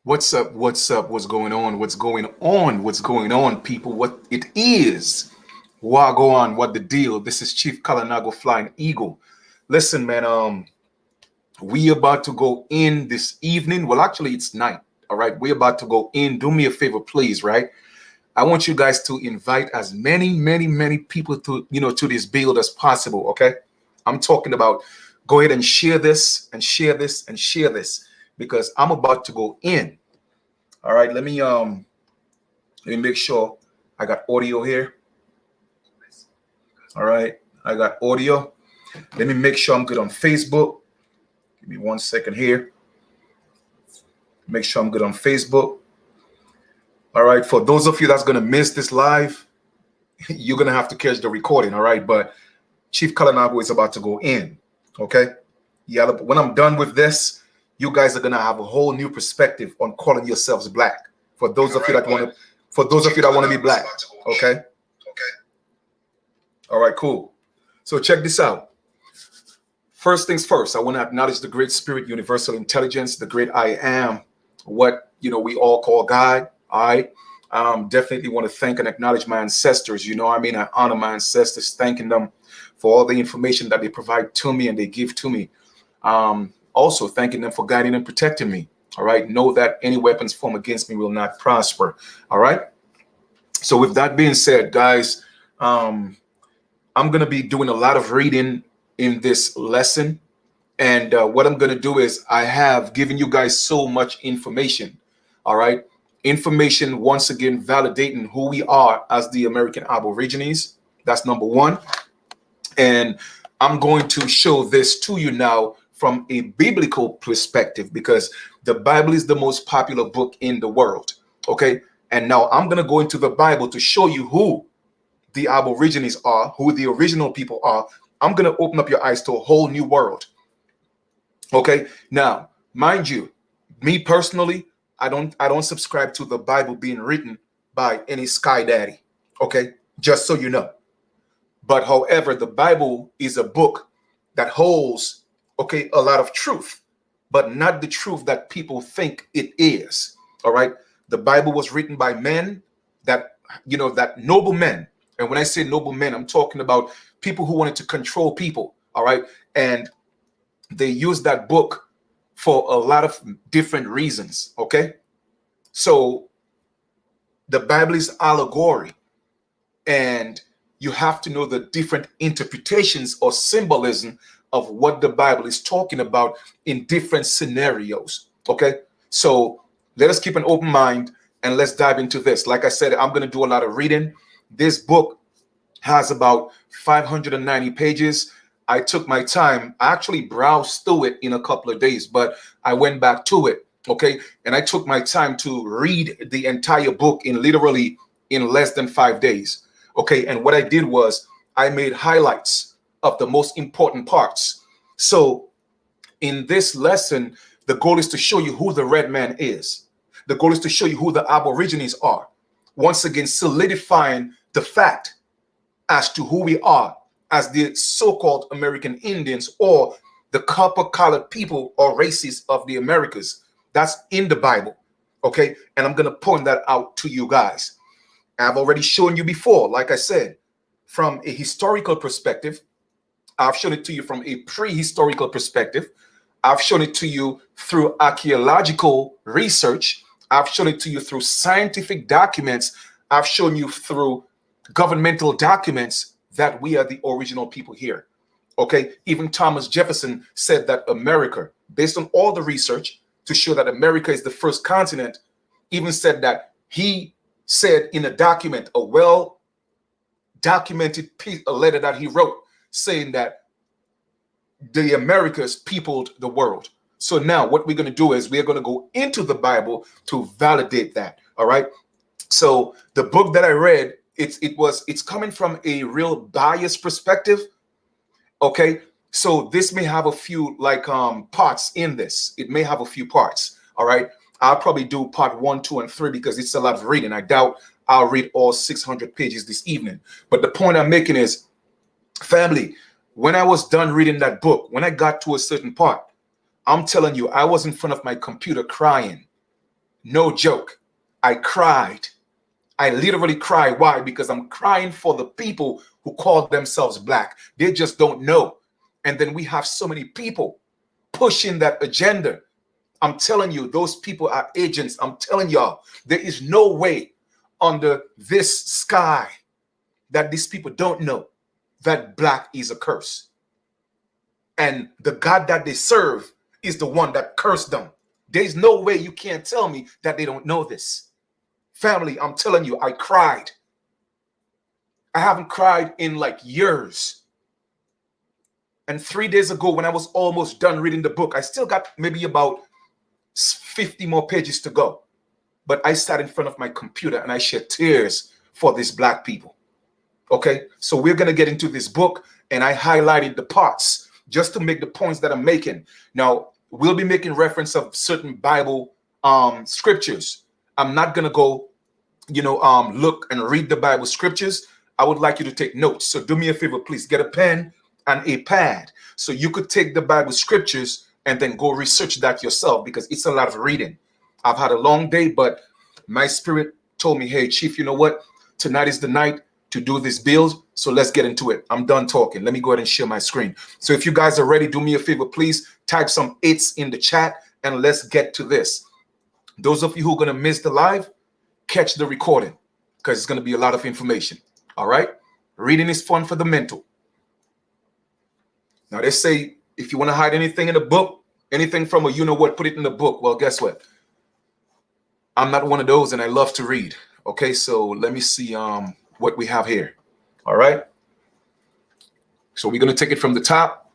What's up? What's up? What's going on? What's going on? What's going on, people? What it is? Why go on? What the deal? This is Chief Kalanago Flying Eagle. Listen, man. We about to go in this evening. Well, actually, it's night. All right, we about to go in. Do me a favor, please. Right. I want you guys to invite as many people to to this build as possible. Okay. I'm talking about go ahead and share this and share this and share this because I'm about to go in. All right, let me make sure I got audio here. All right, I got audio. Let me make sure I'm good on Facebook. Give me 1 second here. Make sure I'm good on Facebook. All right, for those of you that's gonna miss this live, you're gonna have to catch the recording. All right, but Chief Kalanago is about to go in. Okay, yeah. When I'm done with this, you guys are gonna have a whole new perspective on calling yourselves black. For those of you that want to be black. Okay. Okay. All right, cool. So check this out. First things first, I want to acknowledge the great spirit, universal intelligence, the great I am, what we all call God. All right. Definitely want to thank and acknowledge my ancestors. I honor my ancestors, thanking them for all the information that they provide to me and they give to me. Also thanking them for guiding and protecting me. All right. Know that any weapons formed against me will not prosper. All right. So with that being said, guys, I'm going to be doing a lot of reading in this lesson. And what I'm going to do is I have given you guys so much information. All right. Information, once again, validating who we are as the American Aborigines. That's number one. And I'm going to show this to you now from a biblical perspective because the Bible is the most popular book in the world. Okay. And now I'm going to go into the Bible to show you who the Aborigines are, who the original people are. I'm going to open up your eyes to a whole new world. Okay. Now, mind you, me personally, I don't subscribe to the Bible being written by any sky daddy. Okay. Just so you know. But however, the Bible is a book that holds, a lot of truth, but not the truth that people think it is. All right. The Bible was written by men that noble men. And when I say noble men, I'm talking about people who wanted to control people. All right. And they used that book for a lot of different reasons. Okay. So the Bible is allegory, and you have to know the different interpretations or symbolism of what the Bible is talking about in different scenarios. Okay. So let us keep an open mind and let's dive into this. Like I said, I'm going to do a lot of reading. This book has about 590 pages. I took my time. I actually browsed through it in a couple of days, but I went back to it. Okay. And I took my time to read the entire book in less than 5 days. Okay. And what I did was I made highlights of the most important parts. So in this lesson, the goal is to show you who the red man is. The goal is to show you who the Aborigines are. Once again, solidifying the fact as to who we are as the so-called American Indians or the copper-colored people or races of the Americas. That's in the Bible. Okay. And I'm going to point that out to you guys. I've already shown you before, like I said, from a historical perspective. I've shown it to you from a prehistorical perspective. I've shown it to you through archaeological research. I've shown it to you through scientific documents. I've shown you through governmental documents that we are the original people here. Okay. Even Thomas Jefferson said that America, based on all the research to show that America is the first continent, even said that he said in a document, a well-documented piece, a letter that he wrote saying that the Americas peopled the world. So now what we're going to do is we're going to go into the Bible to validate that. All right. So the book that I read, it's coming from a real biased perspective. Okay. So this may have a few parts in this. It may have a few parts. All right. I'll probably do part 1, 2, and 3 because it's a lot of reading. I doubt I'll read all 600 pages this evening. But the point I'm making is, family, when I was done reading that book, when I got to a certain part, I'm telling you, I was in front of my computer crying. No joke. I cried. I literally cried. Why? Because I'm crying for the people who call themselves black. They just don't know. And then we have so many people pushing that agenda. I'm telling you, those people are agents. I'm telling y'all, there is no way under this sky that these people don't know that black is a curse. And the God that they serve is the one that cursed them. There's no way you can't tell me that they don't know this. Family, I'm telling you, I cried. I haven't cried in like years. And 3 days ago, when I was almost done reading the book, I still got maybe about 50 more pages to go. But I sat in front of my computer and I shed tears for these black people. Okay, so we're going to get into this book, and I highlighted the parts just to make the points that I'm making. Now, we'll be making reference of certain Bible scriptures. I'm not going to go, look and read the Bible scriptures. I would like you to take notes. So do me a favor, please get a pen and a pad so you could take the Bible scriptures and then go research that yourself, because it's a lot of reading. I've had a long day, but my spirit told me, hey, Chief, you know what? Tonight is the night to do this build, so let's get into it. I'm done talking. Let me go ahead and share my screen. So if you guys are ready, do me a favor, please type some 8s in the chat and let's get to this. Those of you who are going to miss the live, catch the recording, because it's going to be a lot of information. All right? Reading is fun for the mental. Now they say if you want to hide anything in the book, anything from a you-know-what, put it in the book. Well, guess what? I'm not one of those, and I love to read. Okay, so let me see what we have here. All right. So we're going to take it from the top.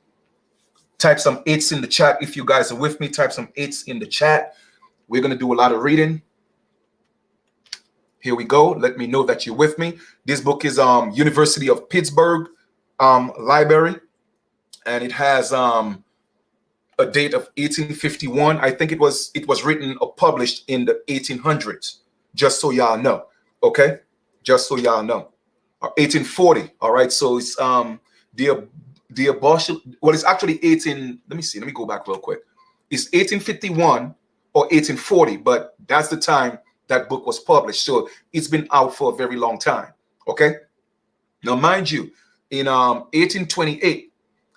Type some 8s in the chat. If you guys are with me, type some 8s in the chat. We're going to do a lot of reading. Here we go. Let me know that you're with me. This book is University of Pittsburgh library, and it has a date of 1851. I think it was written or published in the 1800s. Just so y'all know. Okay. Just so y'all know, 1840. All right, so it's the abortion. Well, it's actually 18. Let me see. Let me go back real quick. It's 1851 or 1840, but that's the time that book was published. So it's been out for a very long time. Okay. Now, mind you, in 1828,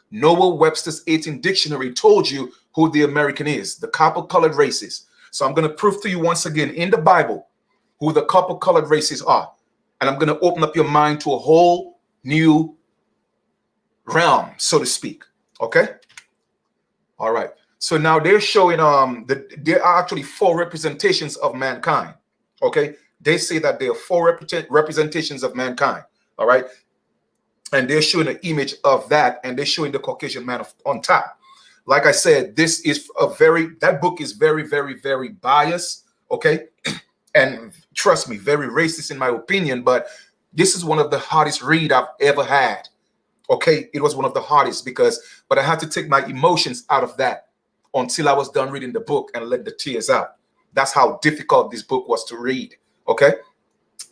Noah Webster's 18 dictionary told you who the American is, the copper-colored races. So I'm going to prove to you once again in the Bible who the copper-colored races are. And I'm going to open up your mind to a whole new realm, so to speak. Okay. All right. So now they're showing there are actually 4 representations of mankind. Okay. They say that there are 4 representations of mankind. All right. And they're showing an image of that, and they're showing the Caucasian man on top. Like I said, this is that book is very, very, very biased. Okay. And trust me, very racist in my opinion, but this is one of the hardest read I've ever had. Okay, it was one of the hardest but I had to take my emotions out of that until I was done reading the book and let the tears out. That's how difficult this book was to read. Okay,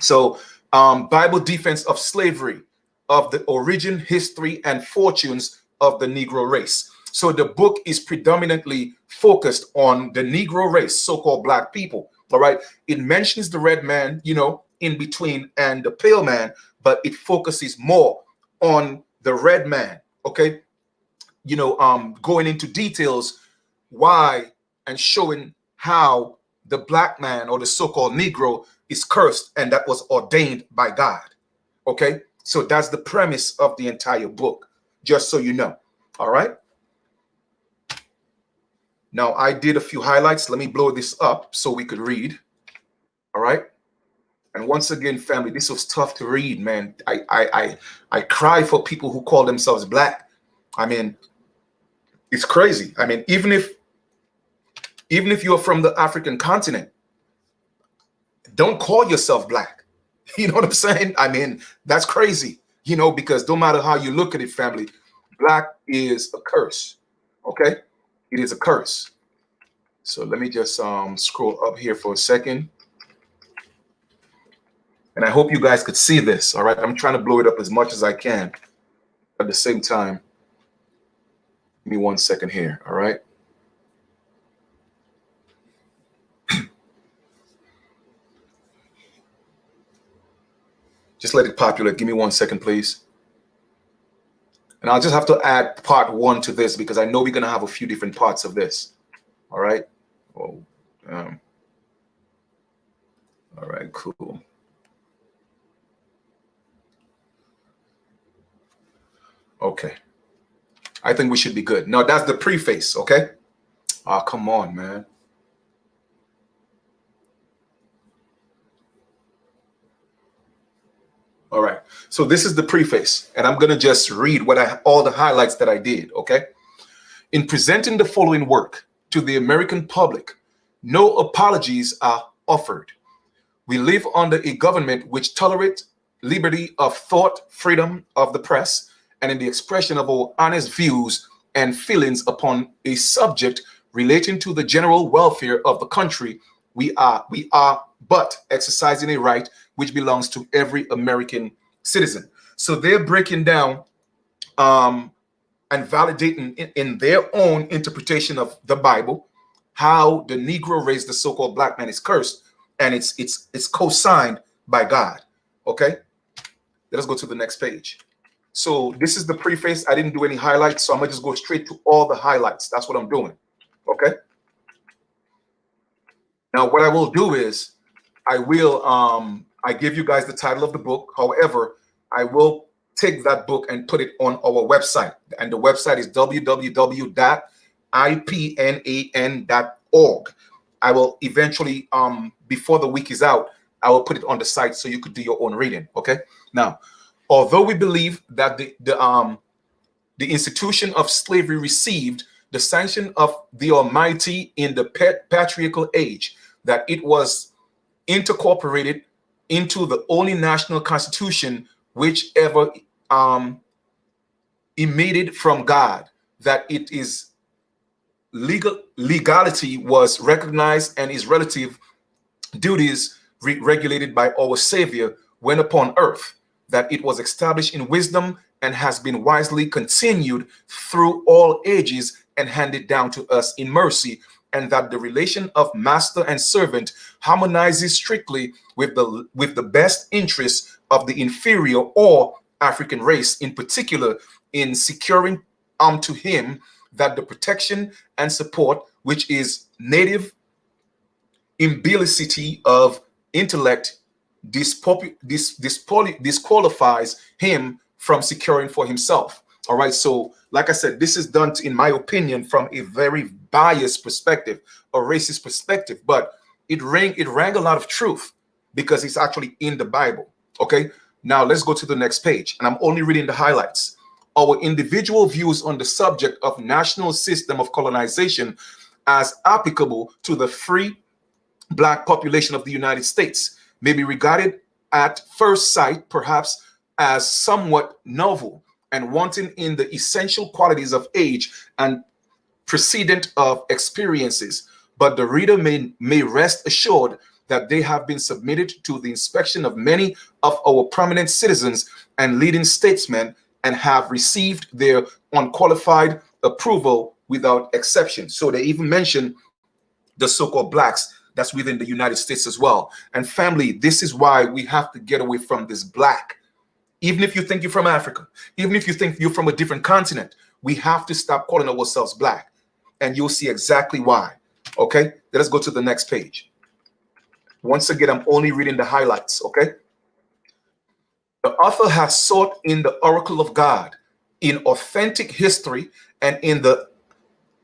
so Bible defense of slavery, of the origin, history, and fortunes of the Negro race. So the book is predominantly focused on the Negro race, so-called black people. All right. It mentions the red man, in between, and the pale man, but it focuses more on the red man. Okay. Going into details why and showing how the black man, or the so-called Negro, is cursed, and that was ordained by God. Okay. So that's the premise of the entire book, just so you know. All right. Now, I did a few highlights. Let me blow this up so we could read. All right. And once again, family, this was tough to read, man. I cry for people who call themselves black. I mean, it's crazy. I mean, even if you're from the African continent, don't call yourself black. You know what I'm saying? I mean, that's crazy, because no matter how you look at it, family, black is a curse. Okay. It is a curse. So let me just scroll up here for a second. And I hope you guys could see this. All right. I'm trying to blow it up as much as I can at the same time. Give me 1 second here. All right. Just let it populate. Give me 1 second, please. And I'll just have to add part 1 to this because I know we're going to have a few different parts of this. All right. Oh, all right, cool. Okay. I think we should be good. Now, that's the preface, okay? Oh, come on, man. All right. So this is the preface, and I'm going to just read all the highlights that I did, okay? In presenting the following work to the American public, no apologies are offered. We live under a government which tolerates liberty of thought, freedom of the press, and in the expression of our honest views and feelings upon a subject relating to the general welfare of the country. We are but exercising a right which belongs to every American citizen. So they're breaking down and validating in their own interpretation of the Bible how the Negro race, the so-called black man, is cursed, and it's co-signed by God. Okay, let us go to the next page. So this is the preface. I didn't do any highlights, so I'm gonna just go straight to all the highlights. That's what I'm doing. Okay. Now what I will do is I give you guys the title of the book. However, I will take that book and put it on our website, and the website is www.ipnan.org. I will eventually, before the week is out, I will put it on the site so you could do your own reading. Okay. Now, although we believe that the institution of slavery received the sanction of the Almighty in the patriarchal age, that it was incorporated into the only national constitution which ever emitted from God, that it is legality was recognized and its relative duties regulated by our Savior when upon earth, that it was established in wisdom and has been wisely continued through all ages and handed down to us in mercy, and that the relation of master and servant harmonizes strictly with the best interests of the inferior or African race, in particular in securing to him that the protection and support which is native imbecility of intellect disqualifies him from securing for himself. All right. So like I said, this is done, in my opinion, from a very biased perspective, a racist perspective, but it rang a lot of truth because it's actually in the Bible. Okay. Now let's go to the next page, and I'm only reading the highlights. Our individual views on the subject of national system of colonization as applicable to the free black population of the United States may be regarded at first sight perhaps as somewhat novel and wanting in the essential qualities of age and precedent of experiences, but the reader may rest assured that they have been submitted to the inspection of many of our prominent citizens and leading statesmen and have received their unqualified approval without exception. So they even mention the so-called blacks that's within the United States as well. And family, this is why we have to get away from this black. Even if you think you're from Africa, even if you think you're from a different continent, we have to stop calling ourselves black. And you'll see exactly why. Okay, let us go to the next page. Once again, I'm only reading the highlights. Okay. The author has sought in the oracle of God, in authentic history, and in the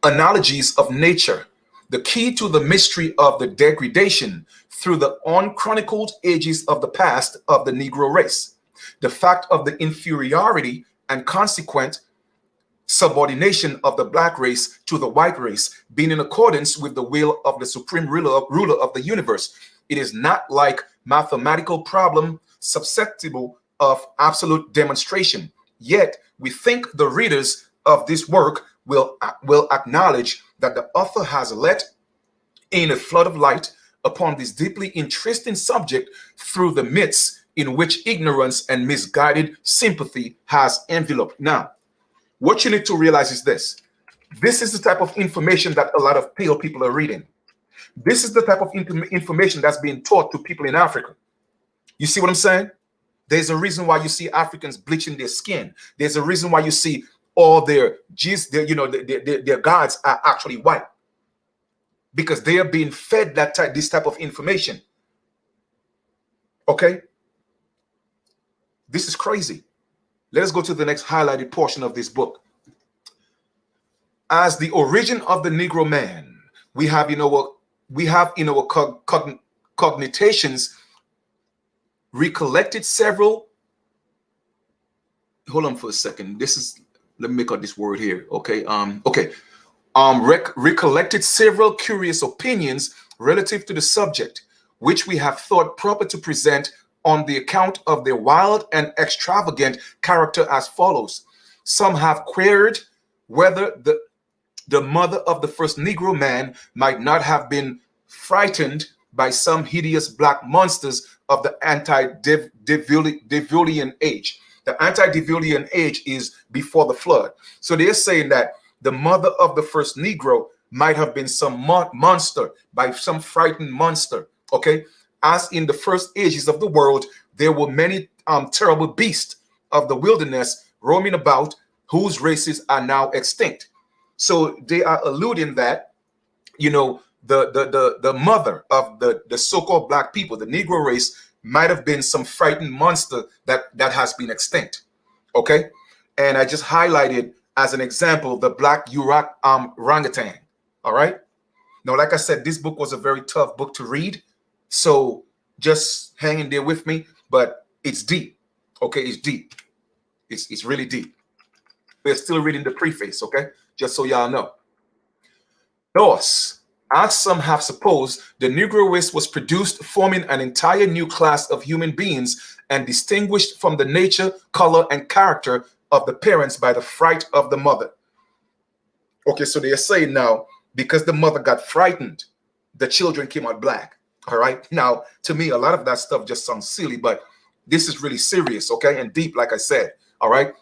analogies of nature, the key to the mystery of the degradation through the unchronicled ages of the past of the Negro race, the fact of the inferiority and consequent subordination of the black race to the white race being in accordance with the will of the supreme ruler of the universe. It is not like mathematical problem susceptible of absolute demonstration. Yet we think the readers of this work will acknowledge that the author has let in a flood of light upon this deeply interesting subject through the myths in which ignorance and misguided sympathy has enveloped. Now, what you need to realize is this. This is the type of information that a lot of pale people are reading. This is the type of information that's being taught to people in Africa. You see what I'm saying? There's a reason why you see Africans bleaching their skin. There's a reason why you see all their gods are actually white, because they are being fed this type of information. Okay, this is crazy. Let us go to the next highlighted portion of this book. As the origin of the Negro man, we have in our cogitations recollected several. Hold on for a second. Let me make out this word here. Okay. Recollected several curious opinions relative to the subject, which we have thought proper to present on the account of their wild and extravagant character as follows. Some have queried whether the mother of the first Negro man might not have been frightened by some hideous black monsters of the antediluvian age. The antediluvian age is before the flood. So they're saying that the mother of the first Negro might have been some monster, by some frightened monster. Okay, as in the first ages of the world, there were many terrible beasts of the wilderness roaming about, whose races are now extinct. So they are alluding that, the mother of the so-called black people, the Negro race, might have been some frightened monster that has been extinct. Okay, and I just highlighted as an example the black orangutan. All right. Now, like I said, this book was a very tough book to read, so just hang in there with me. But it's deep. Okay, it's deep. It's really deep. We're still reading the preface. Okay, just so y'all know. Thus, as some have supposed, the Negro race was produced, forming an entire new class of human beings and distinguished from the nature, color, and character of the parents by the fright of the mother. Okay, so they are saying now, because the mother got frightened, the children came out black. All right. Now, to me, a lot of that stuff just sounds silly, but this is really serious, okay, and deep, like I said. All right.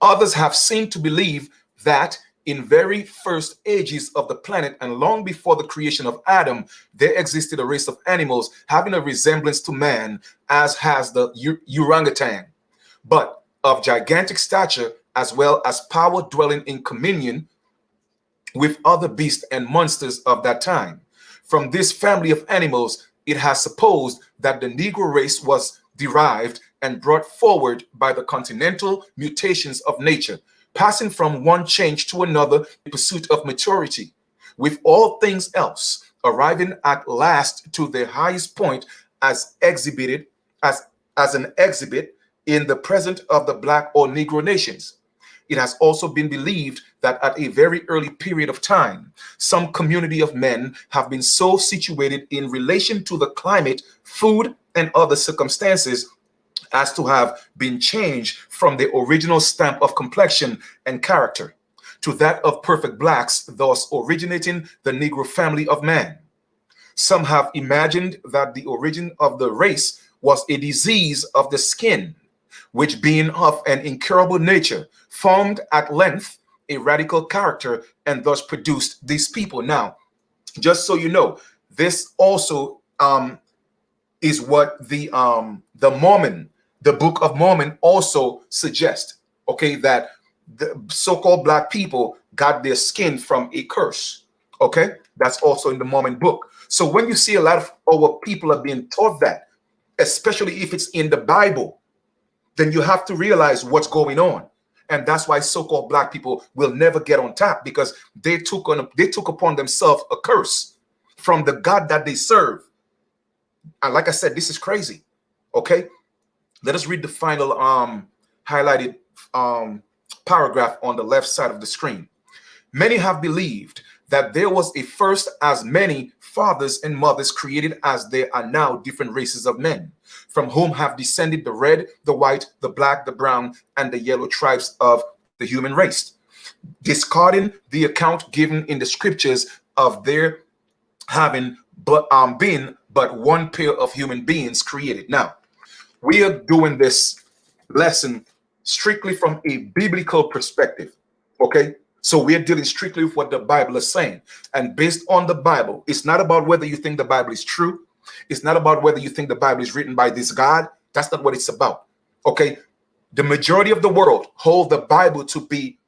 Others have seemed to believe that in very first ages of the planet and long before the creation of Adam, there existed a race of animals having a resemblance to man, as has the orangutan, but of gigantic stature, as well as power, dwelling in communion with other beasts and monsters of that time. From this family of animals, it has supposed that the Negro race was derived and brought forward by the continental mutations of nature, passing from one change to another in pursuit of maturity, with all things else arriving at last to their highest point as exhibited as an exhibit in the present of the black or Negro nations. It has also been believed that at a very early period of time, some community of men have been so situated in relation to the climate, food, and other circumstances as to have been changed from the original stamp of complexion and character to that of perfect blacks, thus originating the Negro family of man. Some have imagined that the origin of the race was a disease of the skin, which being of an incurable nature, formed at length a radical character and thus produced these people. Now, just so you know, this also is what the Book of Mormon also suggests. Okay, that the so-called black people got their skin from a curse. Okay, that's also in the Mormon book. So when you see a lot of our people are being taught that, especially if it's in the Bible, then you have to realize what's going on. And that's why so-called black people will never get on top, because they took upon themselves a curse from the God that they serve. And like I said, this is crazy. Okay, let us read the final highlighted paragraph on the left side of the screen. Many have believed that there was a first as many fathers and mothers created as there are now different races of men, from whom have descended the red, the white, the black, the brown, and the yellow tribes of the human race, discarding the account given in the scriptures of there having been but one pair of human beings created. Now, we are doing this lesson strictly from a biblical perspective, okay? So we're dealing strictly with what the Bible is saying. And based on the Bible, it's not about whether you think the Bible is true. It's not about whether you think the Bible is written by this God. That's not what it's about. Okay. The majority of the world hold the Bible to be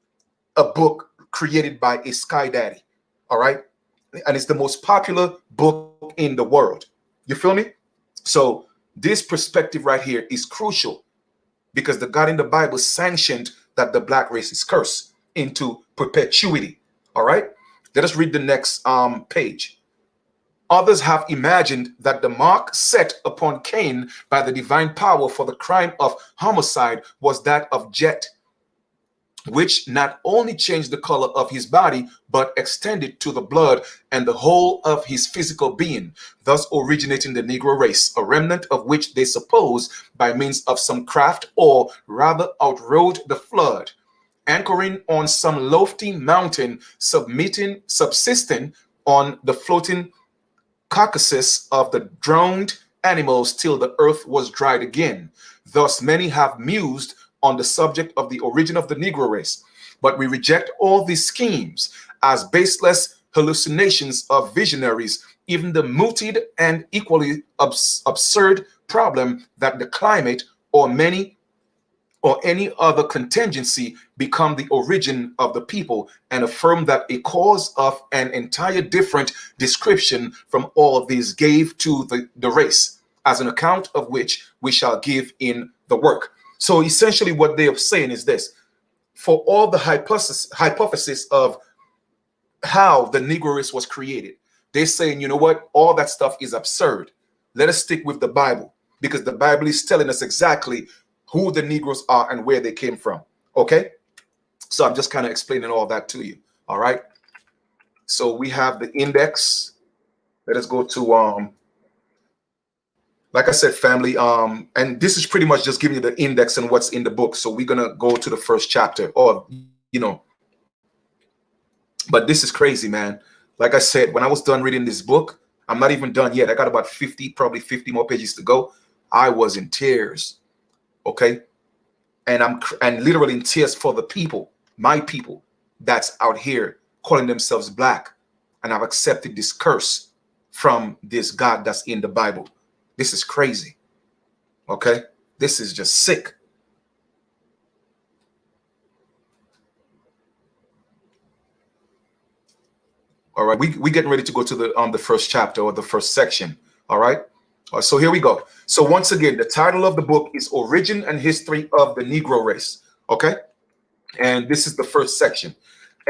a book created by a sky daddy. All right. And it's the most popular book in the world. You feel me? So this perspective right here is crucial because the God in the Bible sanctioned that the black race is cursed into perpetuity. All right. Let us read the next page. Others have imagined that the mark set upon Cain by the divine power for the crime of homicide was that of jet, which not only changed the color of his body, but extended to the blood and the whole of his physical being, thus originating the Negro race, a remnant of which they suppose by means of some craft, or rather outrode the flood, anchoring on some lofty mountain, subsisting on the floating carcasses of the drowned animals till the earth was dried again. Thus many have mused on the subject of the origin of the Negro race, but we reject all these schemes as baseless hallucinations of visionaries, even the mooted and equally absurd problem that the climate or any other contingency become the origin of the people, and affirm that a cause of an entire different description from all of these gave to the race, as an account of which we shall give in the work. So essentially what they are saying is this: for all the hypothesis of how the Negro race was created, they're saying, you know what, all that stuff is absurd. Let us stick with the Bible, because the Bible is telling us exactly who the Negroes are and where they came from. Okay, so I'm just kind of explaining all that to you. All right, so we have the index. Let us go to like I said, family, and this is pretty much just giving you the index and what's in the book. So we're gonna go to the first chapter, or but this is crazy, man. Like I said, when I was done reading this book, I'm not even done yet. I got about 50, probably 50 more pages to go. I was in tears. Okay, and I'm literally in tears for the people, my people, that's out here calling themselves black, and I've accepted this curse from this God that's in the Bible. This is crazy. Okay, this is just sick. All right, we getting ready to go to the first chapter, or the first section. All right. So here we go. So once again, the title of the book is Origin and History of the Negro Race. Okay. And this is the first section.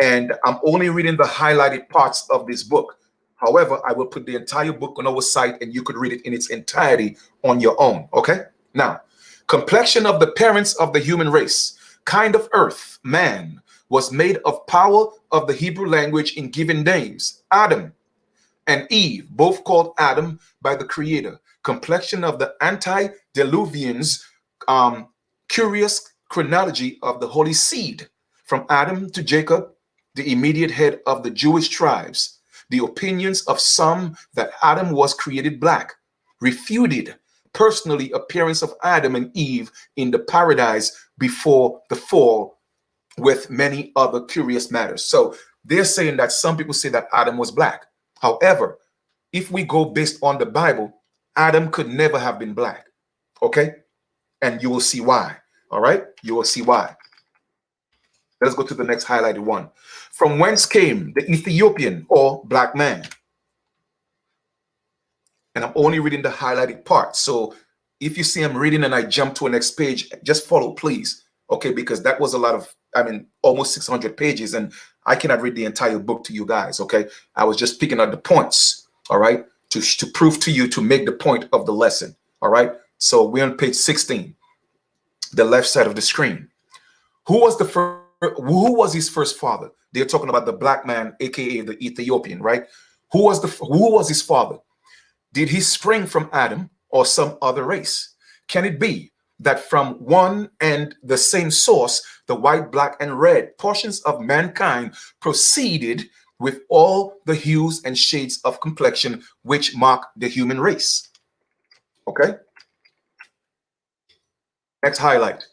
And I'm only reading the highlighted parts of this book. However, I will put the entire book on our site and you could read it in its entirety on your own. Okay. Now, complexion of the parents of the human race, kind of earth, man, was made of power of the Hebrew language in given names, Adam and Eve, both called Adam by the Creator. Complexion of the antediluvians, curious chronology of the holy seed, from Adam to Jacob, the immediate head of the Jewish tribes. The opinions of some that Adam was created black, refuted personally appearance of Adam and Eve in the paradise before the fall, with many other curious matters. So they're saying that some people say that Adam was black. However, if we go based on the Bible, Adam could never have been black. Okay? And you will see why. All right? You will see why. Let's go to the next highlighted one. From whence came the Ethiopian, or black man? And I'm only reading the highlighted part. So if you see I'm reading and I jump to a next page, just follow, please. Okay? Because that was a lot of, almost 600 pages, and I cannot read the entire book to you guys. Okay? I was just picking out the points. All right? To prove to you, to make the point of the lesson. All right? So we're on page 16, the left side of the screen. Who was his first father? They're talking about the black man, aka the Ethiopian, right? Who was his father? Did he spring from Adam or some other race? Can it be that from one and the same source, the white, black, and red portions of mankind proceeded with all the hues and shades of complexion which mark the human race? Okay. Next highlight.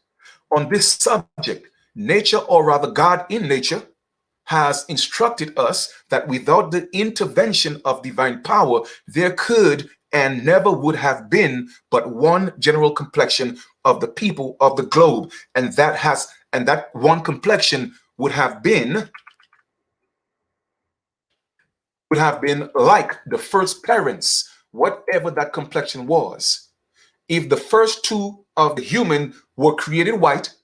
On this subject, nature, or rather God in nature, has instructed us that without the intervention of divine power, there could and never would have been but one general complexion of the people of the globe, and that one complexion would have been like the first parents, whatever that complexion was. If the first two of the human were created white,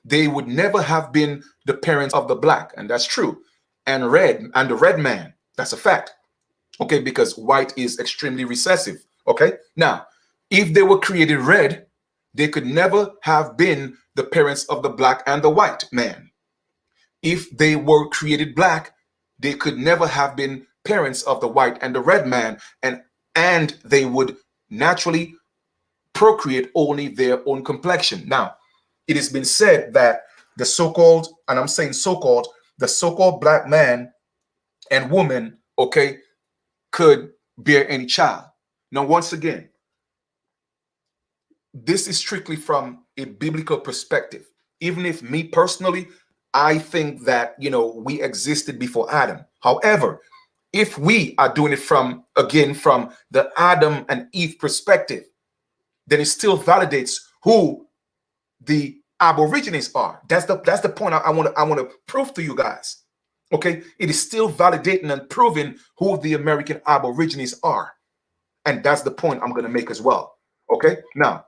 they would never have been the parents of the black, and that's true. And the red man, that's a fact. Okay, because white is extremely recessive. Okay, now if they were created red, they could never have been the parents of the black and the white man. If they were created black, they could never have been parents of the white and the red man, and they would naturally procreate only their own complexion. Now, it has been said that the so-called, and I'm saying so-called, the so-called black man and woman, okay, could bear any child. Now, once again, this is strictly from a biblical perspective. Even if me personally, I think that, we existed before Adam. However, if we are doing it from the Adam and Eve perspective, then it still validates who the Aborigines are. That's the point I want to prove to you guys. Okay, it is still validating and proving who the American Aborigines are, and that's the point I'm going to make as well. Okay, now,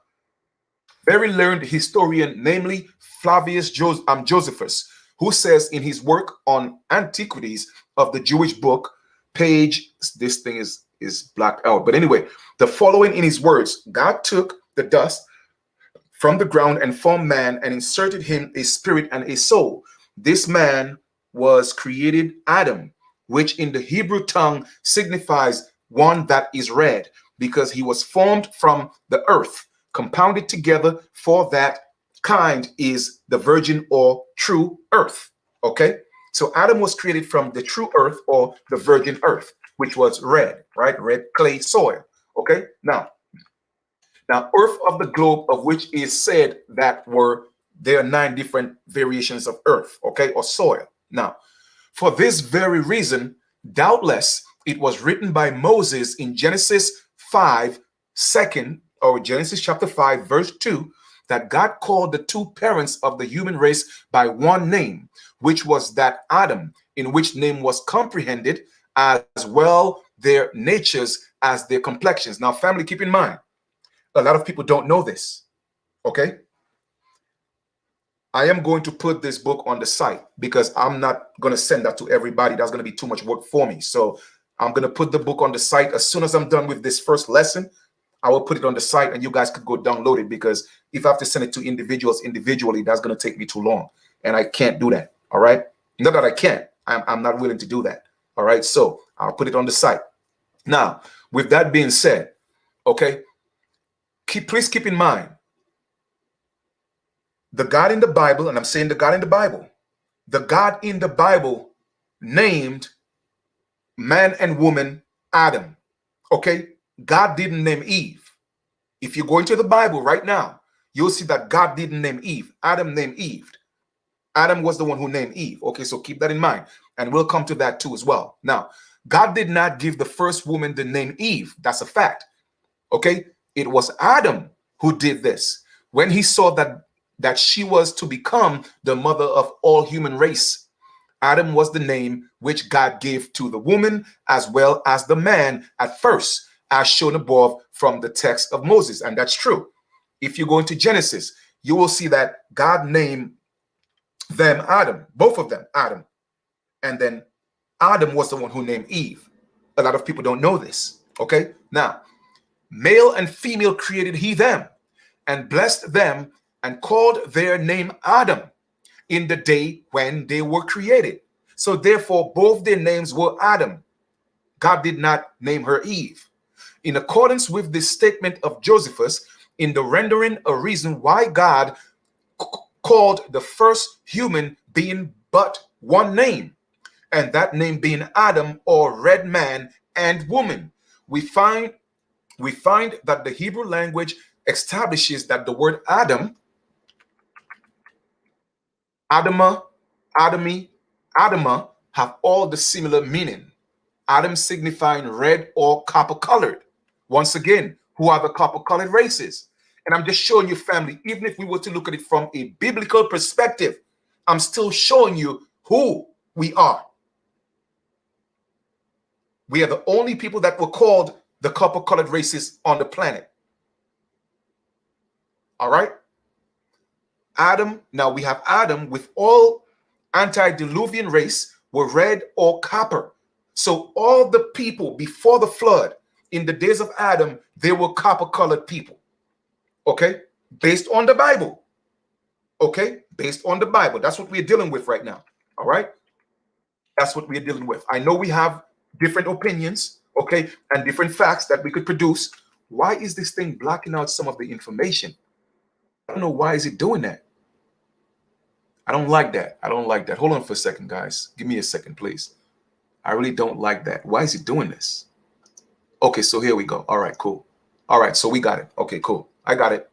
very learned historian, namely Flavius Josephus, who says in his work on Antiquities of the Jewish book, page, this thing is blacked out, but anyway, the following in his words: God took the dust from the ground and formed man and inserted him a spirit and a soul. This man was created Adam, which in the Hebrew tongue signifies one that is red, because he was formed from the earth, compounded together, for that kind is the virgin or true earth. Okay, so Adam was created from the true earth or the virgin earth, which was red, right? Red clay soil. Okay, now earth of the globe, of which is said that there are 9 different variations of earth, okay, or soil. Now, for this very reason, doubtless it was written by Moses in Genesis 5, Genesis chapter 5, verse 2, that God called the 2 parents of the human race by one name, which was that Adam, in which name was comprehended as well their natures as their complexions. Now, family, keep in mind, a lot of people don't know this, okay? I am going to put this book on the site because I'm not going to send that to everybody. That's going to be too much work for me. So I'm going to put the book on the site. As soon as I'm done with this first lesson, I will put it on the site and you guys could go download it, because if I have to send it to individuals individually, that's going to take me too long. And I can't do that. All right. Not that I can't. I'm not willing to do that. All right. So I'll put it on the site. Now, with that being said, okay, please keep in mind, the God in the Bible, and I'm saying the God in the Bible named man and woman Adam. Okay, God didn't name Eve. If you go into the Bible right now, you'll see that God didn't name Eve. Adam named Eve. Adam was the one who named Eve. Okay, so keep that in mind, and we'll come to that too as well. Now, God did not give the first woman the name Eve. That's a fact. Okay, it was Adam who did this when he saw that she was to become the mother of all human race. Adam was the name which God gave to the woman as well as the man at first, as shown above from the text of Moses. And that's true. If you go into Genesis, you will see that God named them Adam, both of them Adam. And then Adam was the one who named Eve. A lot of people don't know this. Okay, now, male and female created he them, and blessed them, and called their name Adam in the day when they were created. So therefore, both their names were Adam. God did not name her Eve. In accordance with this statement of Josephus, in the rendering a reason why God called the first human being but one name, and that name being Adam, or red man and woman, we find that the Hebrew language establishes that the word Adam, Adama, Adami, Adama have all the similar meaning. Adam signifying red or copper colored. Once again, who are the copper-colored races? And I'm just showing you, family, even if we were to look at it from a biblical perspective, I'm still showing you who we are. We are the only people that were called the copper-colored races on the planet. All right? Adam, now we have Adam with all antediluvian race were red or copper. So all the people before the flood, in the days of Adam, they were copper-colored people. Okay? Based on the Bible. Okay? Based on the Bible. That's what we're dealing with right now. All right? That's what we're dealing with. I know we have different opinions, okay, and different facts that we could produce. Why is this thing blocking out some of the information? I don't know. Why is it doing that? I don't like that. I don't like that. Hold on for a second, guys. Give me a second, please. I really don't like that. Why is it doing this? Okay, so here we go. All right, cool. All right, so we got it. Okay, cool. I got it.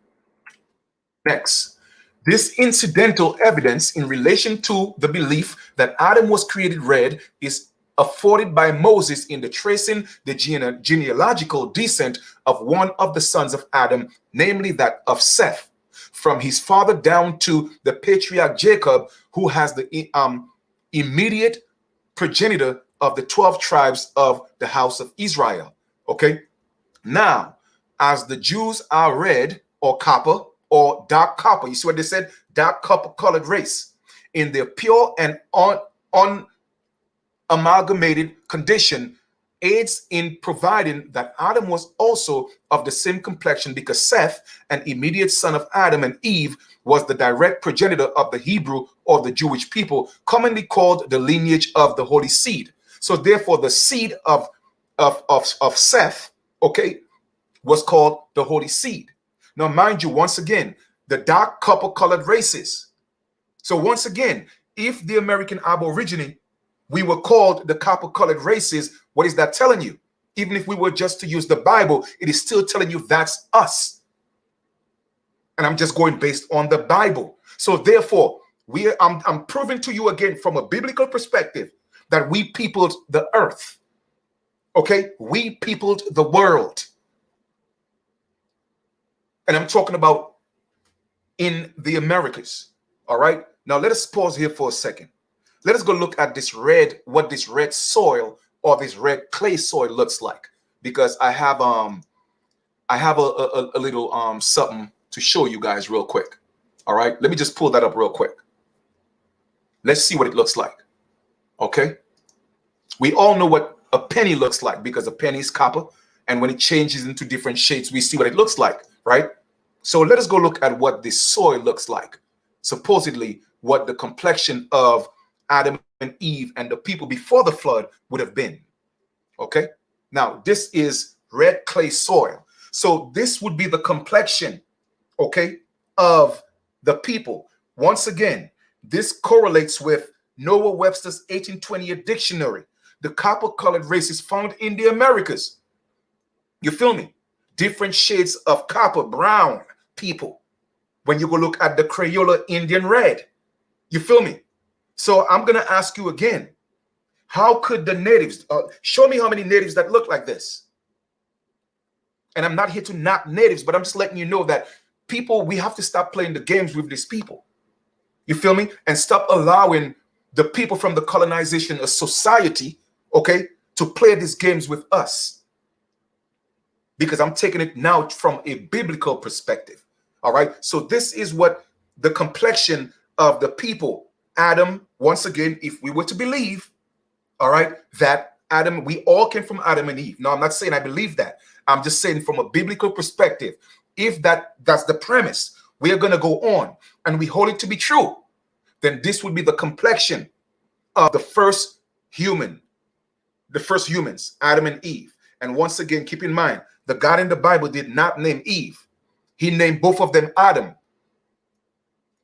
Next, this incidental evidence in relation to the belief that Adam was created red is afforded by Moses in the tracing the genealogical descent of one of the sons of Adam, namely that of Seth, from his father down to the patriarch Jacob, who has the immediate progenitor of the 12 tribes of the house of Israel. Okay, now, as the Jews are red or copper or dark copper, you see what they said? Dark copper colored race in their pure and amalgamated condition aids in providing that Adam was also of the same complexion, because Seth, an immediate son of Adam and Eve, was the direct progenitor of the Hebrew or the Jewish people, commonly called the lineage of the holy seed. So therefore, the seed of Seth, okay, was called the holy seed. Now, mind you, once again, the dark copper colored races. So once again, if the American Aborigine, we were called the copper-colored races, what is that telling you? Even if we were just to use the Bible, it is still telling you that's us. And I'm just going based on the Bible. So therefore, I'm proving to you again from a biblical perspective that we peopled the earth. Okay? We peopled the world. And I'm talking about in the Americas. All right? Now let us pause here for a second. Let us go look at this red, what this red soil or this red clay soil looks like, because I have a little something to show you guys real quick. All right, let me just pull that up real quick. Let's see what it looks like. Okay, we all know what a penny looks like, because a penny is copper, and when it changes into different shades, we see what it looks like, right? So let us go look at what this soil looks like. Supposedly, what the complexion of Adam and Eve and the people before the flood would have been. Okay, now this is red clay soil. So this would be the complexion, okay, of the people. Once again, this correlates with Noah Webster's 1828 dictionary. The copper-colored races found in the Americas. You feel me? Different shades of copper, brown people. When you go look at the Crayola Indian red, you feel me? So I'm going to ask you again, how could the natives, show me how many natives that look like this? And I'm not here to knock natives, but I'm just letting you know that people, we have to stop playing the games with these people. You feel me? And stop allowing the people from the colonization of society, okay, to play these games with us. Because I'm taking it now from a biblical perspective. All right. So this is what the complexion of the people, Adam, once again, if we were to believe, all right, that Adam, we all came from Adam and Eve. No, I'm not saying I believe that. I'm just saying from a biblical perspective, if that's the premise, we are going to go on and we hold it to be true, then this would be the complexion of the first humans, Adam and Eve. And once again, keep in mind, the God in the Bible did not name Eve. He named both of them Adam,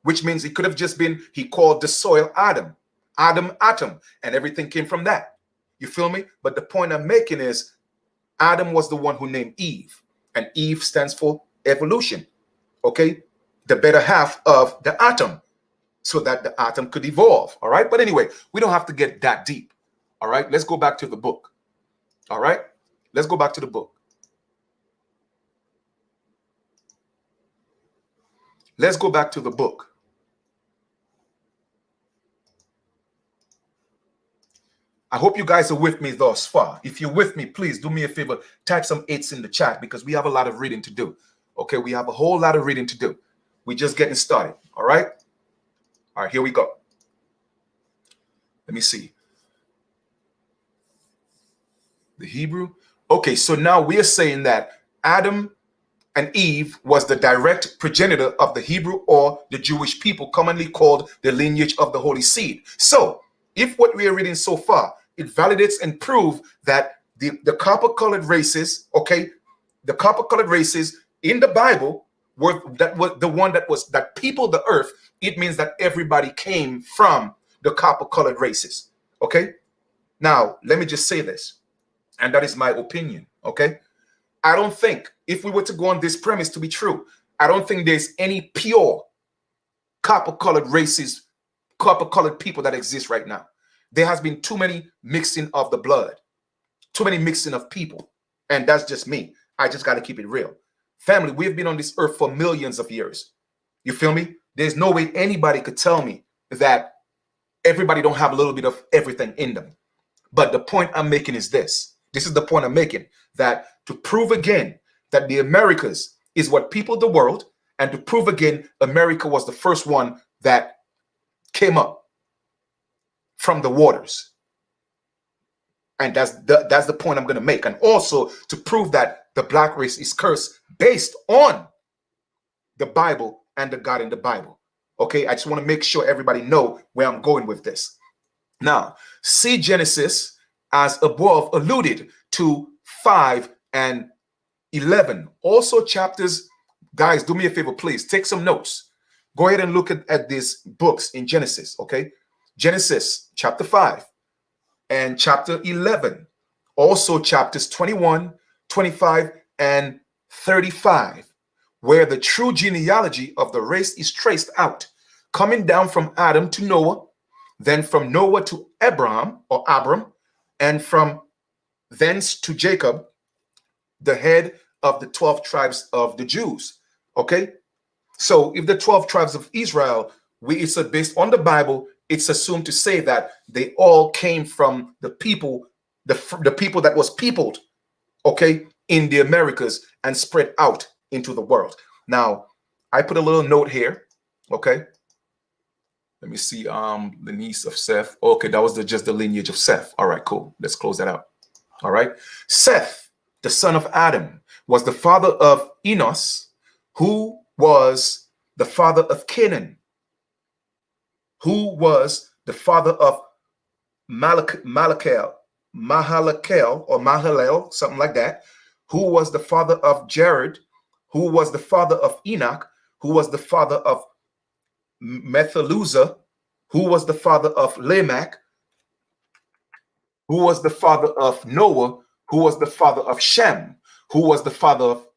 which means it could have just been, he called the soil Adam, atom, and everything came from that. You feel me? But the point I'm making is Adam was the one who named Eve, and Eve stands for evolution, okay? The better half of the atom, so that the atom could evolve, all right? But anyway, we don't have to get that deep, all right? Let's go back to the book, all right? Let's go back to the book. Let's go back to the book. I hope you guys are with me thus far. If you're with me, please do me a favor, type some 8s in the chat because we have a lot of reading to do. Okay, we have a whole lot of reading to do. We're just getting started. All right. All right, here we go. Let me see. The Hebrew. Okay, so now we are saying that Adam and Eve was the direct progenitor of the Hebrew or the Jewish people, commonly called the lineage of the Holy Seed. So if what we are reading so far, it validates and proves that the copper-colored races, okay, the copper-colored races in the Bible were the one that peopled the earth. It means that everybody came from the copper-colored races. Okay. Now let me just say this, and that is my opinion. Okay. I don't think, if we were to go on this premise to be true, I don't think there's any pure copper-colored races, copper-colored people that exist right now. There has been too many mixing of the blood, too many mixing of people. And that's just me. I just got to keep it real. Family, we've been on this earth for millions of years. You feel me? There's no way anybody could tell me that everybody don't have a little bit of everything in them. But the point I'm making is this. This is the point I'm making, that to prove again that the Americas is what peopled the world, and to prove again America was the first one that came up from the waters. And that's the point I'm going to make. And also to prove that the black race is cursed based on the Bible and the God in the Bible. Okay, I just want to make sure everybody know where I'm going with this. Now, see Genesis as above alluded to 5 and 11. Also chapters, guys, do me a favor, please take some notes. Go ahead and look at these books in Genesis, okay? Genesis chapter 5 and chapter 11. Also chapters 21, 25, and 35, where the true genealogy of the race is traced out, coming down from Adam to Noah, then from Noah to Abraham, and from thence to Jacob, the head of the 12 tribes of the Jews. Okay, so if the 12 tribes of Israel, it's based on the Bible, it's assumed to say that they all came from the people, the people that was peopled, okay, in the Americas and spread out into the world. Now, I put a little note here, okay. Let me see, the niece of Seth. Okay, that was just the lineage of Seth. All right, cool. Let's close that out. All right. Seth, the son of Adam, was the father of Enos, who was the father of Canaan, who was the father of Mahalalel, something like that, who was the father of Jared, who was the father of Enoch, who was the father of Methuselah, who was the father of Lamech, who was the father of Noah, who was the father of Shem, who was the father of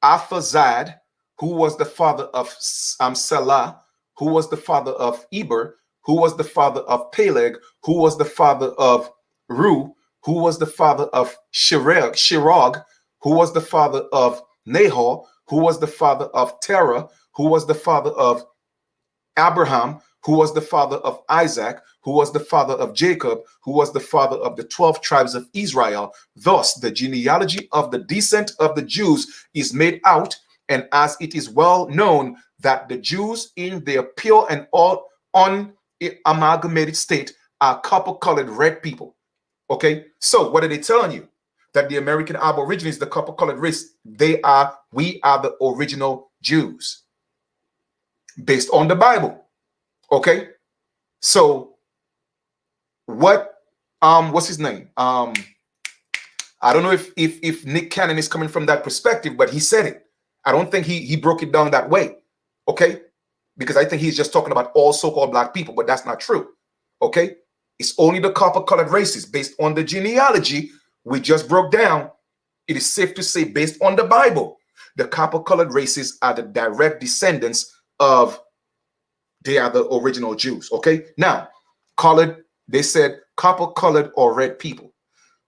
Arphaxad, who was the father of Salah, who was the father of Eber, who was the father of Peleg, who was the father of Ru, who was the father of Shirag, who was the father of Nahor, who was the father of Terah, who was the father of Abraham, who was the father of Isaac, who was the father of Jacob, who was the father of the 12 tribes of Israel. Thus, the genealogy of the descent of the Jews is made out, and as it is well known that the Jews in their pure and all unamalgamated state are copper-colored red people. Okay, so what are they telling you? That the American Aborigines, the copper-colored race, we are the original Jews based on the Bible. Okay, so what's his name? I don't know if Nick Cannon is coming from that perspective, but he said it. I don't think he broke it down that way. Okay, because I think he's just talking about all so-called black people, but that's not true. Okay, it's only the copper-colored races based on the genealogy we just broke down. It is safe to say, based on the Bible, the copper-colored races are the direct descendants of, they are the original Jews. Okay, now colored, they said copper-colored or red people.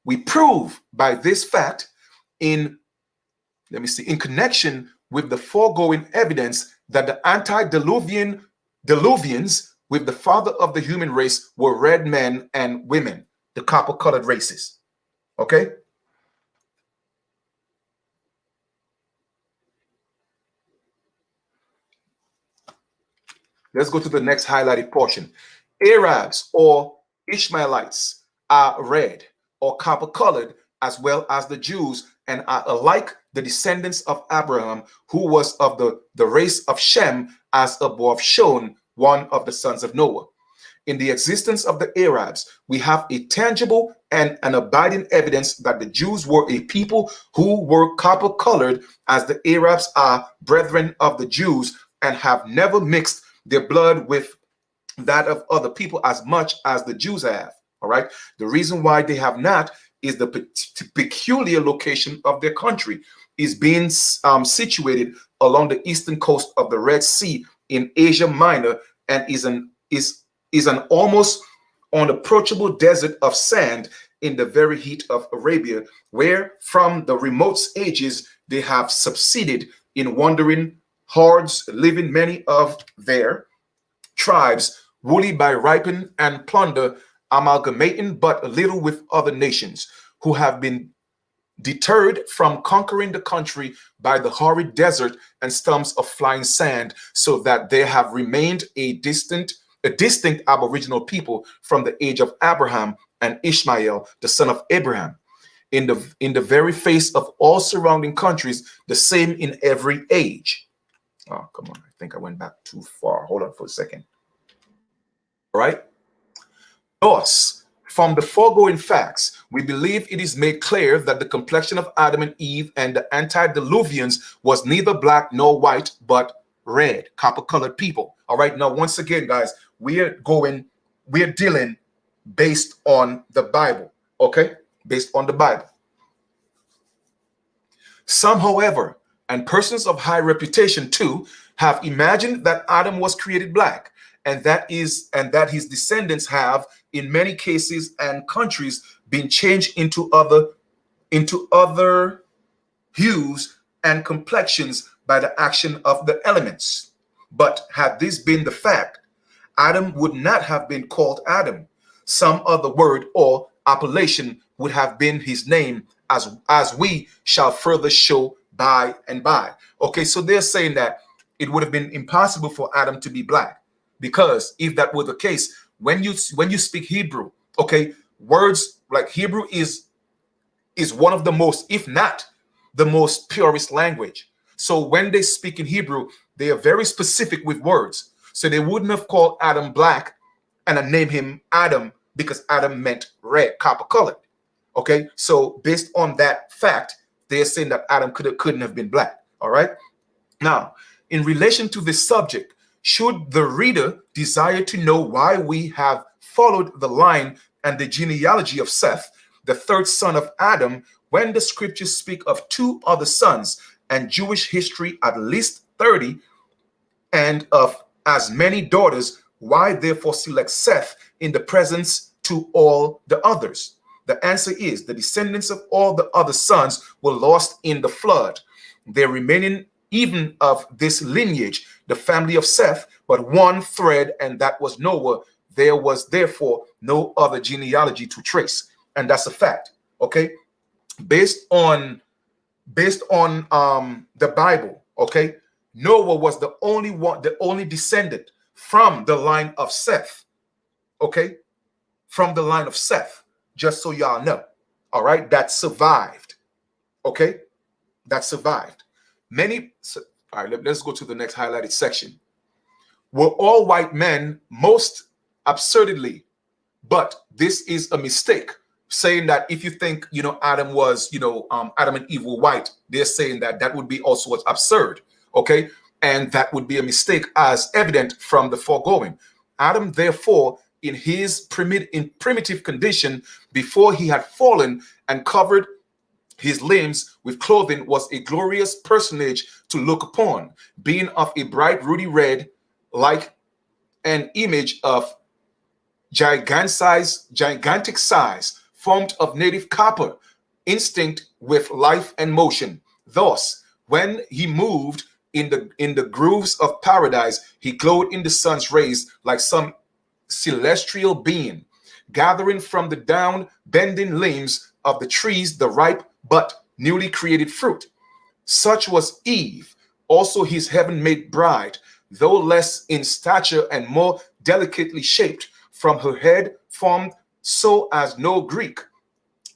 We prove by this fact in, let me see, in connection with the foregoing evidence that the Diluvians, with the father of the human race, were red men and women, the copper-colored races. Okay? Let's go to the next highlighted portion. Arabs or Ishmaelites are red or copper-colored, as well as the Jews, and are alike the descendants of Abraham, who was of the race of Shem, as above shown, one of the sons of Noah. In the existence of the Arabs, we have a tangible and an abiding evidence that the Jews were a people who were copper-colored, as the Arabs are brethren of the Jews and have never mixed their blood with that of other people as much as the Jews have. All right. The reason why they have not is the peculiar location of their country is being situated along the eastern coast of the Red Sea in Asia Minor, and is an almost unapproachable desert of sand in the very heat of Arabia, where from the remote ages they have subsisted in wandering hordes, living many of their tribes woolly by ripen and plunder, amalgamating but little with other nations, who have been deterred from conquering the country by the horrid desert and stumps of flying sand, so that they have remained a distinct aboriginal people from the age of Abraham and Ishmael, the son of Abraham, in the very face of all surrounding countries, the same in every age. Oh, come on. I think I went back too far. Hold on for a second. All right. Thus, from the foregoing facts, we believe it is made clear that the complexion of Adam and Eve and the antediluvians was neither black nor white, but red, copper-colored people. All right. Now, once again, guys, we're dealing based on the Bible. Okay. Based on the Bible. Some, however, and persons of high reputation too, have imagined that Adam was created black, and that his descendants have, in many cases and countries, been changed into other hues and complexions by the action of the elements. But had this been the fact, Adam would not have been called Adam. Some other word or appellation would have been his name, as we shall further show by and by. Okay, so they're saying that it would have been impossible for Adam to be black, because if that were the case, when you speak Hebrew, okay, words like Hebrew is one of the most, if not the most purest language. So when they speak in Hebrew, they are very specific with words. So they wouldn't have called Adam black and named him Adam, because Adam meant red, copper colored. Okay, so based on that fact, they're saying that Adam couldn't have been black. All right. Now, in relation to this subject, should the reader desire to know why we have followed the line and the genealogy of Seth, the third son of Adam, when the scriptures speak of two other sons, and Jewish history at least 30, and of as many daughters, why therefore select Seth in the presence to all the others? The answer is the descendants of all the other sons were lost in the flood. There remaining even of this lineage, the family of Seth, but one thread, and that was Noah. There was therefore no other genealogy to trace, and that's a fact. Okay, based on the Bible. Okay, Noah was the only descendant from the line of Seth. Okay, from the line of Seth. Just so y'all know. All right, that survived. Okay, that survived. All right, let's go to the next highlighted section. Were all white men most absurdly, but this is a mistake, saying that if you think, Adam was, Adam and Eve were white, they're saying that would be also absurd. Okay, and that would be a mistake, as evident from the foregoing. Adam, therefore, in his primitive condition, before he had fallen and covered his limbs with clothing, was a glorious personage to look upon, being of a bright ruddy red, like an image of gigantic size, formed of native copper, instinct with life and motion. Thus, When he moved in the grooves of paradise, he glowed in the sun's rays like some celestial being, gathering from the down bending limbs of the trees the ripe but newly created fruit. Such was Eve, also his heaven-made bride, though less in stature and more delicately shaped, from her head formed so as no Greek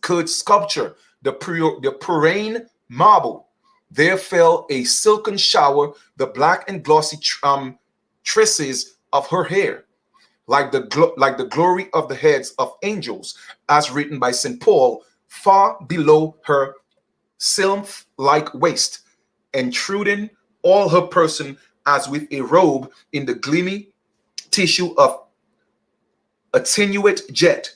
could sculpture the Purane marble. There fell a silken shower, the black and glossy tresses of her hair, like the glory of the heads of angels, as written by St. Paul, far below her sylph-like waist, intruding all her person as with a robe in the gleamy tissue of attenuate jet,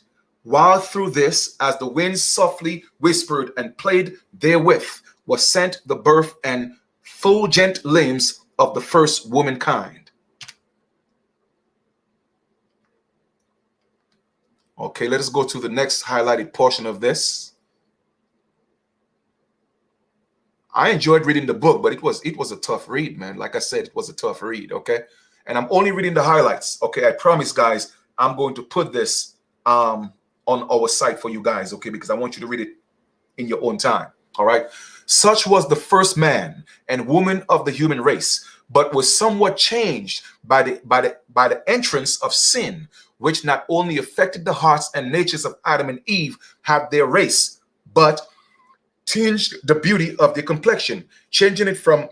while through this, as the winds softly whispered and played therewith, was sent the birth and fulgent limbs of the first womankind. Okay, let us go to the next highlighted portion of this. I enjoyed reading the book, but it was a tough read, man. Like I said, it was a tough read, okay? And I'm only reading the highlights, okay? I promise, guys, I'm going to put this on our site for you guys, okay? Because I want you to read it in your own time, all right? Such was the first man and woman of the human race, but was somewhat changed by the entrance of sin, which not only affected the hearts and natures of Adam and Eve, had their race, but tinged the beauty of their complexion, changing it from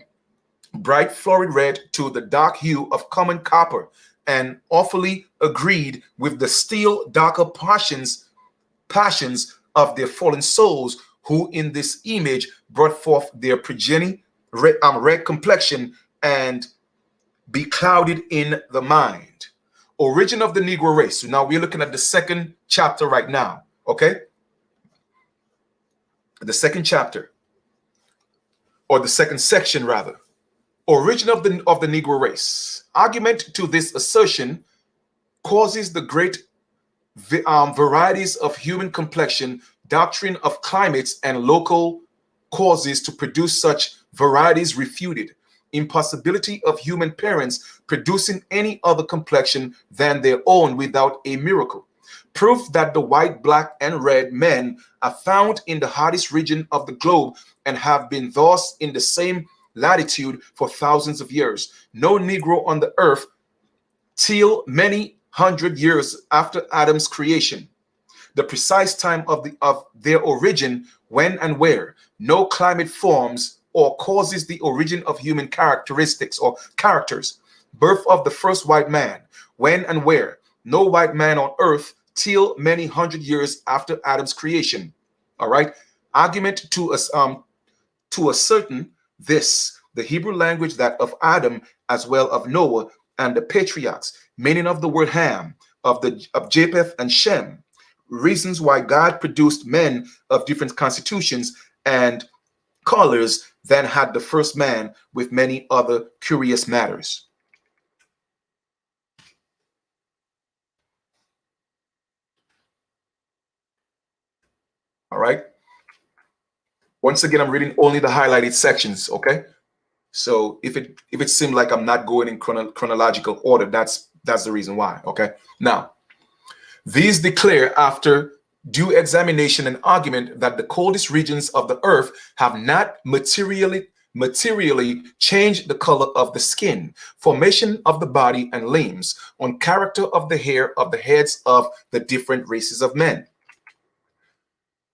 bright florid red to the dark hue of common copper, and awfully agreed with the still darker passions of their fallen souls, who in this image brought forth their progeny, red complexion, and beclouded in the mind. Origin of the Negro race. So now we're looking at the second chapter right now, okay? The second chapter, or the second section rather. Origin of the Negro race. Argument to this assertion causes the great varieties of human complexion, doctrine of climates and local causes to produce such varieties refuted, impossibility of human parents producing any other complexion than their own without a miracle. Proof that the white, black, and red men are found in the hottest region of the globe and have been thus in the same latitude for thousands of years. No Negro on the earth till many hundred years after Adam's creation. The precise time of their origin, when and where. No climate forms or causes the origin of human characteristics or characters. Birth of the first white man, when and where. No white man on earth till many hundred years after Adam's creation. All right. Argument to ascertain this, the Hebrew language that of Adam as well of Noah and the patriarchs, meaning of the word Ham, of Japheth and Shem, reasons why God produced men of different constitutions and colors than had the first man, with many other curious matters. All right. Once again, I'm reading only the highlighted sections, okay? So if it seemed like I'm not going in chronological order, that's the reason why, okay? Now, these declare after due examination and argument that the coldest regions of the earth have not materially changed the color of the skin, formation of the body and limbs, on character of the hair of the heads of the different races of men.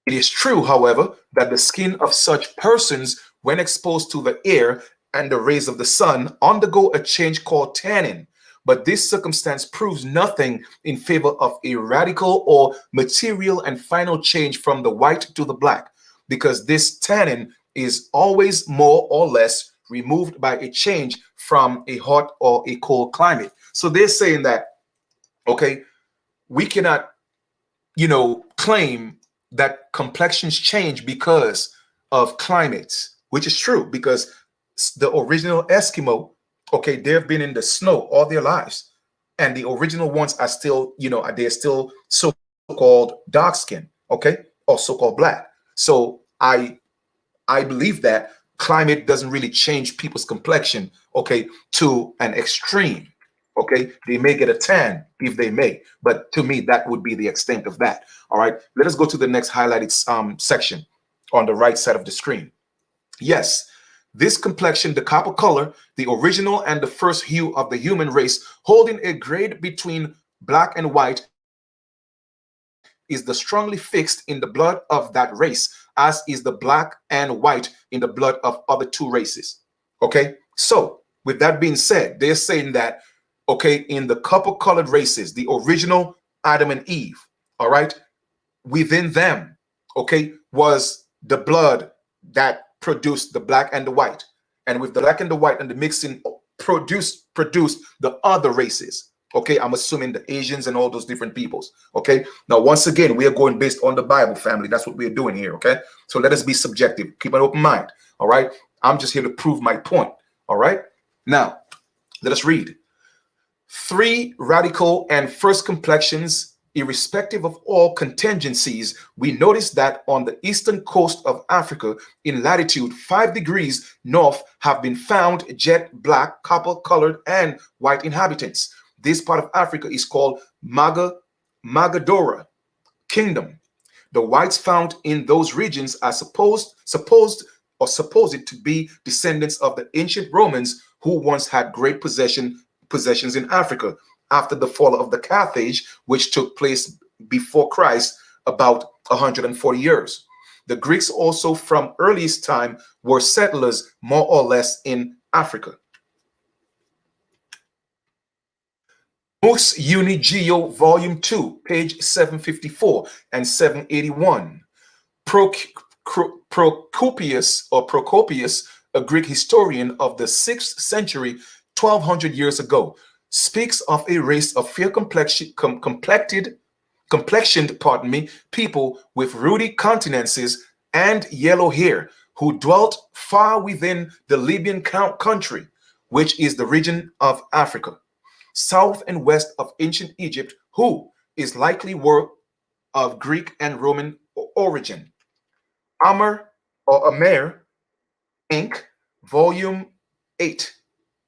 It is true, however, that the skin of such persons, when exposed to the air and the rays of the sun, undergo a change called tanning. But this circumstance proves nothing in favor of a radical or material and final change from the white to the black, because this tanning is always more or less removed by a change from a hot or a cold climate. So they're saying that, okay, we cannot, claim that complexions change because of climates, which is true, because the original Eskimo, okay, they've been in the snow all their lives, and the original ones are still, they're still so-called dark skin, okay, or so-called black. So I believe that climate doesn't really change people's complexion, okay, to an extreme. Okay, they may get a tan if they may, but to me, that would be the extent of that. All right, let us go to the next highlighted section on the right side of the screen. Yes, this complexion, the copper color, the original and the first hue of the human race, holding a grade between black and white, is the strongly fixed in the blood of that race, as is the black and white in the blood of other two races. Okay, so with that being said, they're saying that, okay, in the copper colored races, the original Adam and Eve, all right, within them, okay, was the blood that produced the black and the white. And with the black and the white and the mixing produced the other races. Okay, I'm assuming the Asians and all those different peoples. Okay, now once again, we are going based on the Bible, family. That's what we're doing here. Okay, so let us be subjective. Keep an open mind. All right, I'm just here to prove my point. All right, now let us read. Three radical and first complexions, irrespective of all contingencies, we notice that on the eastern coast of Africa, in latitude 5 degrees north, have been found jet black, copper colored, and white inhabitants. This part of Africa is called Magadora Kingdom. The whites found in those regions are supposed to be descendants of the ancient Romans who once had great possessions in Africa after the fall of the Carthage, which took place before Christ about 140 years. The Greeks also from earliest time were settlers more or less in Africa. Mus Uni Geo Volume 2, page 754 and 781. Procopius, a Greek historian of the 6th century, 1200 years ago, speaks of a race of fair complexioned people with ruddy countenances and yellow hair, who dwelt far within the Libyan country, which is the region of Africa, south and west of ancient Egypt, who is likely were of Greek and Roman origin. Amer, Inc., Volume 8,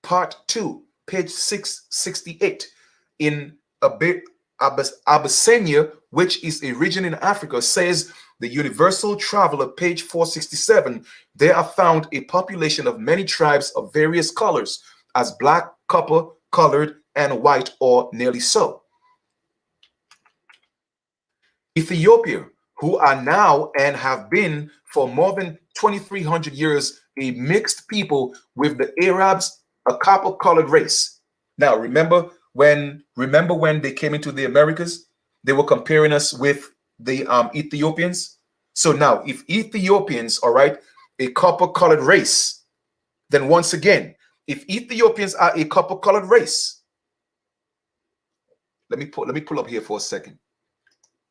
Part 2, page 668. In Abyssinia, which is a region in Africa, says the Universal Traveler, page 467, there are found a population of many tribes of various colors, as black, copper, colored, and white, or nearly so. Ethiopia, who are now and have been for more than 2,300 years a mixed people with the Arabs, a copper-colored race. Now, remember when they came into the Americas, they were comparing us with the Ethiopians. So now, if Ethiopians, all right, a copper-colored race, then once again, if Ethiopians are a copper-colored race, let me pull up here for a second,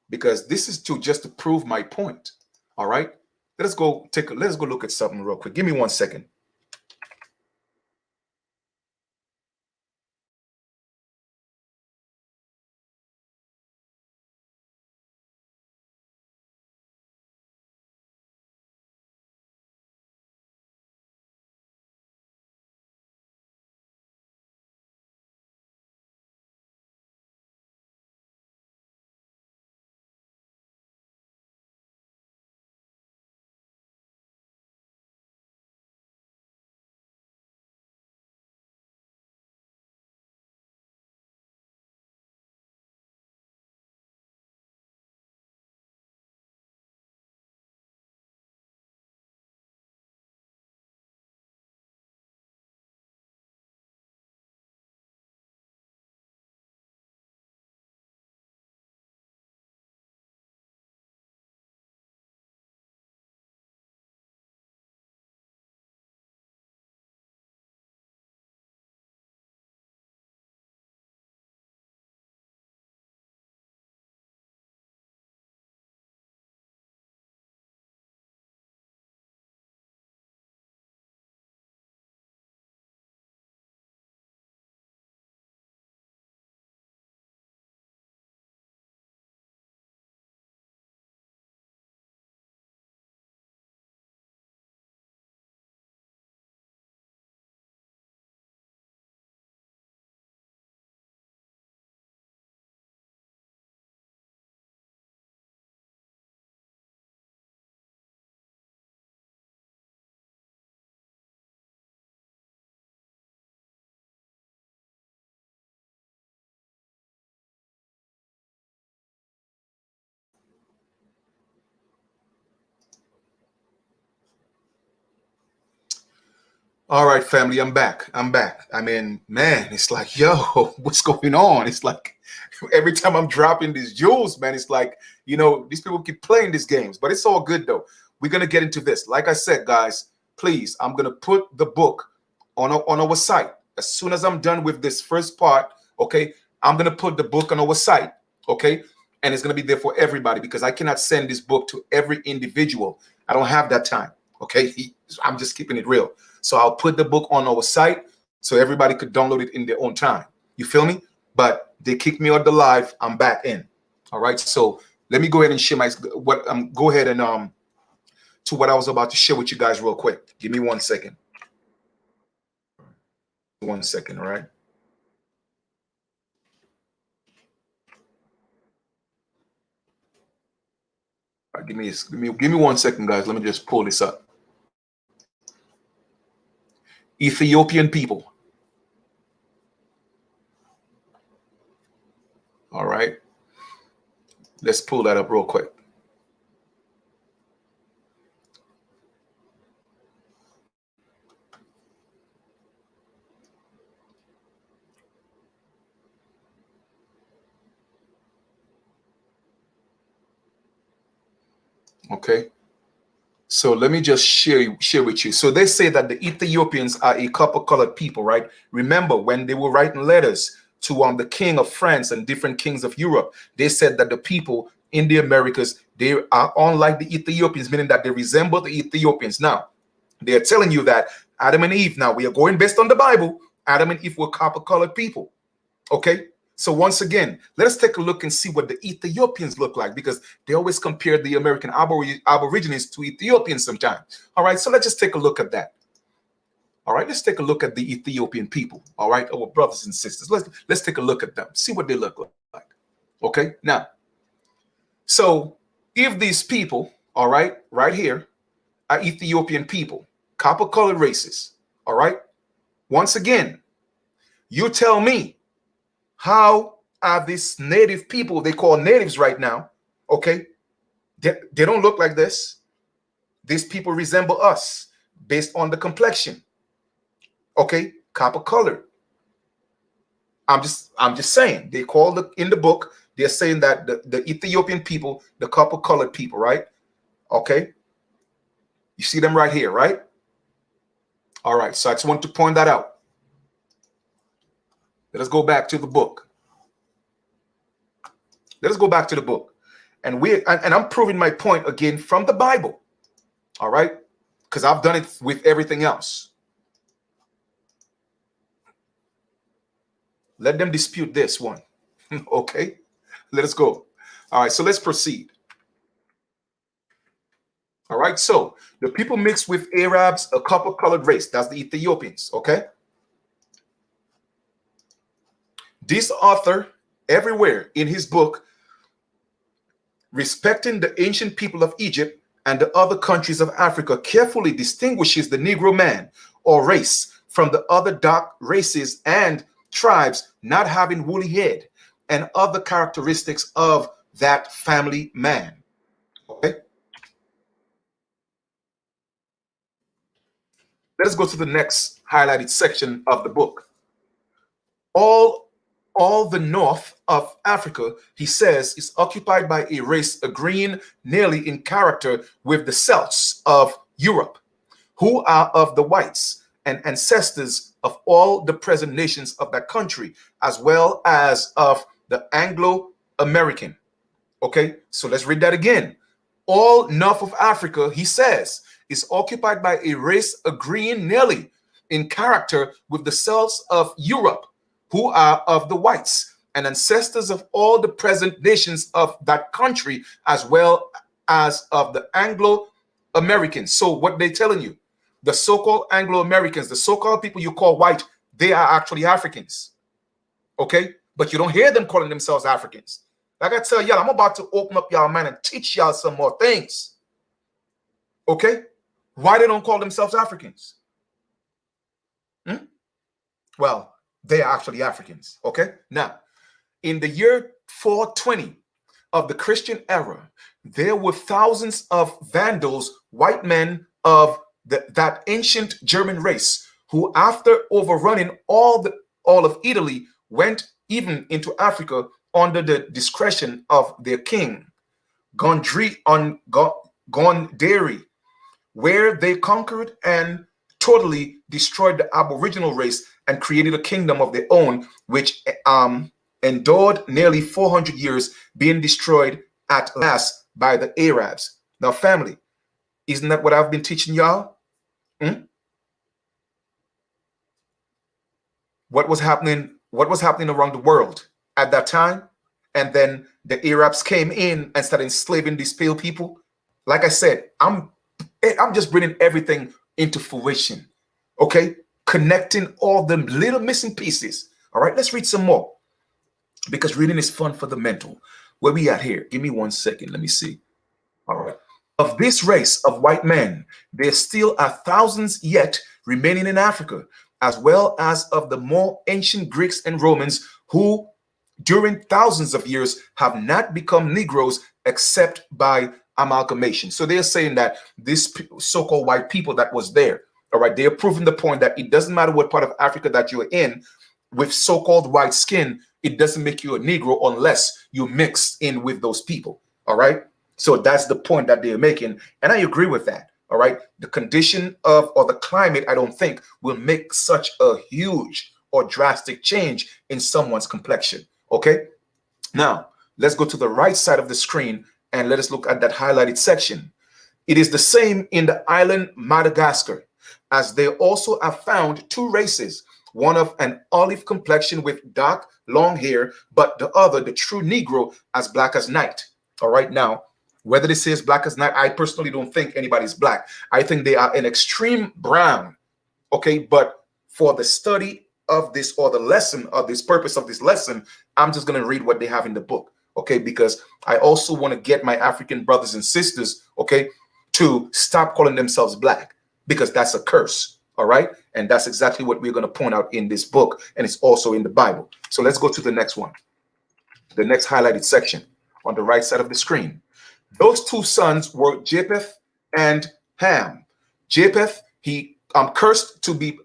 because this is just to prove my point. All right, let's go look at something real quick. Give me 1 second. All right, family, I'm back. I'm back. I mean, man, it's like, yo, what's going on? It's like every time I'm dropping these jewels, man, it's like, these people keep playing these games, but it's all good though. We're going to get into this. Like I said, guys, please, I'm going to put the book on our site. As soon as I'm done with this first part, okay, I'm going to put the book on our site, okay? And it's going to be there for everybody because I cannot send this book to every individual. I don't have that time, okay? I'm just keeping it real. So I'll put the book on our site so everybody could download it in their own time. You feel me? But they kicked me out the live. I'm back in. All right. So let me go ahead and share go ahead and to what I was about to share with you guys real quick. Give me 1 second. 1 second. All right. All right, give me 1 second, guys. Let me just pull this up. Ethiopian people. All right. Let's pull that up real quick. Okay. So let me just share with you. So they say that the Ethiopians are a copper-colored people, right? Remember when they were writing letters to the king of France and different kings of Europe, they said that the people in the Americas, they are unlike the Ethiopians, meaning that they resemble the Ethiopians. Now, they're telling you that Adam and Eve, now we are going based on the Bible, Adam and Eve were copper-colored people, okay? So once again, let us take a look and see what the Ethiopians look like, because they always compare the American Aborigines to Ethiopians sometimes. All right, so let's just take a look at that. All right, let's take a look at the Ethiopian people. All right, our brothers and sisters. Let's take a look at them, see what they look like. Okay, now, so if these people, all right, right here, are Ethiopian people, copper-colored races, all right, once again, you tell me, how are these native people, they call natives right now, okay? They don't look like this. These people resemble us based on the complexion, okay? Copper colored. I'm just saying, they call in the book, they're saying that the Ethiopian people, the copper colored people, right? Okay. You see them right here, right? All right. So I just want to point that out. Let us go back to the book. Let us go back to the book. And I'm proving my point again from the Bible. All right? Because I've done it with everything else. Let them dispute this one. Okay? Let us go. All right, so let's proceed. All right, so the people mixed with Arabs, a copper-colored race. That's the Ethiopians, okay? This author, everywhere in his book, respecting the ancient people of Egypt and the other countries of Africa, carefully distinguishes the Negro man or race from the other dark races and tribes not having woolly head and other characteristics of that family man. Okay. Let us go to the next highlighted section of the book. All the north of Africa, he says, is occupied by a race agreeing nearly in character with the Celts of Europe, who are of the whites and ancestors of all the present nations of that country, as well as of the Anglo-American. Okay, so let's read that again. All north of Africa, he says, is occupied by a race agreeing nearly in character with the Celts of Europe, who are of the whites and ancestors of all the present nations of that country, as well as of the Anglo-Americans. So what they're telling you, the so-called Anglo-Americans, the so-called people you call white, they are actually Africans. Okay? But you don't hear them calling themselves Africans. Like I tell y'all, I'm about to open up y'all, man, and teach y'all some more things. Okay? Why they don't call themselves Africans? Well, they are actually Africans. Okay? Now, in the year 420 of the Christian era, there were thousands of Vandals, white men of that ancient German race, who after overrunning all of Italy went even into Africa under the discretion of their king, Gondari, where they conquered and totally destroyed the Aboriginal race and created a kingdom of their own, which endured nearly 400 years, being destroyed at last by the Arabs. Now, family, isn't that what I've been teaching y'all? What was happening around the world at that time? And then the Arabs came in and started enslaving these pale people. Like I said, I'm just bringing everything into fruition, okay? Connecting all the little missing pieces. All right, let's read some more, because reading is fun for the mental. Where we at here? Give me 1 second. Let me see. All right. Of this race of white men, there still are thousands yet remaining in Africa, as well as of the more ancient Greeks and Romans who, during thousands of years, have not become Negroes except by amalgamation. So they're saying that this so-called white people that was there, all right, they're proving the point that it doesn't matter what part of Africa that you're in with so-called white skin, it doesn't make you a Negro unless you mix in with those people, all right? So that's the point that they're making, and I agree with that, all right? The condition of, or the climate, I don't think will make such a huge or drastic change in someone's complexion, okay? Now, let's go to the right side of the screen and let us look at that highlighted section. It is the same in the island Madagascar, as they also have found two races, one of an olive complexion with dark, long hair, but the other, the true Negro, as black as night. All right, now, whether this is black as night, I personally don't think anybody's black. I think they are an extreme brown, okay? But for the study of this, or the lesson of this, purpose of this lesson, I'm just going to read what they have in the book, okay? Because I also want to get my African brothers and sisters, okay, to stop calling themselves black, because that's a curse, all right? And that's exactly what we're going to point out in this book, and it's also in the Bible. So let's go to the next one, the next highlighted section on the right side of the screen. Those two sons were Japheth and Ham. Japheth, he cursed to be.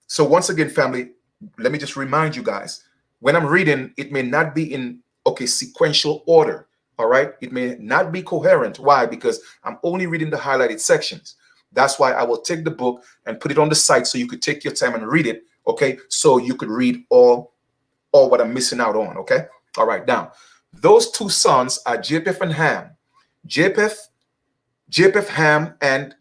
So once again, family, let me just remind you guys, when I'm reading, it may not be in, okay, sequential order, all right? It may not be coherent. Why? Because I'm only reading the highlighted sections. That's why I will take the book and put it on the site so you could take your time and read it, okay? So you could read all what I'm missing out on, okay? All right, now, those two sons are Japheth and Ham. Japheth and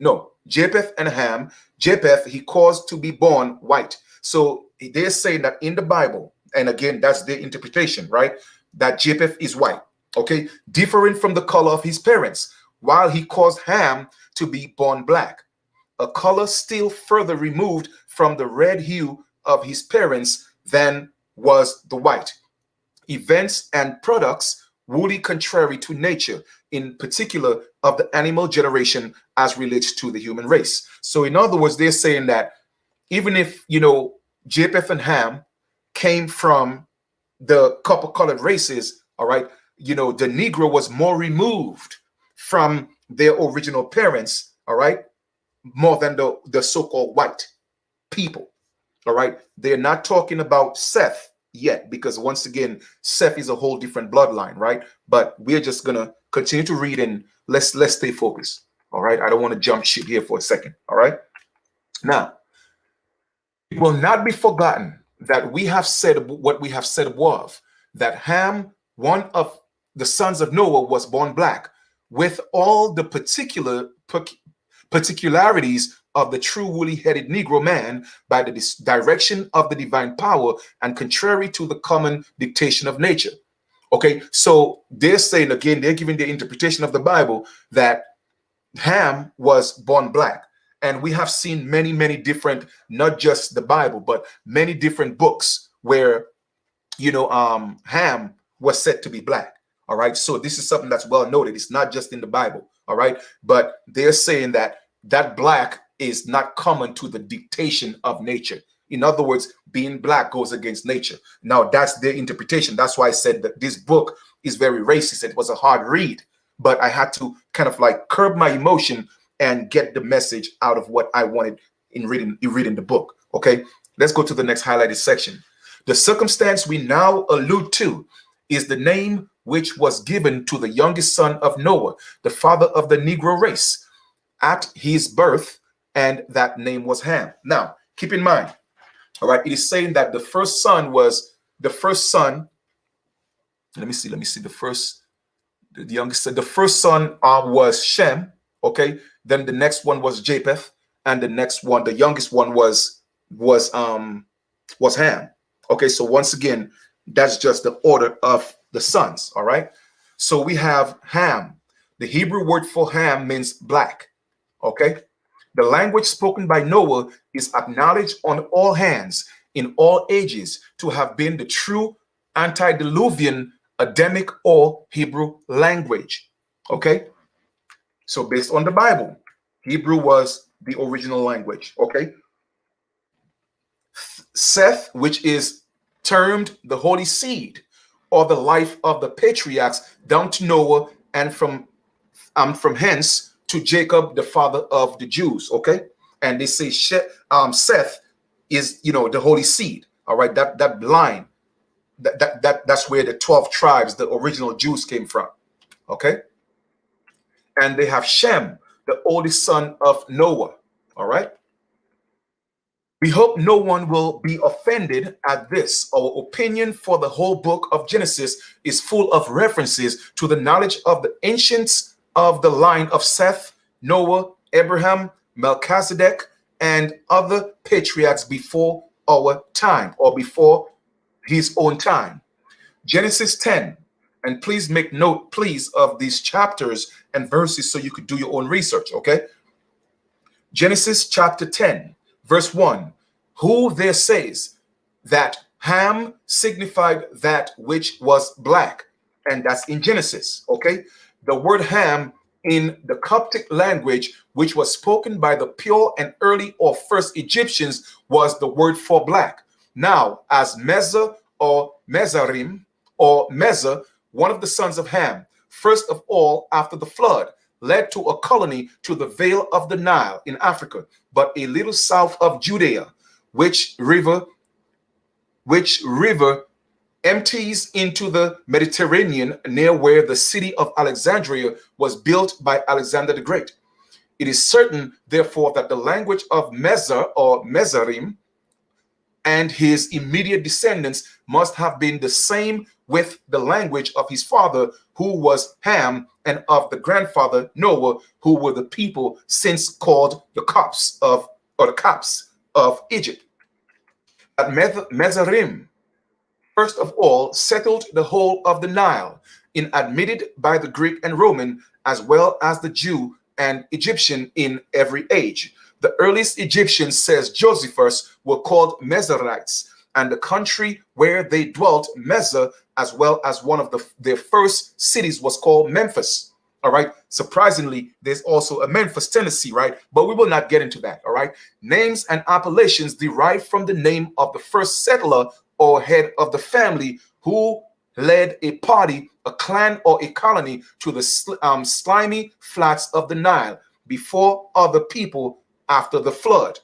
Ham. Japheth, he caused to be born white. So they're saying that in the Bible, and again, that's their interpretation, right? That Japheth is white, okay? Differing from the color of his parents, while he caused Ham to be born black, a color still further removed from the red hue of his parents than was the white. Events and products wholly contrary to nature, in particular of the animal generation as relates to the human race. So in other words, they're saying that even if, you know, Japheth and Ham came from the copper-colored races, all right, you know, the Negro was more removed from their original parents, all right, more than the so-called white people, all right? They're not talking about Seth yet, because once again, Seth is a whole different bloodline, right? But we're just gonna continue to read, and let's stay focused, all right? I don't want to jump ship here for a second, all right? Now, it will not be forgotten that we have said what we have said above, that Ham, one of the sons of Noah, was born black, with all the particularities of the true woolly-headed Negro man by the direction of the divine power and contrary to the common dictation of nature. Okay, so they're saying, again, they're giving their interpretation of the Bible that Ham was born black. And we have seen many, many different, not just the Bible, but many different books where, you know, Ham was said to be black. All right, so this is something that's well noted. It's not just in the Bible. All right, but they're saying that black is not common to the dictation of nature. In other words, being black goes against nature. Now, that's their interpretation. That's why I said that this book is very racist. It was a hard read, but I had to kind of like curb my emotion and get the message out of what I wanted in reading the book. Okay, let's go to the next highlighted section. The circumstance we now allude to is the name which was given to the youngest son of Noah, the father of the Negro race, at his birth, and that name was Ham. Now, keep in mind, all right, it is saying that the first son was the first son. Let me see. The youngest son. The first son was Shem. Okay, then the next one was Japheth, and the next one, the youngest one was Ham. Okay, so once again, that's just the order of the sons. All right, so we have Ham. The Hebrew word for Ham means black. Okay, the language spoken by Noah is acknowledged on all hands in all ages to have been the true antediluvian Adamic or Hebrew language. Okay, so based on the Bible, Hebrew was the original language. Okay, Seth, which is termed the holy seed or the life of the patriarchs down to Noah, and from hence to Jacob, the father of the Jews. Okay, and they say Seth is, the holy seed. All right, that line, that's where the 12 tribes, the original Jews, came from. Okay, and they have Shem, the oldest son of Noah. All right. We hope no one will be offended at this. Our opinion for the whole book of Genesis is full of references to the knowledge of the ancients of the line of Seth, Noah, Abraham, Melchizedek, and other patriarchs before our time, or before his own time. Genesis 10, and please make note, please, of these chapters and verses so you could do your own research, okay? Genesis chapter 10, verse 1, who there says that Ham signified that which was black, and that's in Genesis, okay? The word Ham in the Coptic language, which was spoken by the pure and early or first Egyptians, was the word for black. Now, as Meza or Mezarim or Meza, one of the sons of Ham, first of all after the flood, led to a colony to the Vale of the Nile in Africa, but a little south of Judea, which river empties into the Mediterranean near where the city of Alexandria was built by Alexander the Great. It is certain, therefore, that the language of Meza or Mezarim and his immediate descendants must have been the same with the language of his father, who was Ham, and of the grandfather Noah, who were the people since called the Copts of Egypt. At Mezarim, first of all, settled the whole of the Nile, admitted by the Greek and Roman, as well as the Jew and Egyptian in every age. The earliest Egyptians, says Josephus, were called Mezarites, and the country where they dwelt, Meza, as well as one of their first cities, was called Memphis. All right. Surprisingly, there's also a Memphis, Tennessee, right? But we will not get into that. All right. Names and appellations derive from the name of the first settler or head of the family who led a party, a clan, or a colony to the slimy flats of the Nile before other people after the flood.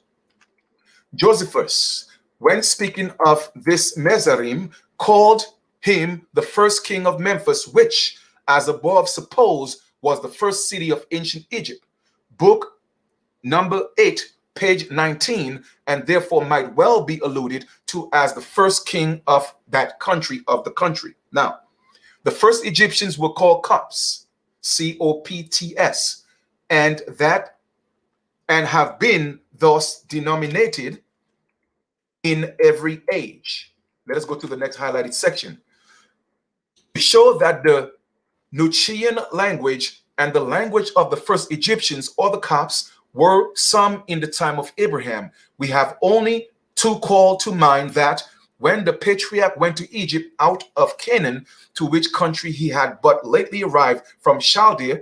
Josephus, when speaking of this Mezarim, called him the first king of Memphis, which, as above supposed, was the first city of ancient Egypt. Book number 8, page 19, and therefore might well be alluded to as the first king of that country, of the country. Now, the first Egyptians were called Copts, C-O-P-T-S, and have been thus denominated in every age. Let us go to the next highlighted section. To show that the Nuchian language and the language of the first Egyptians, or the Copts, were some in the time of Abraham, we have only to call to mind that when the patriarch went to Egypt out of Canaan, to which country he had but lately arrived from Chaldea,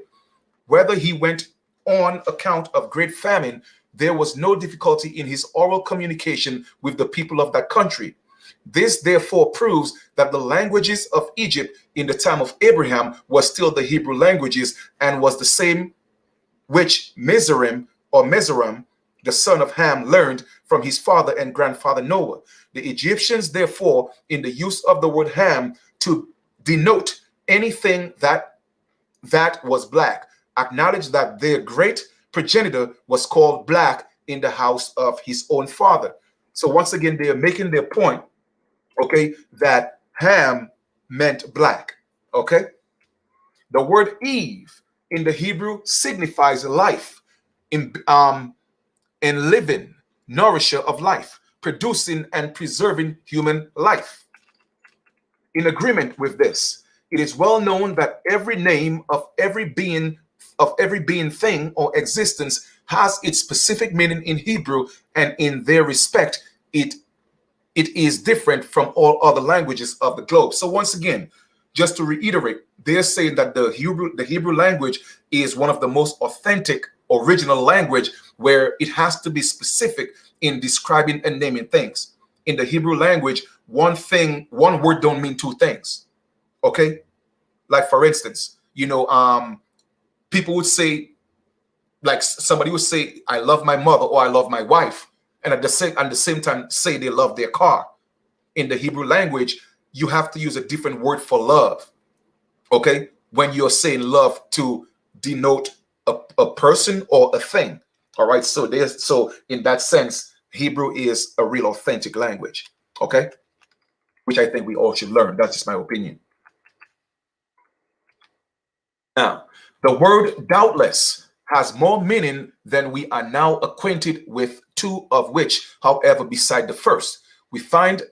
whether he went on account of great famine, there was no difficulty in his oral communication with the people of that country. This therefore proves that the languages of Egypt in the time of Abraham was still the Hebrew languages, and was the same which Mezarim the son of Ham, learned from his father and grandfather Noah. The Egyptians, therefore, in the use of the word Ham to denote anything that was black, acknowledge that their great progenitor was called black in the house of his own father. So once again, they are making their point, okay, that Ham meant black, okay? The word Eve in the Hebrew signifies life, in living, nourisher of life, producing and preserving human life. In agreement with this, it is well known that every name of every being, thing, or existence has its specific meaning in Hebrew, and in their respect, it is different from all other languages of the globe. So once again, just to reiterate, they're saying that the Hebrew language is one of the most authentic, original language, where it has to be specific in describing and naming things. In the Hebrew language, one word don't mean two things. Okay? Like for instance, people would say, like somebody would say, I love my mother or I love my wife, and at the same time say they love their car. In the Hebrew language, you have to use a different word for love. Okay? When you're saying love to denote a person or a thing. All right. So in that sense, Hebrew is a real authentic language. Okay? Which I think we all should learn. That's just my opinion. Now, the word doubtless has more meaning than we are now acquainted with, two of which, however, beside the first, we find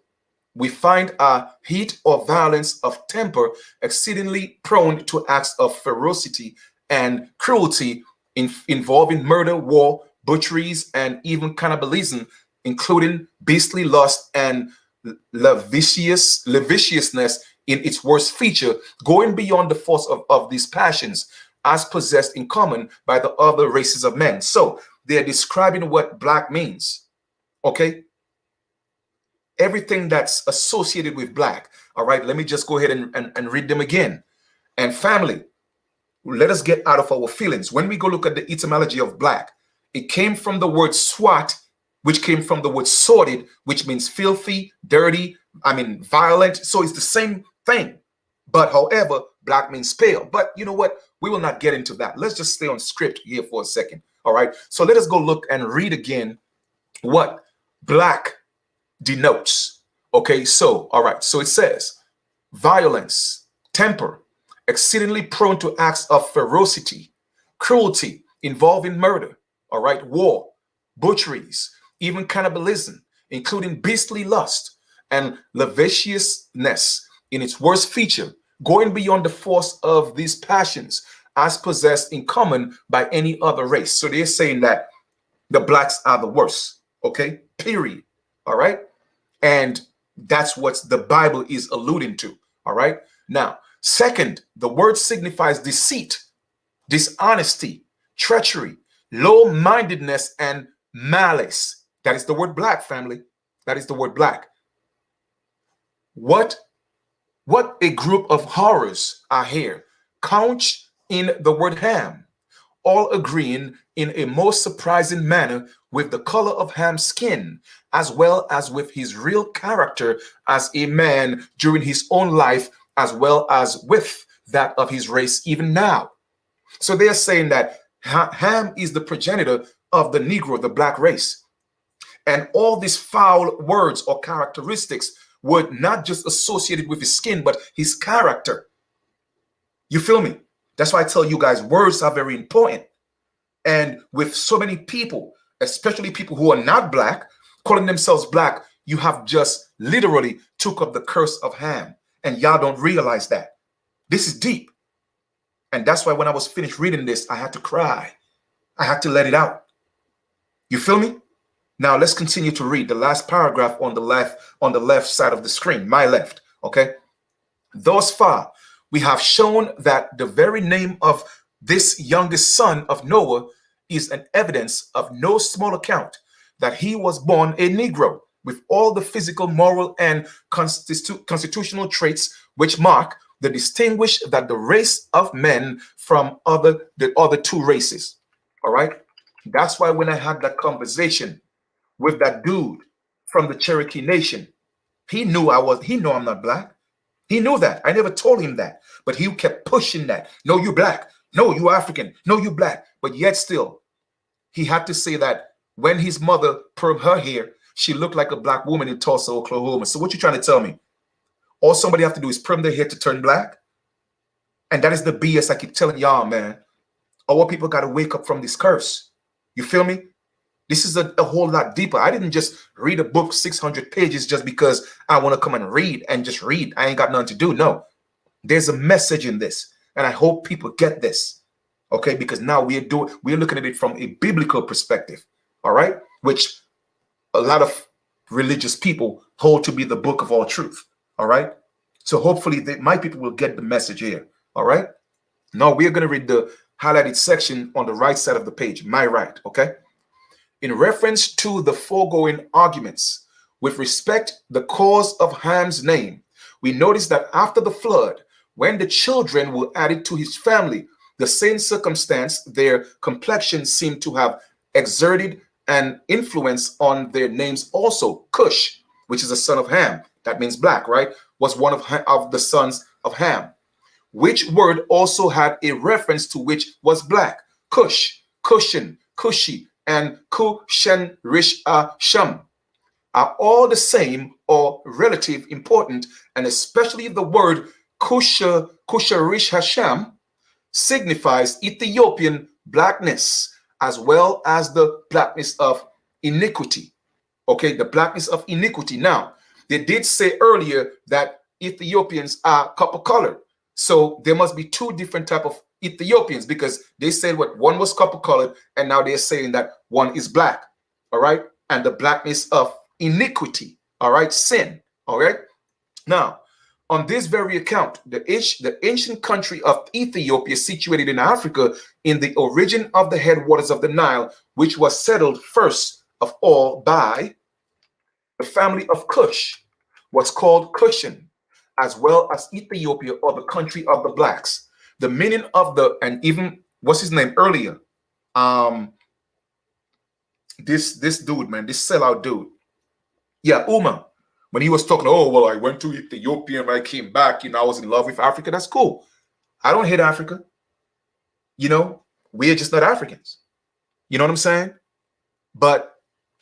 a heat or violence of temper, exceedingly prone to acts of ferocity and cruelty, involving murder, war, butcheries, and even cannibalism, including beastly lust and lasciviousness in its worst feature, going beyond the force of these passions as possessed in common by the other races of men. So they're describing what black means. Okay? Everything that's associated with black. All right, let me just go ahead and read them again. And family, let us get out of our feelings. When we go look at the etymology of black, it came from the word swat, which came from the word sordid, which means filthy, dirty, violent. So it's the same thing. But however, black means pale. But you know what? We will not get into that. Let's just stay on script here for a second. All right. So let us go look and read again what black denotes. Okay. So, all right. So it says violence, temper, exceedingly prone to acts of ferocity, cruelty, involving murder. All right. War, butcheries, even cannibalism, including beastly lust and lasciviousness in its worst feature, going beyond the force of these passions as possessed in common by any other race. So they're saying that the blacks are the worst. Okay, period. All right. And that's what the Bible is alluding to. All right. Now, second, the word signifies deceit, dishonesty, treachery, low-mindedness, and malice. That is the word black, family. That is the word black. What a group of horrors are here, couched in the word Ham, all agreeing in a most surprising manner with the color of Ham's skin, as well as with his real character as a man during his own life, as well as with that of his race even now. So they're saying that Ham is the progenitor of the Negro, the black race. And all these foul words or characteristics were not just associated with his skin, but his character. You feel me? That's why I tell you guys, words are very important. And with so many people, especially people who are not black, calling themselves black, you have just literally took up the curse of Ham. And y'all don't realize that. This is deep. And that's why when I was finished reading this, I had to cry. I had to let it out. You feel me? Now let's continue to read the last paragraph on the left side of the screen, my left. Okay. Thus far, we have shown that the very name of this youngest son of Noah is an evidence of no small account that he was born a Negro with all the physical, moral, and constitutional traits which mark the distinguish that the race of men from the other two races. All right. That's why when I had that conversation with that dude from the Cherokee Nation, he knew I'm not black. He knew that. I never told him that. But he kept pushing that. No, you black. No, you African. No, you black. But yet still, he had to say that when his mother permed her hair, she looked like a black woman in Tulsa, Oklahoma. So what you trying to tell me? All somebody have to do is perm their hair to turn black? And that is the BS I keep telling y'all, man. Our people got to wake up from this curse. You feel me? This is a whole lot deeper. I didn't just read a book 600 pages just because I want to come and read and just read. I ain't got nothing to do. No, there's a message in this. And I hope people get this. Okay, because now we're looking at it from a biblical perspective. All right, which a lot of religious people hold to be the book of all truth. All right. So hopefully my people will get the message here. All right. Now we're going to read the highlighted section on the right side of the page, my right. Okay. In reference to the foregoing arguments with respect the cause of Ham's name, we notice that after the flood, when the children were added to his family, the same circumstance, their complexion seemed to have exerted an influence on their names also. Kush, which is a son of Ham, that means black, right, was one of the sons of Ham, which word also had a reference to which was black. Kush, Cushion, Cushi, and Kushan Rish Shem are all the same or relative important, and especially the word Kusharish Hashem signifies Ethiopian blackness as well as the blackness of iniquity. Okay, the blackness of iniquity. Now, they did say earlier that Ethiopians are copper colored. So there must be two different type of Ethiopians, because they said what one was copper colored and now they're saying that one is black. All right. And the blackness of iniquity. All right. Sin. All right. Now, on this very account, the ancient country of Ethiopia, situated in Africa, in the origin of the headwaters of the Nile, which was settled first of all by the family of Kush, was called Cushan, as well as Ethiopia, or the country of the blacks. The meaning of and even what's his name earlier? This dude, man, this sellout dude. Yeah, Uma. When he was talking, oh, well, I went to Ethiopia and I came back, I was in love with Africa. That's cool. I don't hate Africa. We're just not Africans. You know what I'm saying? But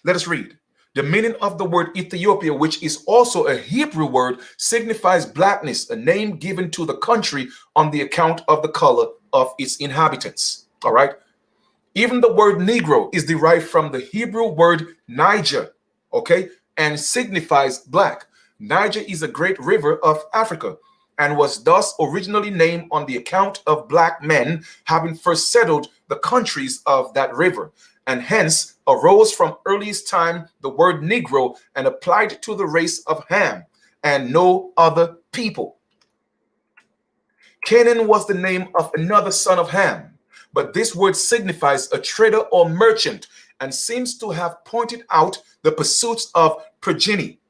let us read. The meaning of the word Ethiopia, which is also a Hebrew word, signifies blackness, a name given to the country on the account of the color of its inhabitants. All right. Even the word Negro is derived from the Hebrew word Niger. Okay. And signifies black. Niger is a great river of Africa and was thus originally named on the account of black men having first settled the countries of that river, and hence arose from earliest time the word Negro and applied to the race of Ham and no other people. Canaan was the name of another son of Ham, but this word signifies a trader or merchant and seems to have pointed out the pursuits of progeny,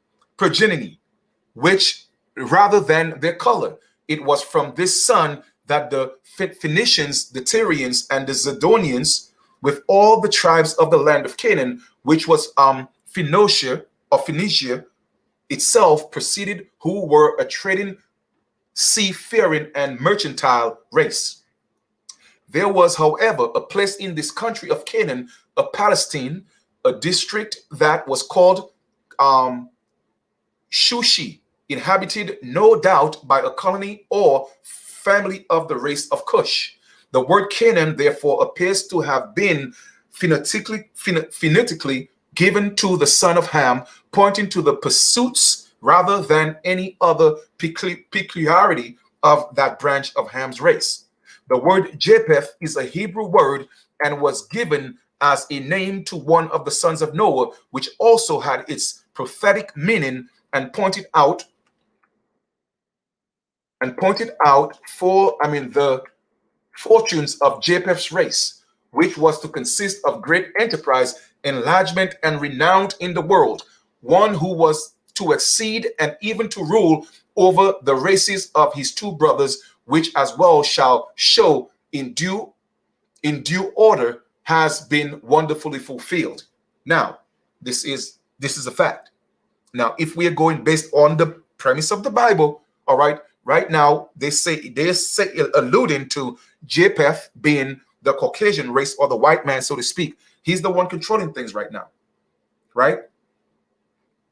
which rather than their color. It was from this son that the Phoenicians, the Tyrians, and the Zidonians, with all the tribes of the land of Canaan, which was Phoenicia itself, proceeded, who were a trading, seafaring, and mercantile race. There was, however, a place in this country of Canaan, a Palestine, a district that was called Shushi, inhabited no doubt by a colony or family of the race of Cush. The word Canaan, therefore, appears to have been phonetically given to the son of Ham, pointing to the pursuits rather than any other peculiarity of that branch of Ham's race. The word Japheth is a Hebrew word and was given as a name to one of the sons of Noah, which also had its prophetic meaning and pointed out the fortunes of Japheth's race, which was to consist of great enterprise, enlargement, and renown in the world, one who was to exceed and even to rule over the races of his two brothers, which as well shall show in due order has been wonderfully fulfilled. Now, this is a fact. Now, if we are going based on the premise of the Bible, all right, right now they say alluding to Japheth being the Caucasian race or the white man, so to speak. He's the one controlling things right now, right?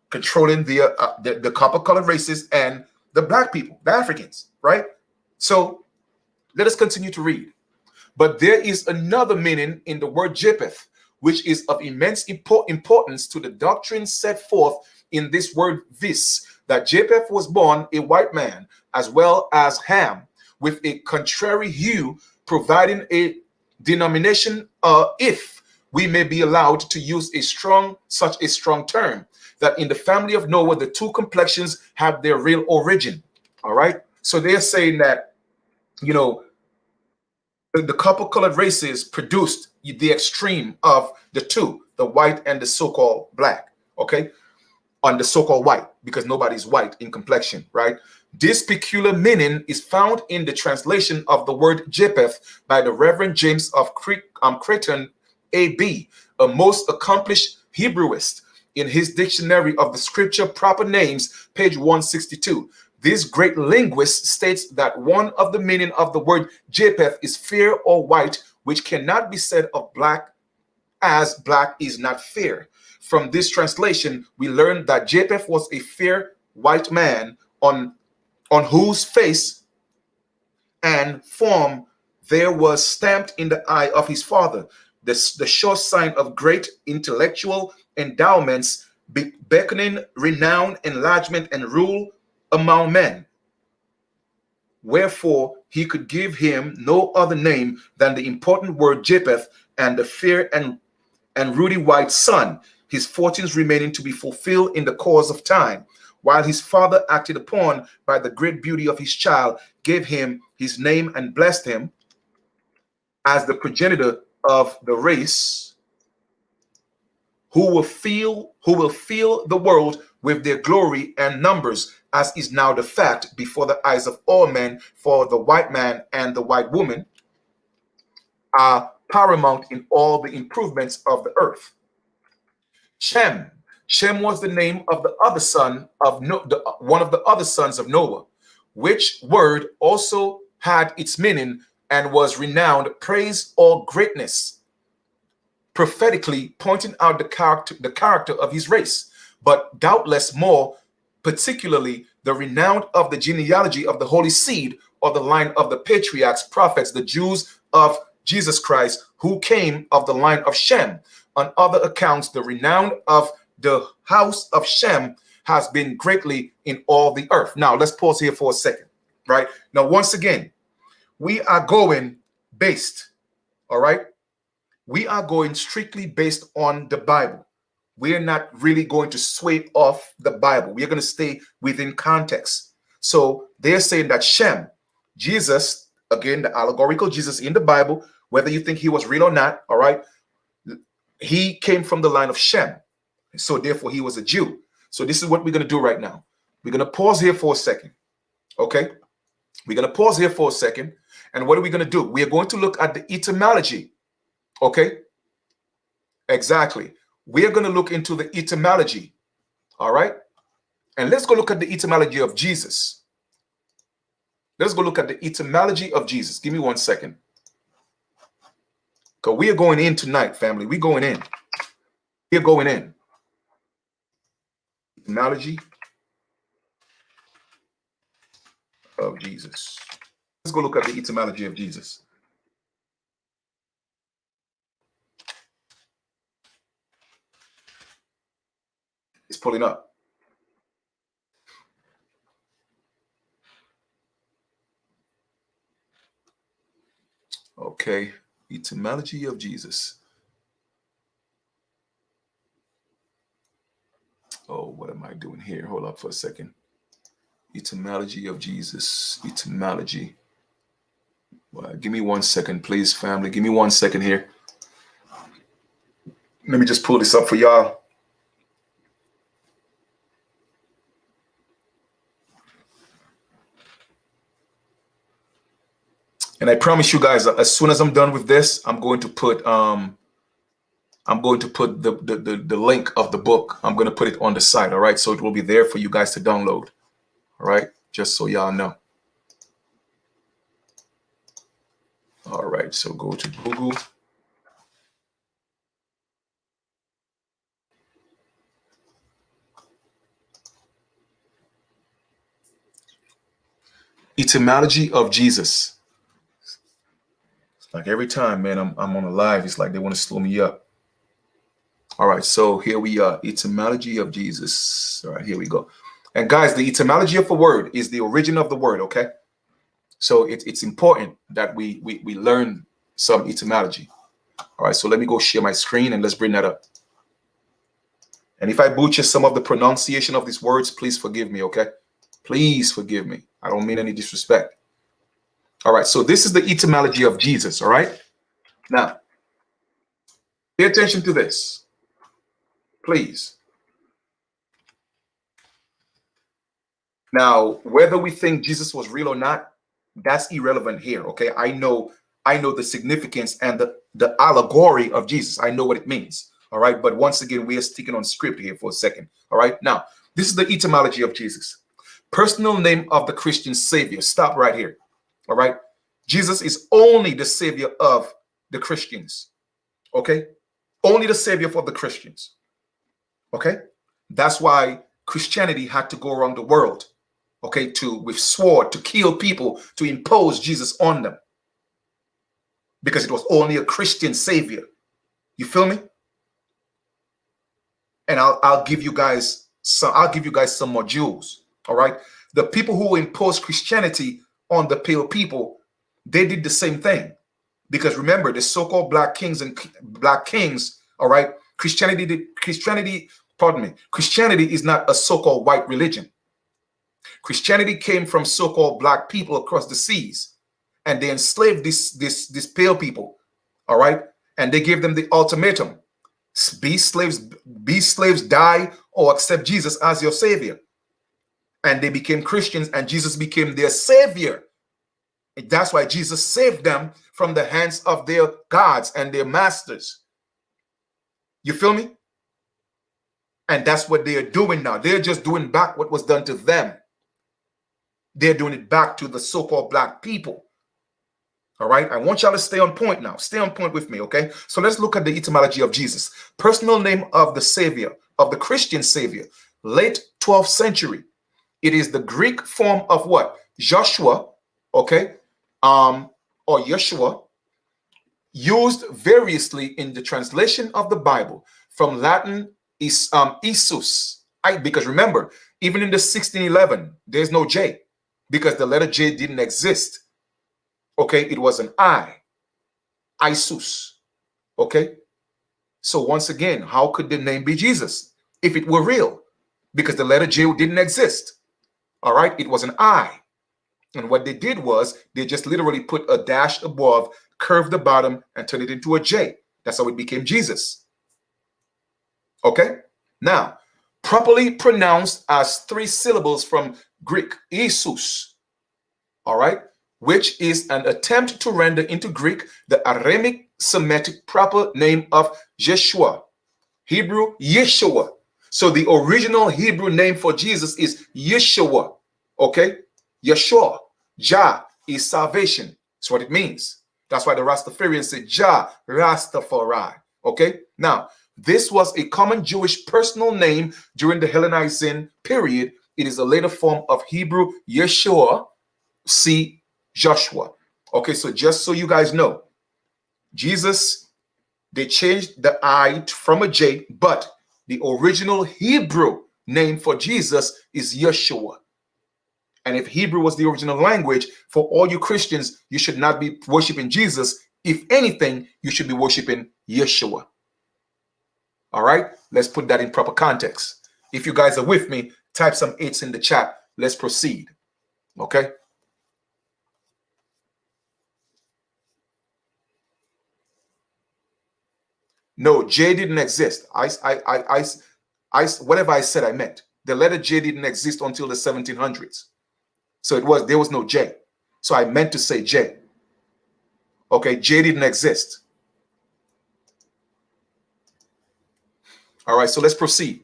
Controlling the copper-colored races and the black people, the Africans, right? So let us continue to read. But there is another meaning in the word Japheth, which is of immense importance to the doctrine set forth in this word vis, that Japheth was born a white man, as well as Ham, with a contrary hue, providing a denomination, if we may be allowed to use such a strong term, that in the family of Noah, the two complexions have their real origin. All right. So they're saying that, you know, the copper-colored races produced the extreme of the two, the white and the so-called black. Okay. On the so-called white, because nobody's white in complexion, right? This peculiar meaning is found in the translation of the word Japheth by the Reverend James of Creighton, A.B., a most accomplished Hebrewist, in his Dictionary of the Scripture Proper Names, page 162. This great linguist states that one of the meaning of the word Japheth is fair or white, which cannot be said of black, as black is not fair. From this translation, we learn that Japheth was a fair white man on whose face and form there was stamped in the eye of his father the sure sign of great intellectual endowments, beckoning renown, enlargement, and rule among men. Wherefore he could give him no other name than the important word Japheth, and the fair and ruddy white son, his fortunes remaining to be fulfilled in the course of time, while his father, acted upon by the great beauty of his child, gave him his name and blessed him as the progenitor of the race who will fill the world with their glory and numbers, as is now the fact before the eyes of all men. For the white man and the white woman are paramount in all the improvements of the earth. Shem was the name of the other son of one of the other sons of Noah, which word also had its meaning and was renowned praise or greatness, prophetically pointing out the character of his race, but doubtless more particularly the renown of the genealogy of the holy seed, or the line of the patriarchs, prophets, the Jews of Jesus Christ, who came of the line of Shem. On other accounts, the renown of the house of Shem has been greatly in all the earth. Now, let's pause here for a second, right? Now, once again, we are going based, all right? We are going strictly based on the Bible. We are not really going to sway off the Bible. We are going to stay within context. So they're saying that Shem, Jesus, again, the allegorical Jesus in the Bible, whether you think he was real or not, all right, he came from the line of Shem. So therefore, he was a Jew. So this is what we're going to do right now. We're going to pause here for a second. Okay? We're going to pause here for a second. And what are we going to do? We are going to look at the etymology. Okay? Exactly. We are going to look into the etymology. All right? And let's go look at the etymology of Jesus. Let's go look at the etymology of Jesus. Give me 1 second. Because we are going in tonight, family. We're going in. We're going in. Etymology of Jesus. Let's go look at the etymology of Jesus. It's pulling up. Okay. Etymology of Jesus. Oh, what am I doing here? Hold up for a second. Etymology of Jesus. Etymology. Well, give me 1 second, please, family. Give me 1 second here. Let me just pull this up for y'all. And I promise you guys, as soon as I'm done with this, I'm going to put I'm going to put the link of the book. I'm going to put it on the site. All right. So it will be there for you guys to download. All right. Just so y'all know. All right. So go to Google. Etymology of Jesus. It's like every time, man, I'm on a live, it's like they want to slow me up. All right, so here we are. Etymology of Jesus. All right, here we go. And guys, the etymology of a word is the origin of the word, okay? So it's important that we learn some etymology. All right, so let me go share my screen and let's bring that up. And if I butcher some of the pronunciation of these words, please forgive me, okay? Please forgive me. I don't mean any disrespect. All right, so this is the etymology of Jesus, all right? Now, pay attention to this, please. Now, whether we think Jesus was real or not, that's irrelevant here, okay? I know the significance and the allegory of Jesus. I know what it means, all right? But once again, we are sticking on script here for a second, all right? Now, this is the etymology of Jesus. Personal name of the Christian Savior. Stop right here, all right? Jesus is only the Savior of the Christians, okay? Only the Savior for the Christians, okay? That's why Christianity had to go around the world, okay, with sword, to kill people, to impose Jesus on them. Because it was only a Christian Savior. You feel me? And I'll give you guys some more jewels, all right? The people who imposed Christianity on the pale people, they did the same thing. Because remember, the so-called black kings, all right? Christianity is not a so-called white religion. Christianity came from so-called black people across the seas, and they enslaved these pale people, all right? And they gave them the ultimatum: be slaves, die, or accept Jesus as your savior. And they became Christians, and Jesus became their savior. And that's why Jesus saved them from the hands of their gods and their masters. You feel me? And that's what they are doing now. They're just doing back what was done to them. They're doing it back to the so-called black people. All right. I want y'all to stay on point now. Stay on point with me. Okay. So let's look at the etymology of Jesus. Personal name of the Savior, of the Christian Savior, late 12th century. It is the Greek form of what? Joshua. Okay. Or Yeshua, used variously in the translation of the Bible from Latin is Isus. Because remember, even in the 1611, there's no J, because the letter J didn't exist. Okay, it was an I, Isus. Okay, so once again, how could the name be Jesus if it were real? Because the letter J didn't exist. All right, it was an I. And what they did was they just literally put a dash above, curved the bottom, and turned it into a J. That's how it became Jesus. Okay? Now, properly pronounced as 3 syllables from Greek, Isus. All right? Which is an attempt to render into Greek the Aramaic Semitic proper name of Yeshua. Hebrew, Yeshua. So the original Hebrew name for Jesus is Yeshua. Okay? Yeshua. Jah is salvation. That's what it means. That's why the Rastafarians say Jah Rastafari. Okay? Now, this was a common Jewish personal name during the Hellenizing period. It is a later form of Hebrew Yeshua, see Joshua. Okay, so just so you guys know, Jesus, they changed the I from a J, but the original Hebrew name for Jesus is Yeshua. And if Hebrew was the original language, for all you Christians, you should not be worshiping Jesus. If anything, you should be worshiping Yeshua. All right, let's put that in proper context. If you guys are with me, type some 8s in the chat. Let's proceed. Okay. No, J didn't exist. Whatever I said, I meant. The letter J didn't exist until the 1700s. So there was no J. So I meant to say J. Okay, J didn't exist. All right, so let's proceed.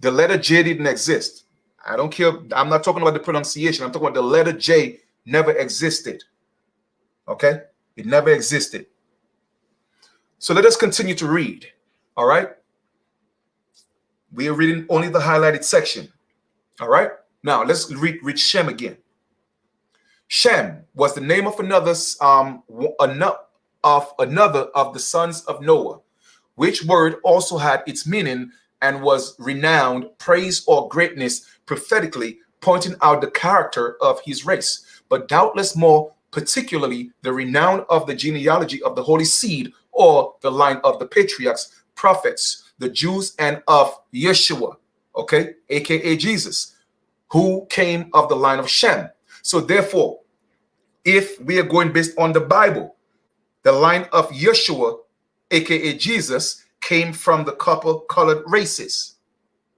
The letter J didn't exist. I don't care. I'm not talking about the pronunciation. I'm talking about the letter J never existed. Okay? It never existed. So let us continue to read. All right? We are reading only the highlighted section. All right? Now let's read Shem again. Shem was the name of another of the sons of Noah, which word also had its meaning and was renowned, praise or greatness, prophetically pointing out the character of his race, but doubtless more particularly the renown of the genealogy of the holy seed or the line of the patriarchs, prophets, the Jews, and of Yeshua, okay, aka Jesus, who came of the line of Shem. So therefore, if we are going based on the Bible, the line of Yeshua, aka Jesus, came from the copper-colored races.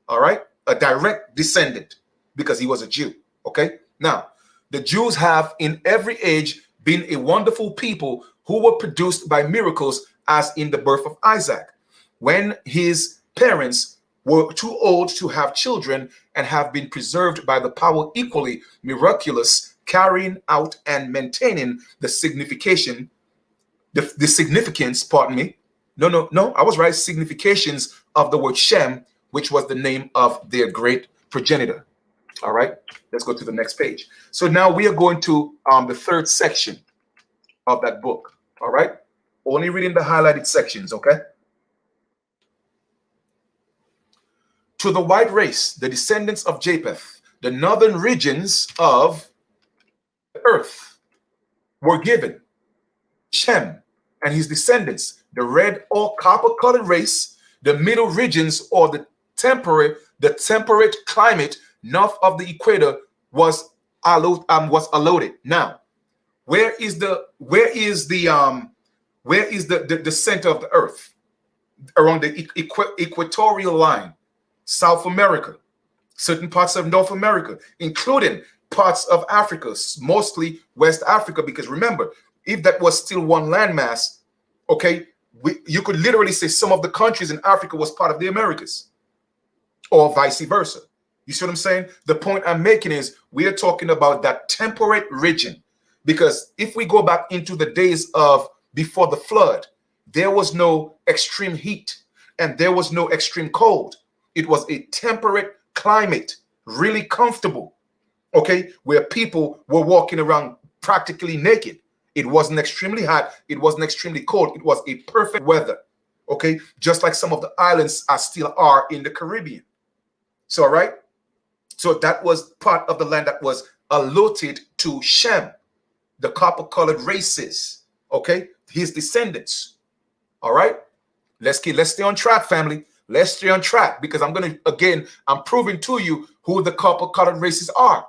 All right, a direct descendant because he was a Jew. Okay, now the Jews have in every age been a wonderful people who were produced by miracles, as in the birth of Isaac, when his parents were too old to have children and have been preserved by the power equally miraculous, carrying out and maintaining the significance, pardon me. No, I was right. Significations of the word Shem, which was the name of their great progenitor. All right, let's go to the next page. So now we are going to the third section of that book. All right, only reading the highlighted sections. Okay. To the white race, the descendants of Japheth, the northern regions of the earth were given. Shem and his descendants, the red or copper-colored race, the middle regions or the temperate climate north of the equator was allotted. Now, where is the center of the earth? Around the equatorial line. South America, certain parts of North America, including parts of Africa, mostly West Africa, because remember, if that was still one landmass, okay, you could literally say some of the countries in Africa was part of the Americas, or vice versa. You see what I'm saying? The point I'm making is we are talking about that temperate region, because if we go back into the days of before the flood, there was no extreme heat and there was no extreme cold. It was a temperate climate, really comfortable, okay, where people were walking around practically naked. It wasn't extremely hot. It wasn't extremely cold. It was a perfect weather, okay, just like some of the islands still are in the Caribbean. So, all right, so that was part of the land that was allotted to Shem, the copper-colored races, okay, his descendants. All right, let's stay on track, family. Let's stay on track, because I'm proving to you who the copper-colored races are,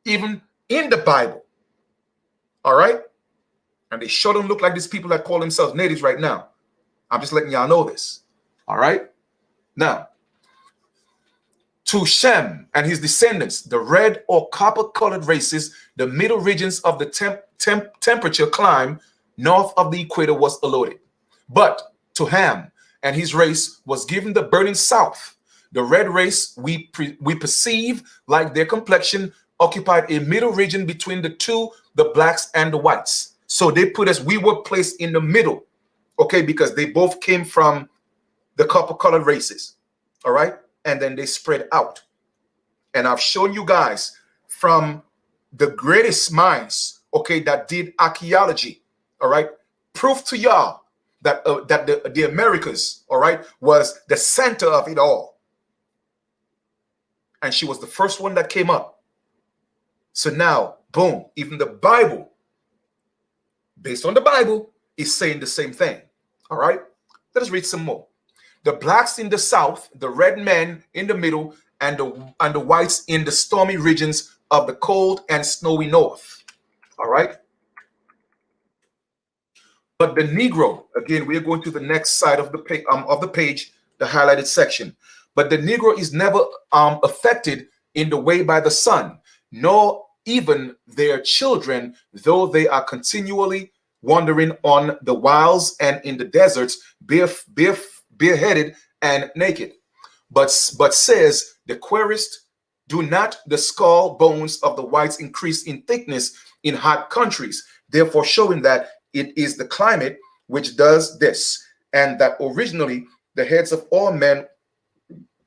even in the Bible. All right? And they sure don't look like these people that call themselves natives right now. I'm just letting y'all know this. All right? Now, to Shem and his descendants, the red or copper-colored races, the middle regions of the temperature climb north of the equator was allotted. But to Ham and his race was given the burning south. The red race we perceive, like their complexion, occupied a middle region between the two, the blacks and the whites. So they put us, we were placed in the middle, okay, because they both came from the copper-colored races, all right? And then they spread out. And I've shown you guys from the greatest minds, okay, that did archaeology, all right? Proof to y'all that the Americas, all right, was the center of it all. And she was the first one that came up. So now, boom, even the Bible, based on the Bible, is saying the same thing. All right, let us read some more. The blacks in the south, the red men in the middle, and the whites in the stormy regions of the cold and snowy north. All right. But the Negro, again, we are going to the next side of the page, the highlighted section. But the Negro is never affected in the way by the sun, nor even their children, though they are continually wandering on the wilds and in the deserts, bareheaded and naked. But says the querist, do not the skull bones of the whites increase in thickness in hot countries, therefore showing that it is the climate which does this, and that originally the heads of all men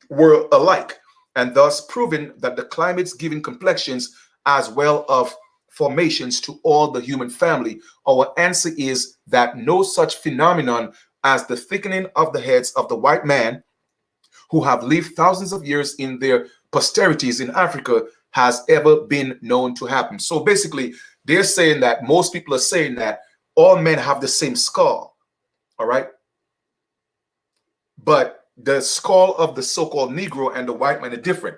were alike, and thus proving that the climates giving complexions as well of formations to all the human family. Our answer is that no such phenomenon as the thickening of the heads of the white man who have lived thousands of years in their posterities in Africa has ever been known to happen. So basically, they're saying that most people are saying that all men have the same skull, all right? But the skull of the so-called Negro and the white man are different.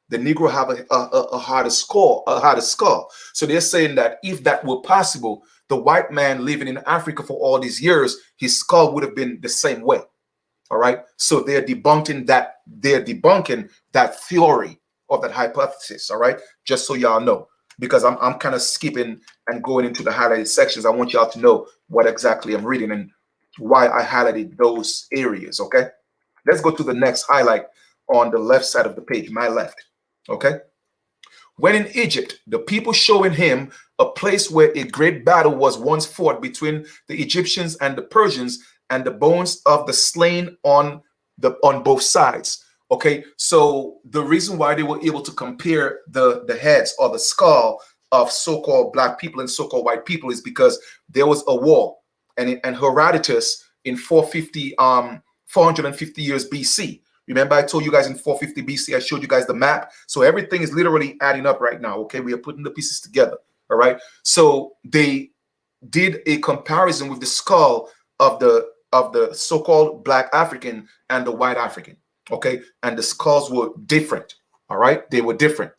The Negro have a harder skull. So they're saying that if that were possible, the white man living in Africa for all these years, his skull would have been the same way. All right. So they're debunking that theory or that hypothesis. All right. Just so y'all know, because I'm kind of skipping and going into the highlighted sections. I want y'all to know what exactly I'm reading and why I highlighted those areas. Okay. Let's go to the next highlight on the left side of the page, my left. Okay. When in Egypt, the people showing him a place where a great battle was once fought between the Egyptians and the Persians, and the bones of the slain on both sides. Okay, so the reason why they were able to compare the heads or the skull of so-called black people and so-called white people is because there was a war, and Herodotus in 450 years BC. Remember, I told you guys in 450 BC, I showed you guys the map. So everything is literally adding up right now. Okay, we are putting the pieces together. All right. So they did a comparison with the skull of the so-called black African and the white African. Okay, and the skulls were different. All right, they were different.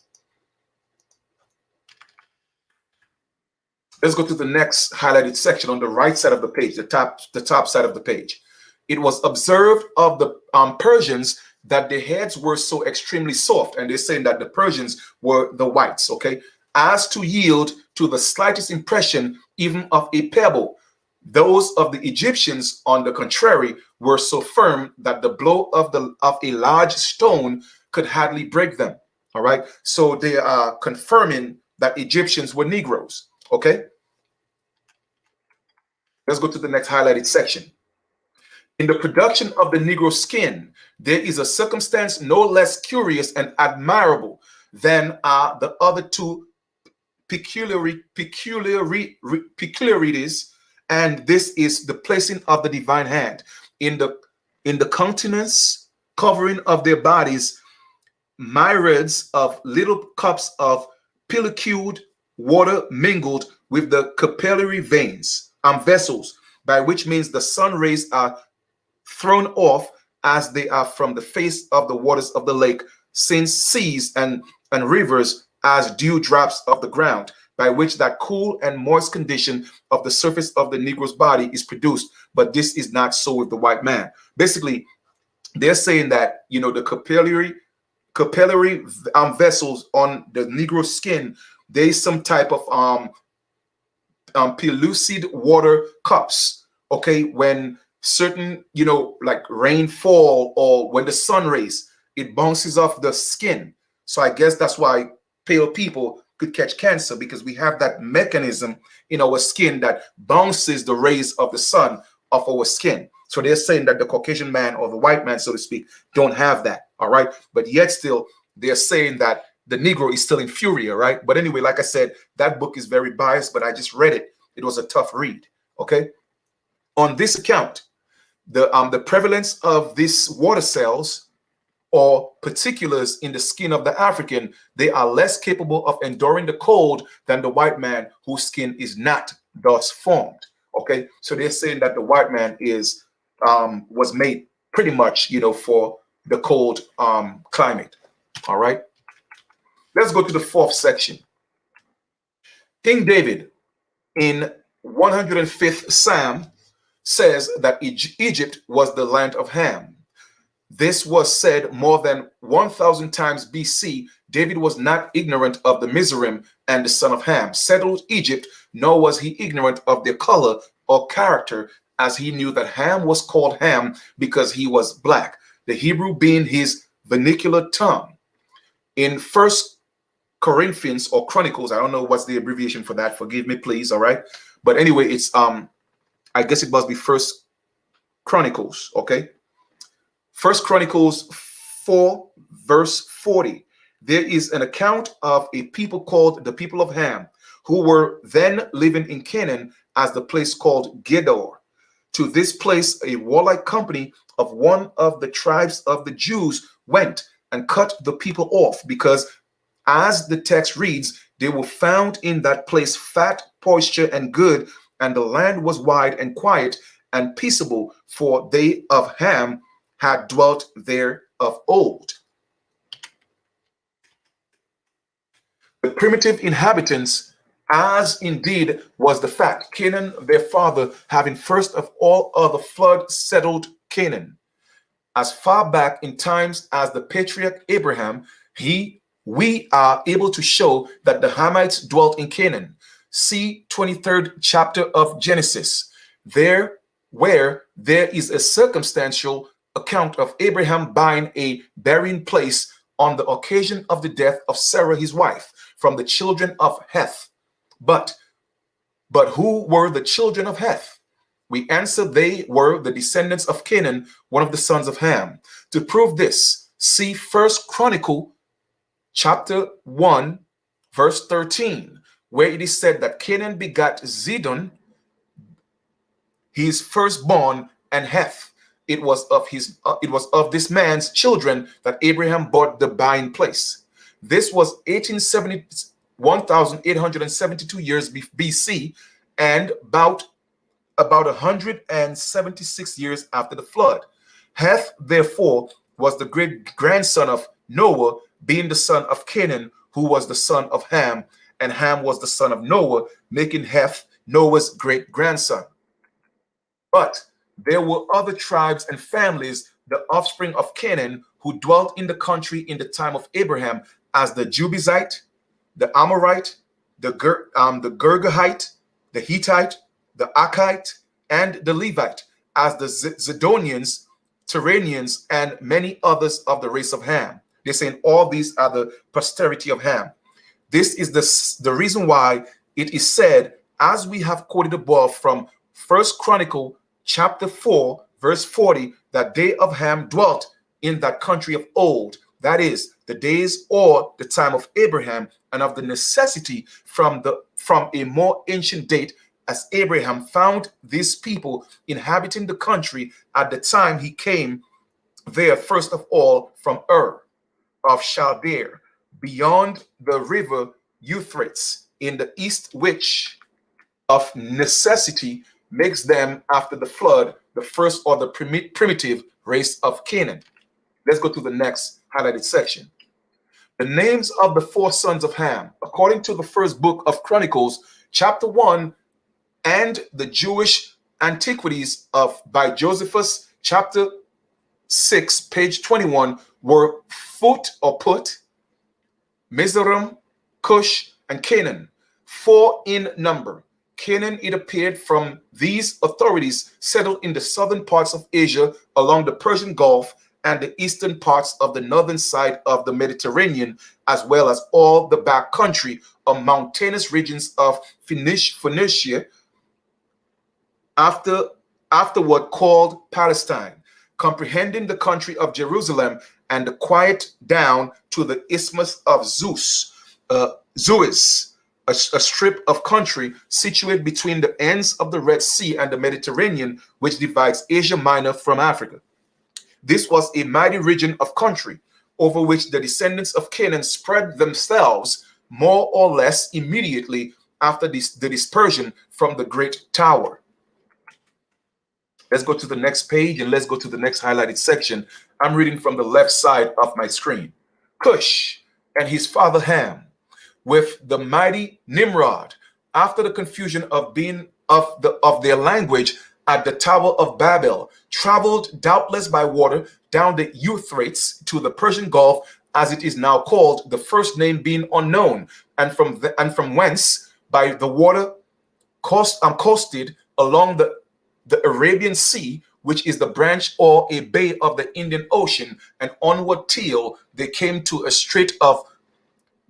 Let's go to the next highlighted section on the right side of the page, the top side of the page. It was observed of the Persians that their heads were so extremely soft, and they're saying that the Persians were the whites, okay, as to yield to the slightest impression even of a pebble. Those of the Egyptians, on the contrary, were so firm that the blow of a large stone could hardly break them. All right, so they are confirming that Egyptians were Negroes. Okay, let's go to the next highlighted section. In the production of the Negro skin, there is a circumstance no less curious and admirable than are the other two peculiarities, and this is the placing of the divine hand in the countenance covering of their bodies, myriads of little cups of pellucid water mingled with the capillary veins, vessels, by which means the sun rays are thrown off as they are from the face of the waters of the lake, since seas and rivers as dew drops of the ground, by which that cool and moist condition of the surface of the Negro's body is produced. But this is not so with the white man. Basically, they're saying that, you know, the capillary vessels on the Negro skin, there's some type of pellucid water cups. Okay, when certain, you know, like rainfall or when the sun rays, it bounces off the skin. So I guess that's why pale people could catch cancer, because we have that mechanism in our skin that bounces the rays of the sun off our skin. So they're saying that the Caucasian man, or the white man, so to speak, don't have that. All right. But yet still, they're saying that the Negro is still inferior. Right. But anyway, like I said, that book is very biased, but I just read it. It was a tough read. Okay. On this account, the prevalence of these water cells or particulars in the skin of the African, they are less capable of enduring the cold than the white man, whose skin is not thus formed. Okay, so they're saying that the white man is was made pretty much, you know, for the cold climate. All right, let's go to the fourth section. King David in 105th Psalm says that Egypt was the land of Ham. This was said more than 1,000 times BC. David was not ignorant of the Mizraim and the son of Ham settled Egypt, nor was he ignorant of their color or character, as he knew that Ham was called Ham because he was black, the Hebrew being his vernacular tongue. In First Corinthians or Chronicles, I don't know what's the abbreviation for that. Forgive me, please. All right, but anyway, it's I guess it must be First Chronicles. Okay, First Chronicles 4 verse 40. There is an account of a people called the people of Ham, who were then living in Canaan, as the place called Gedor. To this place, a warlike company of one of the tribes of the Jews went and cut the people off, because, as the text reads, they were found in that place fat, moisture, and good, and the land was wide and quiet and peaceable, for they of Ham had dwelt there of old. The primitive inhabitants, as indeed was the fact, Canaan their father, having first of all other flood settled Canaan. As far back in times as the patriarch Abraham, we are able to show that the Hamites dwelt in Canaan. See 23rd chapter of Genesis, there where there is a circumstantial account of Abraham buying a burying place on the occasion of the death of Sarah his wife, from the children of Heth. But who were the children of Heth? We answer, they were the descendants of Canaan, one of the sons of Ham. To prove this, see First Chronicle chapter 1 verse 13, where it is said that Canaan begat Zidon, his firstborn, and Heth. It was of this man's children that Abraham bought the buying place. This was 1872 years BC, and about 176 years after the flood. Heth, therefore, was the great grandson of Noah, being the son of Canaan, who was the son of Ham, and Ham was the son of Noah, making Heth Noah's great grandson. But there were other tribes and families, the offspring of Canaan, who dwelt in the country in the time of Abraham, as the Jebusite, the Amorite, the Girgahite, the Hittite, the Akite, and the Levite, as the Zidonians, Tyrians, and many others of the race of Ham. They're saying all these are the posterity of Ham. This is the reason why it is said, as we have quoted above from First Chronicle chapter 4 verse 40, that they of Ham dwelt in that country of old, that is, the days or the time of Abraham, and of the necessity from a more ancient date, as Abraham found these people inhabiting the country at the time he came there first of all from Ur of Chaldea, beyond the river Euphrates in the east, which of necessity makes them, after the flood, the first or the primitive race of Canaan. Let's go to the next highlighted section. The names of the four sons of Ham, according to the first book of Chronicles, chapter 1, and the Jewish Antiquities by Josephus, chapter 6, page 21, were Put, Mizraim, Cush, and Canaan, 4 in number. Canaan, it appeared from these authorities, settled in the southern parts of Asia, along the Persian Gulf, and the eastern parts of the northern side of the Mediterranean, as well as all the back country of mountainous regions of Phoenicia, afterward called Palestine, comprehending the country of Jerusalem and the quiet down to the Isthmus of Suez, a strip of country situated between the ends of the Red Sea and the Mediterranean, which divides Asia Minor from Africa. This was a mighty region of country over which the descendants of Canaan spread themselves more or less immediately after the dispersion from the Great Tower. Let's go to the next page and let's go to the next highlighted section. I'm reading from the left side of my screen. Cush and his father Ham, with the mighty Nimrod, after the confusion of their language at the Tower of Babel, traveled doubtless by water down the Euphrates to the Persian Gulf, as it is now called, the first name being unknown, and from whence by the water coasted along the Arabian Sea, which is the branch or a bay of the Indian Ocean, and onward till they came to a strait of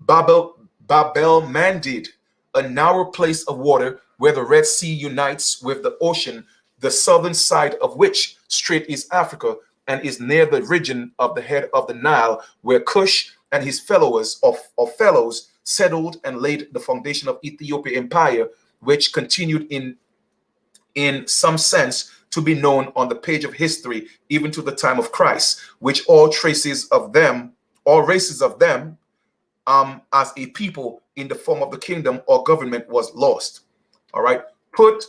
Babel Mandid, a narrow place of water where the Red Sea unites with the ocean, the southern side of which strait is Africa, and is near the region of the head of the Nile, where Cush and his fellows settled and laid the foundation of Ethiopian empire, which continued in some sense to be known on the page of history even to the time of Christ, which all races of them as a people in the form of the kingdom or government was lost. All right. Put,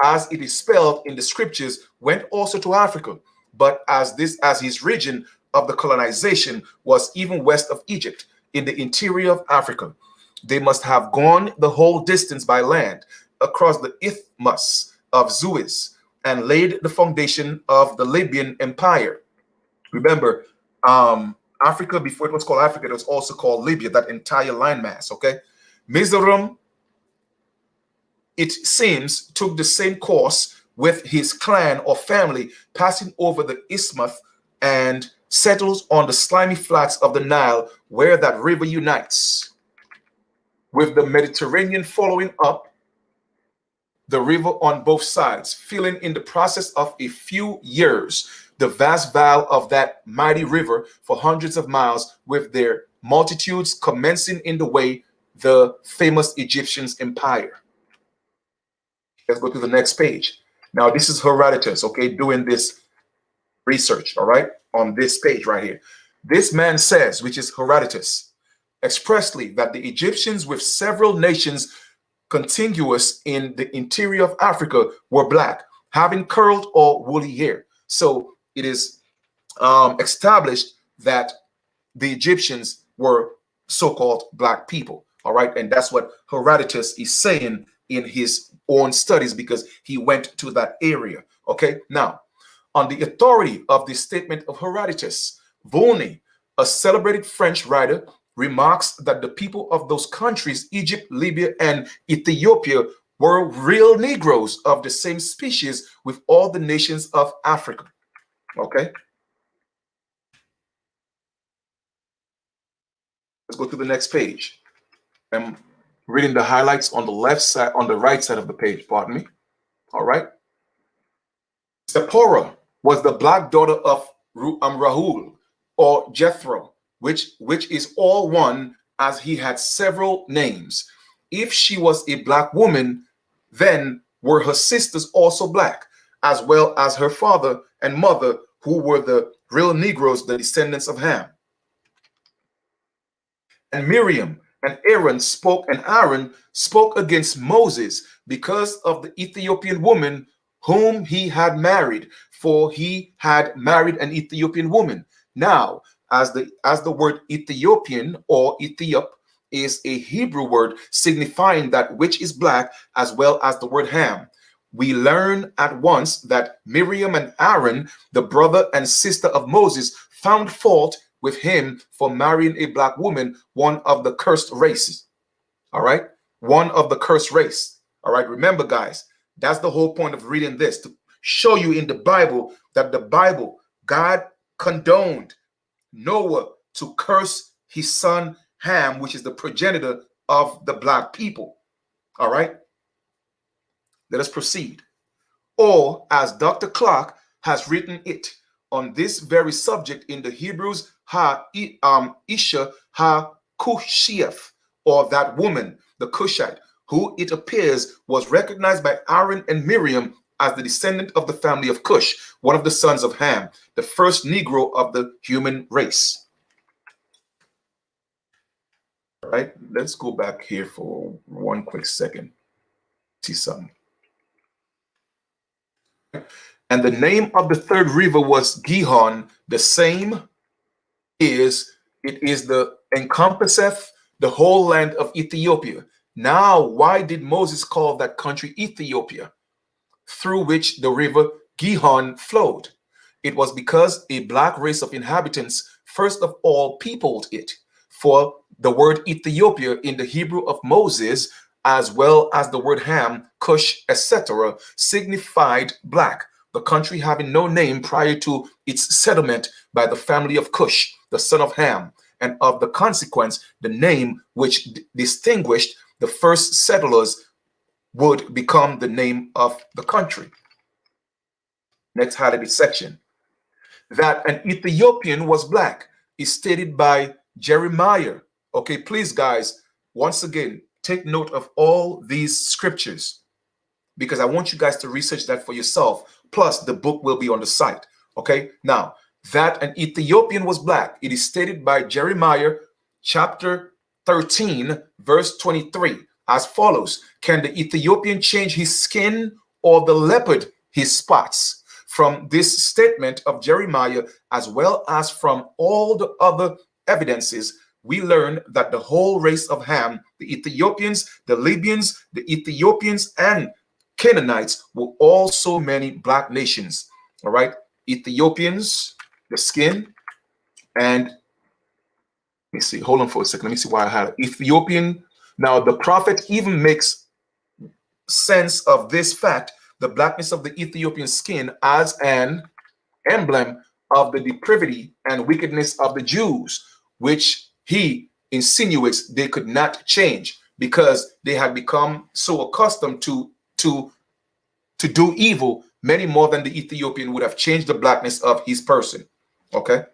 as it is spelled in the scriptures, went also to Africa, but as his region of the colonization was even west of Egypt, in the interior of Africa, they must have gone the whole distance by land across the Isthmus of Suez and laid the foundation of the Libyan Empire. Remember, Africa, before it was called Africa, it was also called Libya, that entire landmass, okay? Mizoram, it seems, took the same course with his clan or family, passing over the isthmus and settles on the slimy flats of the Nile, where that river unites with the Mediterranean, following up the river on both sides, filling in the process of a few years the vast vale of that mighty river for hundreds of miles, with their multitudes commencing in the way the famous Egyptians empire. Let's go to the next page. Now, this is Herodotus, okay, doing this research, all right, on this page right here. This man says, which is Herodotus, expressly that the Egyptians with several nations contiguous in the interior of Africa were black, having curled or woolly hair. So it is established that the Egyptians were so-called black people, all right? And that's what Herodotus is saying in his own studies, because he went to that area, okay? Now, on the authority of the statement of Herodotus, Volney, a celebrated French writer, remarks that the people of those countries, Egypt, Libya, and Ethiopia, were real Negroes of the same species with all the nations of Africa. Okay? Let's go to the next page. I'm reading the highlights on the left side, on the right side of the page, pardon me. All right. Zipporah was the black daughter of Rahul, or Jethro, which is all one, as he had several names. If she was a black woman, then were her sisters also black, as well as her father and mother, who were the real Negroes, the descendants of Ham. And Miriam and Aaron spoke against Moses because of the Ethiopian woman whom he had married, for he had married an Ethiopian woman. Now, as the word Ethiopian or Ethiop is a Hebrew word signifying that which is black, as well as the word Ham, we learn at once that Miriam and Aaron, the brother and sister of Moses, found fault with him for marrying a black woman, one of the cursed races. All right, one of the cursed race. All right, remember, guys, that's the whole point of reading this, to show you in the Bible that the Bible, God condoned Noah to curse his son Ham, which is the progenitor of the black people. All right, let us proceed. Or, as Dr. Clark has written it on this very subject in the Hebrews, Isha ha-Kushiyef, or that woman, the Cushite, who it appears was recognized by Aaron and Miriam as the descendant of the family of Cush, one of the sons of Ham, the first Negro of the human race. All right, let's go back here for one quick second. See something. And the name of the third river was Gihon. The same is, it is the encompasseth the whole land of Ethiopia, Now, why did Moses call that country Ethiopia, through which the river Gihon flowed? It was because a black race of inhabitants first of all peopled it. For the word Ethiopia in the Hebrew of Moses, as well as the word Ham, Kush, etc., signified black, the country having no name prior to its settlement by the family of Cush, the son of Ham, and of the consequence, the name which distinguished the first settlers would become the name of the country. Next highlighted section. That an Ethiopian was black is stated by Jeremiah. Okay, please, guys, once again, take note of all these scriptures because I want you guys to research that for yourself. Plus, the book will be on the site. Okay, now, that an Ethiopian was black, it is stated by Jeremiah chapter 13, verse 23, as follows. Can the Ethiopian change his skin or the leopard his spots? From this statement of Jeremiah, as well as from all the other evidences, we learn that the whole race of Ham, the Ethiopians, the Libyans, the Ethiopians, and Canaanites were also many black nations. All right, Ethiopians, the skin, and let me see, hold on for a second. Let me see why I had Ethiopian. Now, the prophet even makes sense of this fact, the blackness of the Ethiopian skin, as an emblem of the depravity and wickedness of the Jews, which he insinuates they could not change because they had become so accustomed to do evil, many more than the Ethiopian would have changed the blackness of his person. Okay.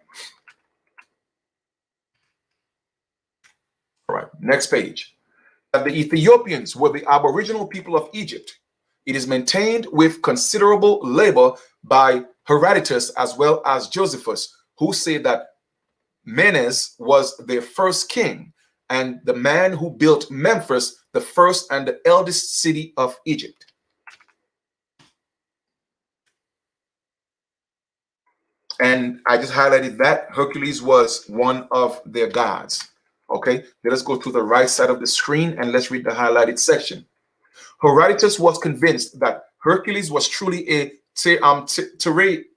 All right, next page. The Ethiopians were the aboriginal people of Egypt. It is maintained with considerable labor by Herodotus as well as Josephus, who say that Menes was their first king and the man who built Memphis, the first and the eldest city of Egypt. And I just highlighted that Hercules was one of their gods. Okay, let us go to the right side of the screen and let's read the highlighted section. Herodotus was convinced that Hercules was truly a Tyrian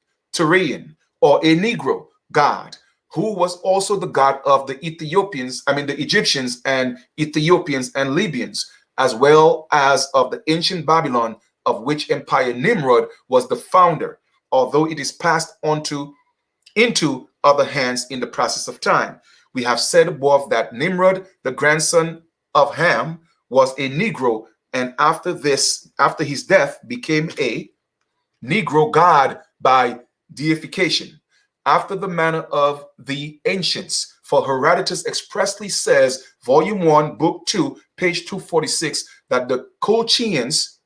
or a Negro god, who was also the god of the Ethiopians, the Egyptians and Ethiopians and Libyans, as well as of the ancient Babylon, of which empire Nimrod was the founder, although it is passed on into other hands in the process of time. We have said above that Nimrod, the grandson of Ham, was a Negro, and after his death, became a Negro god by deification, after the manner of the ancients. For Herodotus expressly says, Volume 1, Book 2, page 246, that the Colchians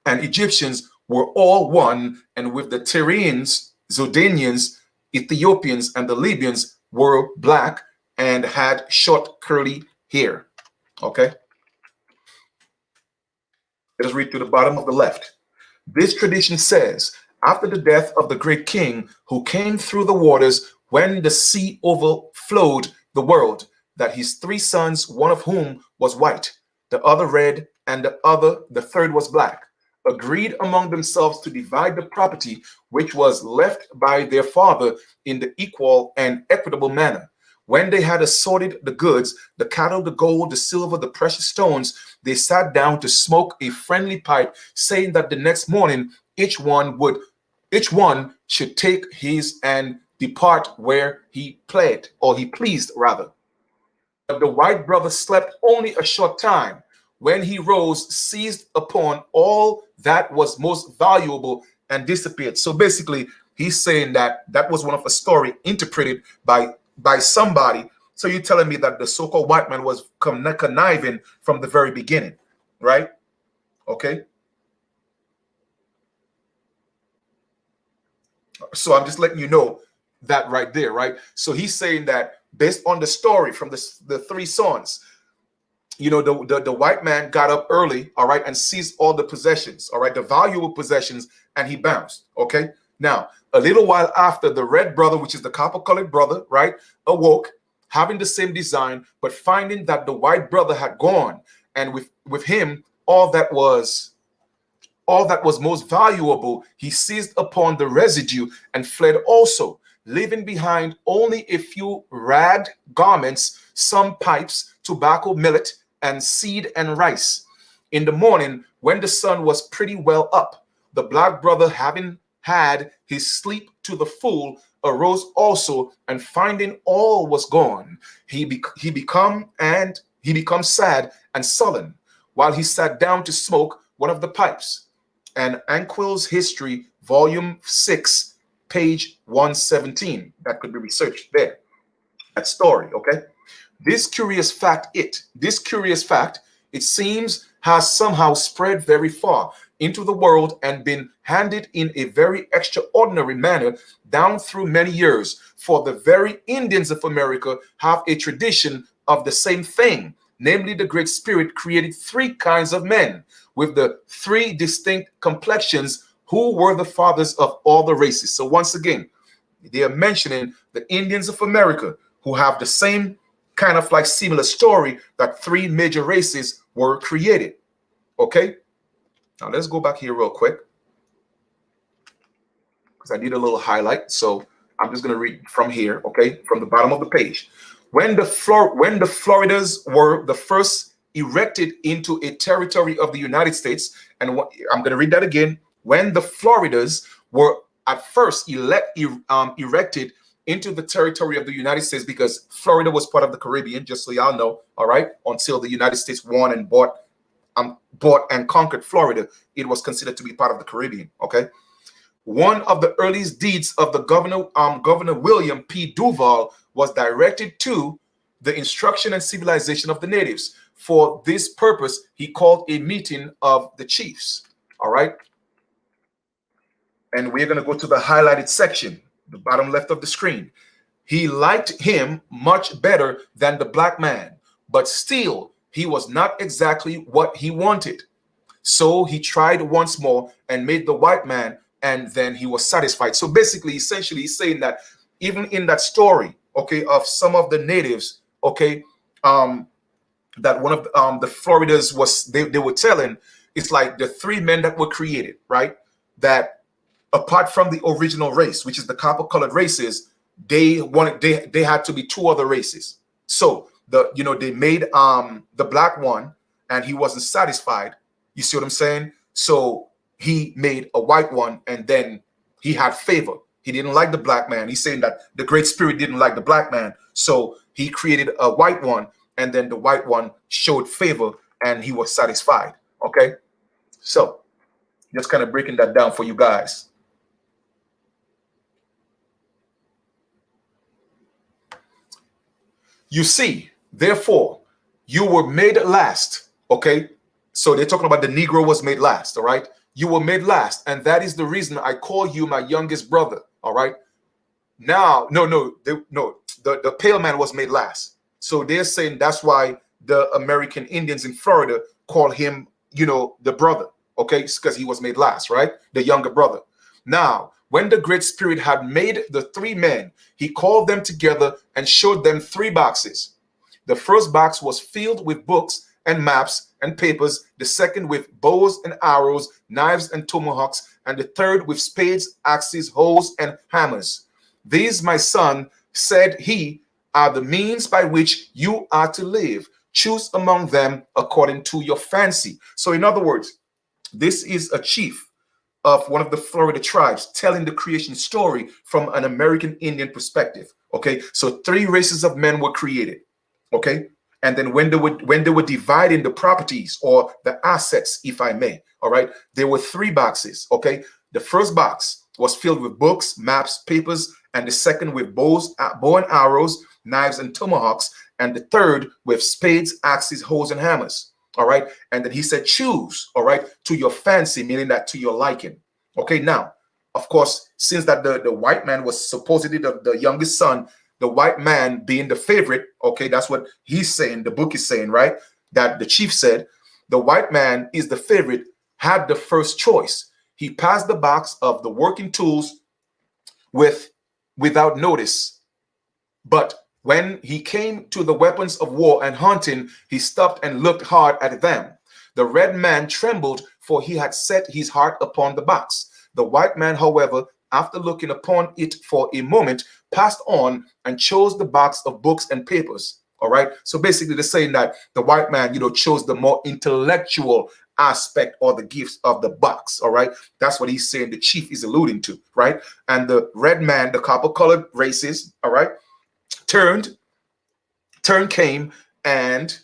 and Egyptians were all one, and with the Tyrians, Zidonians, Ethiopians, and the Libyans were black and had short curly hair. Okay. Let us read to the bottom of the left. This tradition says, after the death of the great king who came through the waters when the sea overflowed the world, that his three sons, one of whom was white, the other red, and the third was black, agreed among themselves to divide the property which was left by their father in the equal and equitable manner. When they had assorted the goods, the cattle, the gold, the silver, the precious stones, they sat down to smoke a friendly pipe, saying that the next morning each one should take his and depart where he pleased rather. But the white brother slept only a short time. When he rose, seized upon all that was most valuable and disappeared. So basically, he's saying that was one of a story interpreted by somebody. So you're telling me that the so-called white man was conniving from the very beginning, right? Okay. So I'm just letting you know that right there, right? So he's saying that based on the story from the three sons, the white man got up early, all right, and seized all the possessions, all right, the valuable possessions, and he bounced. Okay. Now, a little while after, the red brother, which is the copper-colored brother, right, awoke, having the same design, but finding that the white brother had gone, and with him all that was most valuable. He seized upon the residue and fled also, leaving behind only a few ragged garments, some pipes, tobacco, millet, and seed and rice. In the morning, when the sun was pretty well up, the black brother, having had his sleep to the full, arose also, and finding all was gone, he become sad and sullen, while he sat down to smoke one of the pipes. And Anquil's History, Volume 6, page 117. That could be researched there. That story, okay? This curious fact, it seems, has somehow spread very far into the world and been handed in a very extraordinary manner down through many years. For the very Indians of America have a tradition of the same thing. Namely, the Great Spirit created three kinds of men with the three distinct complexions, who were the fathers of all the races. So once again, they are mentioning the Indians of America, who have the same kind of like similar story, that three major races were created. Okay, now let's go back here real quick, because I need a little highlight. So I'm just going to read from here, okay, from the bottom of the page. When the Floridas were the first erected into a territory of the United States, and I'm going to read that again. When the Floridas were at first erected into the territory of the United States, because Florida was part of the Caribbean, just so y'all know, all right, until the United States won and bought and conquered Florida, it was considered to be part of the Caribbean, okay? One of the earliest deeds of the Governor William P. Duval was directed to the instruction and civilization of the natives. For this purpose, he called a meeting of the chiefs. All right. And we're going to go to the highlighted section, the bottom left of the screen. He liked him much better than the black man, but still he was not exactly what he wanted. So he tried once more and made the white man, and then he was satisfied. So basically, essentially, he's saying that even in that story, okay, of some of the natives, okay, that one of the Floridas was, they were telling, it's like the three men that were created, right? That apart from the original race, which is the copper-colored races, they had to be two other races. So they made the black one, and he wasn't satisfied. You see what I'm saying? So he made a white one, and then he had favor. He didn't like the black man. He's saying that the Great Spirit didn't like the black man. So he created a white one, and then the white one showed favor, and he was satisfied. Okay? So just kind of breaking that down for you guys. You see, therefore, you were made last. Okay? So they're talking about the Negro was made last. All right? You were made last, and that is the reason I call you my youngest brother. All right. Now, the pale man was made last. So they're saying that's why the American Indians in Florida call him, the brother. Okay, because he was made last, right? The younger brother. Now, when the Great Spirit had made the three men, he called them together and showed them three boxes. The first box was filled with books and maps and papers, the second with bows and arrows, knives and tomahawks, and the third with spades, axes, hoes, and hammers. These, my son, said he, are the means by which you are to live. Choose among them according to your fancy. So in other words, this is a chief of one of the Florida tribes telling the creation story from an American Indian perspective. Okay, so three races of men were created. Okay, and then when they were dividing the properties or the assets, if I may, all right, there were three boxes. Okay, the first box was filled with books, maps, papers, and the second with bow and arrows, knives and tomahawks, and the third with spades, axes, hoes, and hammers. All right, and then he said, choose, all right, to your fancy, meaning that to your liking. Okay, now, of course, since that the white man was supposedly the youngest son, the white man being the favorite, okay, that's what he's saying, the book is saying, right? That the chief said, the white man is the favorite, had the first choice. He passed the box of the working tools without notice, but When he came to the weapons of war and hunting, he stopped and looked hard at them. The red man trembled, for he had set his heart upon the box. The white man, however, after looking upon it for a moment, passed on and chose the box of books and papers. All right. So basically, they're saying that the white man, chose the more intellectual aspect or the gifts of the box. All right. That's what he's saying the chief is alluding to. Right. And the red man, the copper colored races, all right, turn came and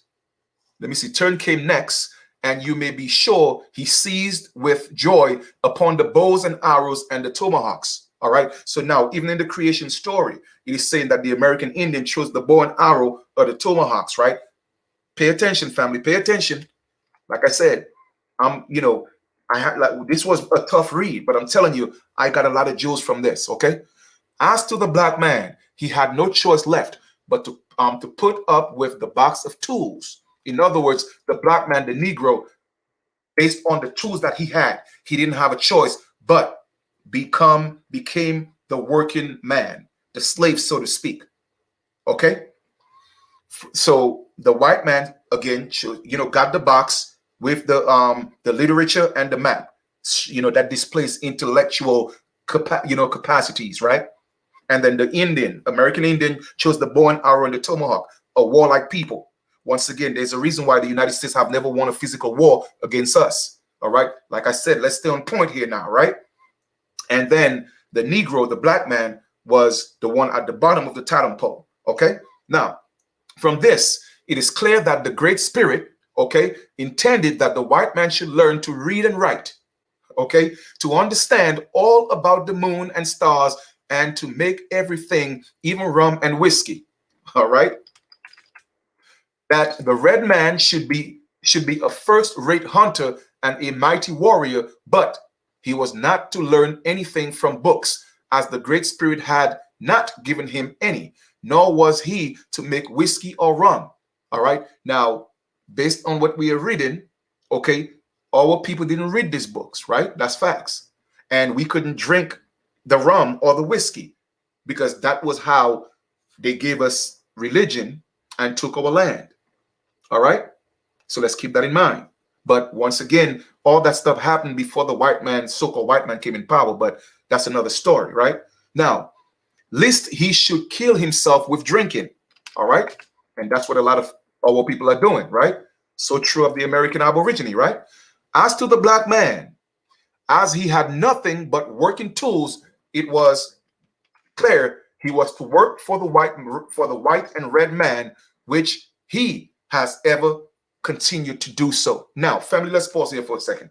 turn came next, and you may be sure he seized with joy upon the bows and arrows and the tomahawks. All right. So now, even in the creation story, it is saying that the American Indian chose the bow and arrow or the tomahawks. Right. Pay attention, family. Pay attention. Like I said, I had this was a tough read, but I'm telling you, I got a lot of jewels from this. Okay. As to the black man, he had no choice left but to put up with the box of tools. In other words, the black man, the Negro, based on the tools that he had, he didn't have a choice but became the working man, the slave, so to speak. Okay. So the white man again, got the box with the literature and the map, that displays intellectual capacities, right? And then the American Indian, chose the bow and arrow and the tomahawk, a warlike people. Once again, there's a reason why the United States have never won a physical war against us. All right. Like I said, let's stay on point here now, right? And then the Negro, the black man, was the one at the bottom of the totem pole. Okay. Now, from this, it is clear that the Great Spirit, intended that the white man should learn to read and write, to understand all about the moon and stars, and to make everything, even rum and whiskey. All right. That the red man should be a first-rate hunter and a mighty warrior, but he was not to learn anything from books, as the Great Spirit had not given him any, nor was he to make whiskey or rum. All right. Now, based on what we are reading, our people didn't read these books, right? That's facts. And we couldn't drink the rum or the whiskey because that was how they gave us religion and took our land. All right. So let's keep that in mind. But once again, all that stuff happened before the white man, so-called white man, came in power. But that's another story, right? Now, lest he should kill himself with drinking. All right. And that's what a lot of our people are doing, right? So true of the American Aborigine, right? As to the black man, as he had nothing but working tools, it was clear he was to work for the white and red man, which he has ever continued to do so. Now, family, let's pause here for a second.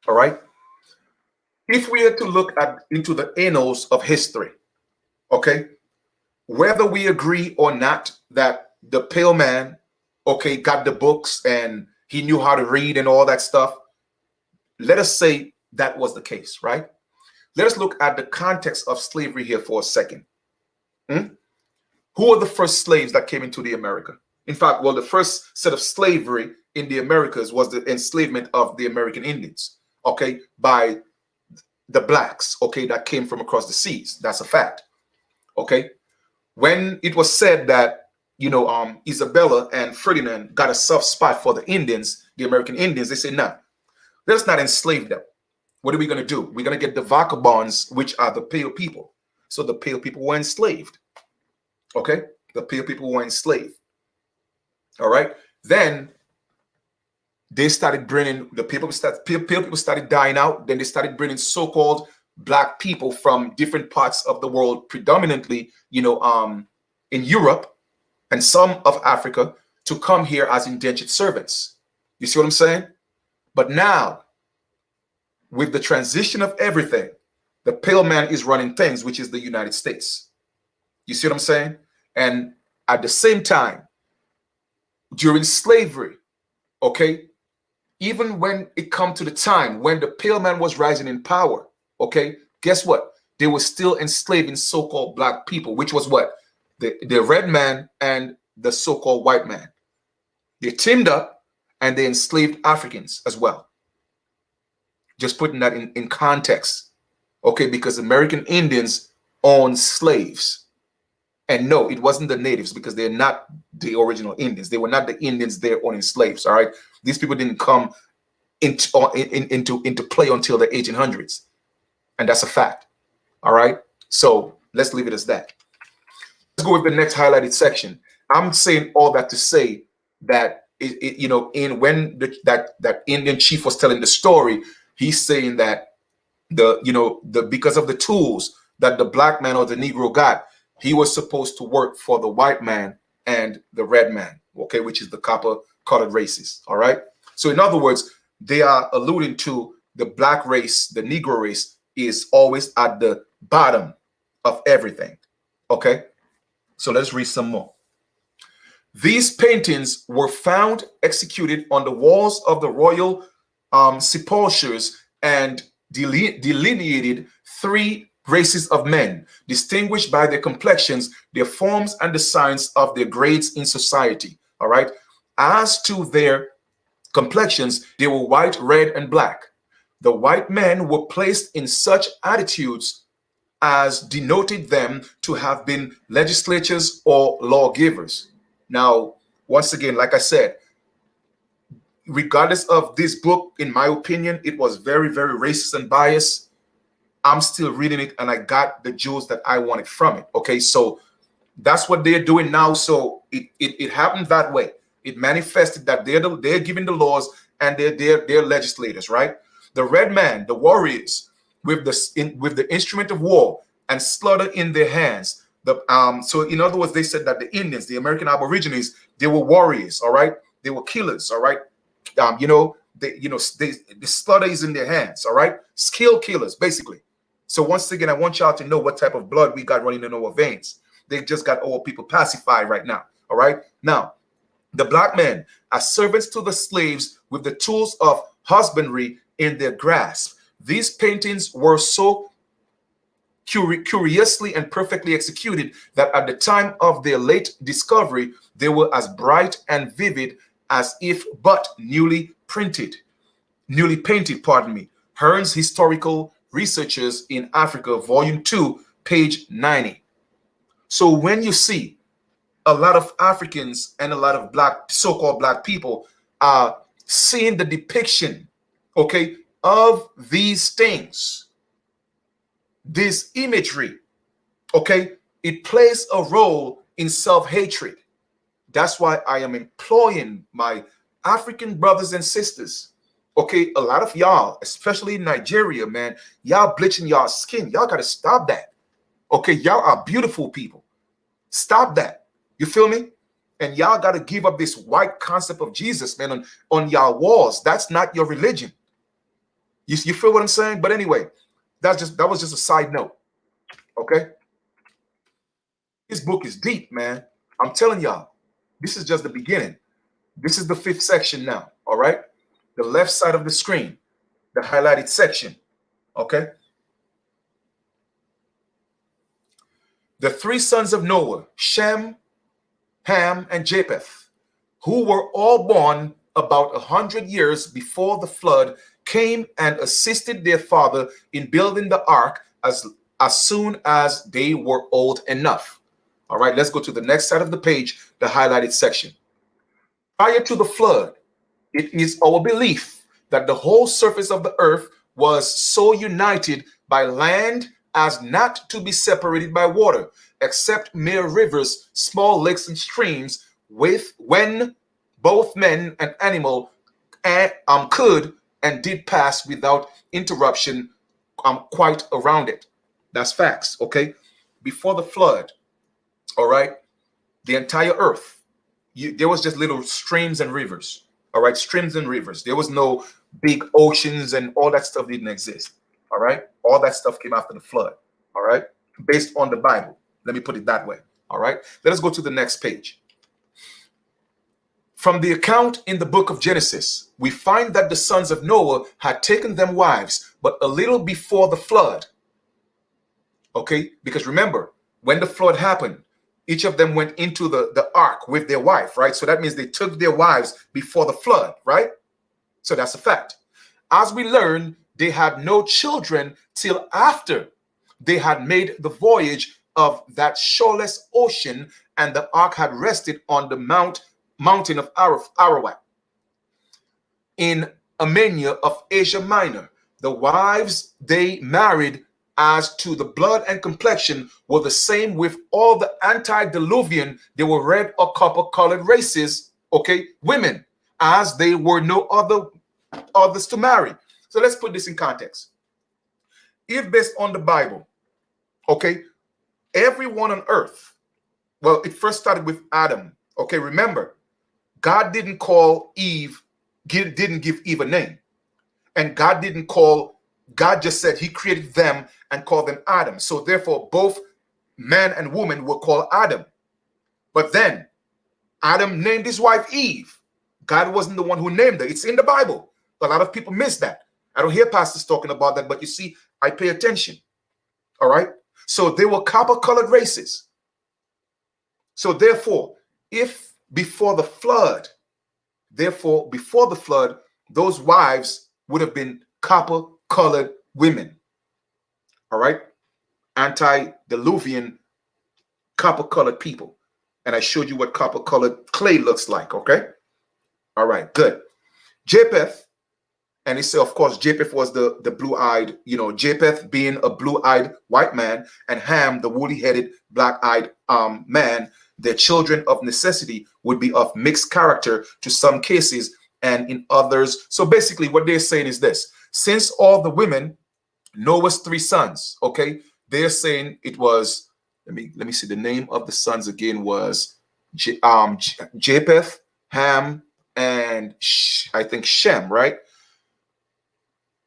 All right. If we are to look into the annals of history, whether we agree or not that the pale man, got the books and he knew how to read and all that stuff, let us say that was the case, right? Let us look at the context of slavery here for a second. Who are the first slaves that came into the America? In fact, the first set of slavery in the Americas was the enslavement of the American Indians, by the blacks, that came from across the seas. That's a fact. When it was said that, Isabella and Ferdinand got a soft spot for the Indians, the American Indians, they said, no, let's not enslave them. What are we going to do? We're going to get the vagabonds, which are the pale people. So the pale people were enslaved. The pale people were enslaved. All right. Then they started bringing pale people started dying out. Then they started bringing so-called black people from different parts of the world, predominantly, in Europe and some of Africa, to come here as indentured servants. You see what I'm saying? But now, with the transition of everything, the pale man is running things, which is the United States. You see what I'm saying? And at the same time, during slavery, even when it come to the time when the pale man was rising in power, guess what? They were still enslaving so-called black people, which was what? The red man and the so-called white man. They teamed up and they enslaved Africans as well. Just putting that in context, because American Indians owned slaves. And no, it wasn't the natives, because they're not the original Indians. They were not the Indians there owning slaves. All right, these people didn't come into play until the 1800s, and that's a fact. All right, so let's leave it as that. Let's go with the next highlighted section. I'm saying all that to say that that Indian chief was telling the story, he's saying that because of the tools that the black man or the Negro got, he was supposed to work for the white man and the red man, okay, which is the copper-colored races. All right. So in other words, they are alluding to the black race, the Negro race is always at the bottom of everything. Okay. So let's read some more. These paintings were found executed on the walls of the royal sepulchres and delineated 3 races of men, distinguished by their complexions, their forms, and the signs of their grades in society. All right. As to their complexions, they were white, red, and black. The white men were placed in such attitudes as denoted them to have been legislators or lawgivers. Now, once again, like I said, regardless of this book, in my opinion, it was very, very racist and biased. I'm still reading it, and I got the jewels that I wanted from it. Okay, so that's what they're doing now. So it happened that way. It manifested that they're giving the laws, and they're legislators, right? The red man, the warriors, with the instrument of war and slaughter in their hands. So in other words, they said that the Indians, the American Aborigines, they were warriors. All right, they were killers. All right, the slaughter is in their hands. All right, skilled killers, basically. So once again, I want y'all to know what type of blood we got running in our veins. They just got all people pacified right now. All right. Now, the black men are servants to the slaves with the tools of husbandry in their grasp. These paintings were so curiously and perfectly executed that at the time of their late discovery, they were as bright and vivid as if but newly painted, pardon me. Hearn's Historical Researchers in Africa, Volume 2, page 90. So when you see a lot of Africans and a lot of black, so-called black people are seeing the depiction, okay, of these things, this imagery, okay, it plays a role in self-hatred. That's why I am employing my African brothers and sisters. Okay, a lot of y'all, especially in Nigeria, man, y'all bleaching y'all skin. Y'all got to stop that. Okay, y'all are beautiful people. Stop that. You feel me? And y'all got to give up this white concept of Jesus, man, on y'all walls. That's not your religion. You feel what I'm saying? But anyway, that was just a side note. Okay? This book is deep, man. I'm telling y'all, this is just the beginning. This is the 5th section now, all right? The left side of the screen, the highlighted section, okay? The 3 sons of Noah, Shem, Ham, and Japheth, who were all born about 100 years before the flood, came and assisted their father in building the ark as soon as they were old enough. All right, let's go to the next side of the page, the highlighted section. Prior to the flood, it is our belief that the whole surface of the earth was so united by land as not to be separated by water, except mere rivers, small lakes, and streams, when both men and animal could and did pass without interruption quite around it. That's facts, okay? Before the flood, all right, the entire earth, there was just little streams and rivers. All right, streams and rivers. There was no big oceans, and all that stuff didn't exist. All right, all that stuff came after the flood. All right, based on the Bible. Let me put it that way. All right, let us go to the next page. From the account in the book of Genesis, we find that the sons of Noah had taken them wives, but a little before the flood. Okay, because remember, when the flood happened, each of them went into the ark with their wife, right? So that means they took their wives before the flood, right? So that's a fact. As we learn, they had no children till after they had made the voyage of that shoreless ocean, and the ark had rested on the mountain of Ararat in Armenia of Asia Minor. The wives they married as to the blood and complexion were the same with all the antediluvian, they were red or copper colored races, okay, women, as they were no others to marry. So let's put this in context. If based on the Bible, okay, everyone on earth, well, it first started with Adam. Okay, remember, God didn't call Eve, didn't give Eve a name. And God just said he created them and called them Adam. So therefore, both man and woman were called Adam. But then Adam named his wife Eve. God wasn't the one who named her. It's in the Bible. A lot of people miss that. I don't hear pastors talking about that, but you see, I pay attention. All right. So they were copper-colored races. So therefore, before the flood, those wives would have been copper-colored women. All right. Antediluvian copper-colored people. And I showed you what copper-colored clay looks like. Okay. All right. Good. Japheth. And he said, of course, Japheth was the blue-eyed, Japheth being a blue-eyed white man, and Ham, the woolly-headed, black-eyed man. Their children of necessity would be of mixed character to some cases and in others. So basically what they're saying is this. Since all the women, Noah's 3 sons, okay, they're saying it was, let me see, the name of the sons again was Japheth, Ham, and I think Shem, right?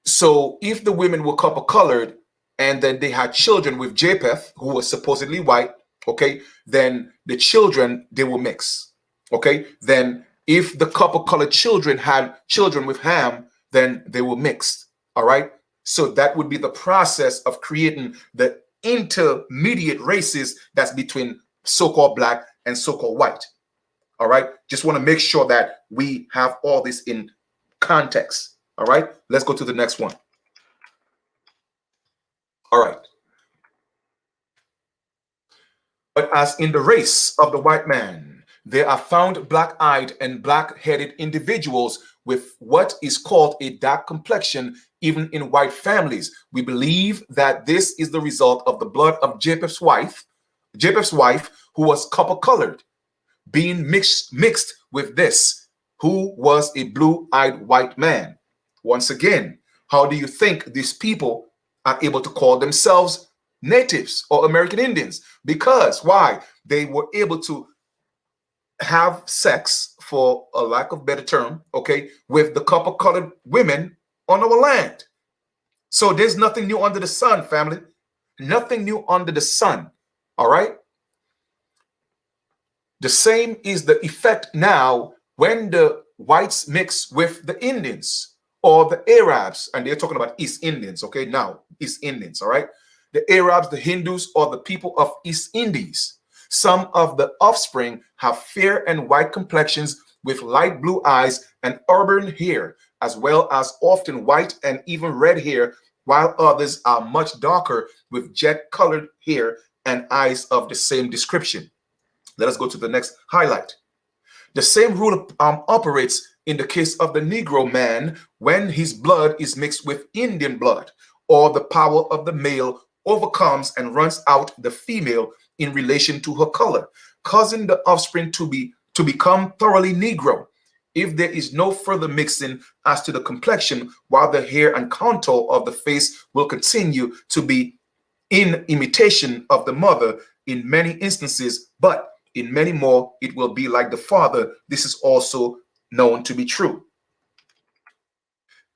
So if the women were copper colored and then they had children with Japheth, who was supposedly white, okay, then the children, they will mix. Okay. Then if the copper colored children had children with Ham, then they were mixed. All right. So that would be the process of creating the intermediate races that's between so-called black and so-called white. All right. Just want to make sure that we have all this in context. All right, let's go to the next one. All right. But as in the race of the white man, there are found black-eyed and black-headed individuals with what is called a dark complexion, even in white families. We believe that this is the result of the blood of Japheth's wife, who was copper-colored, being mixed with this, who was a blue-eyed white man. Once again, how do you think these people are able to call themselves natives or American Indians? Because why? They were able to have sex, for a lack of better term, okay, with the copper-colored women on our land. So there's nothing new under the sun, family. Nothing new under the sun. All right. The same is the effect now when the whites mix with the Indians or the Arabs, and they're talking about East Indians, okay? Now, East Indians, all right? The Arabs, the Hindus, or the people of East Indies. Some of the offspring have fair and white complexions with light blue eyes and auburn hair, as well as often white and even red hair, while others are much darker with jet-colored hair and eyes of the same description. Let us go to the next highlight. The same rule operates in the case of the Negro man when his blood is mixed with Indian blood, or the power of the male overcomes and runs out the female in relation to her color, causing the offspring to become thoroughly Negro. If there is no further mixing as to the complexion, while the hair and contour of the face will continue to be in imitation of the mother in many instances, but in many more it will be like the father. This is also known to be true.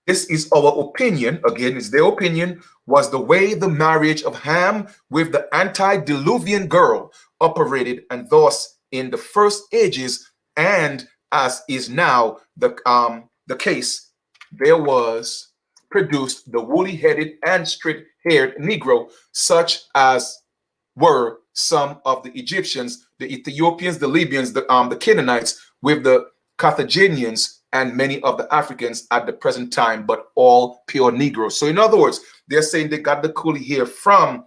This is our opinion, again, it's their opinion, was the way the marriage of Ham with the antediluvian girl operated, and thus in the first ages, and as is now the case, there was produced the woolly-headed and straight-haired Negro, such as were some of the Egyptians, the Ethiopians, the Libyans, the Canaanites, with the Carthaginians, and many of the Africans at the present time, but all pure Negroes. So in other words, they're saying they got the coolie hair from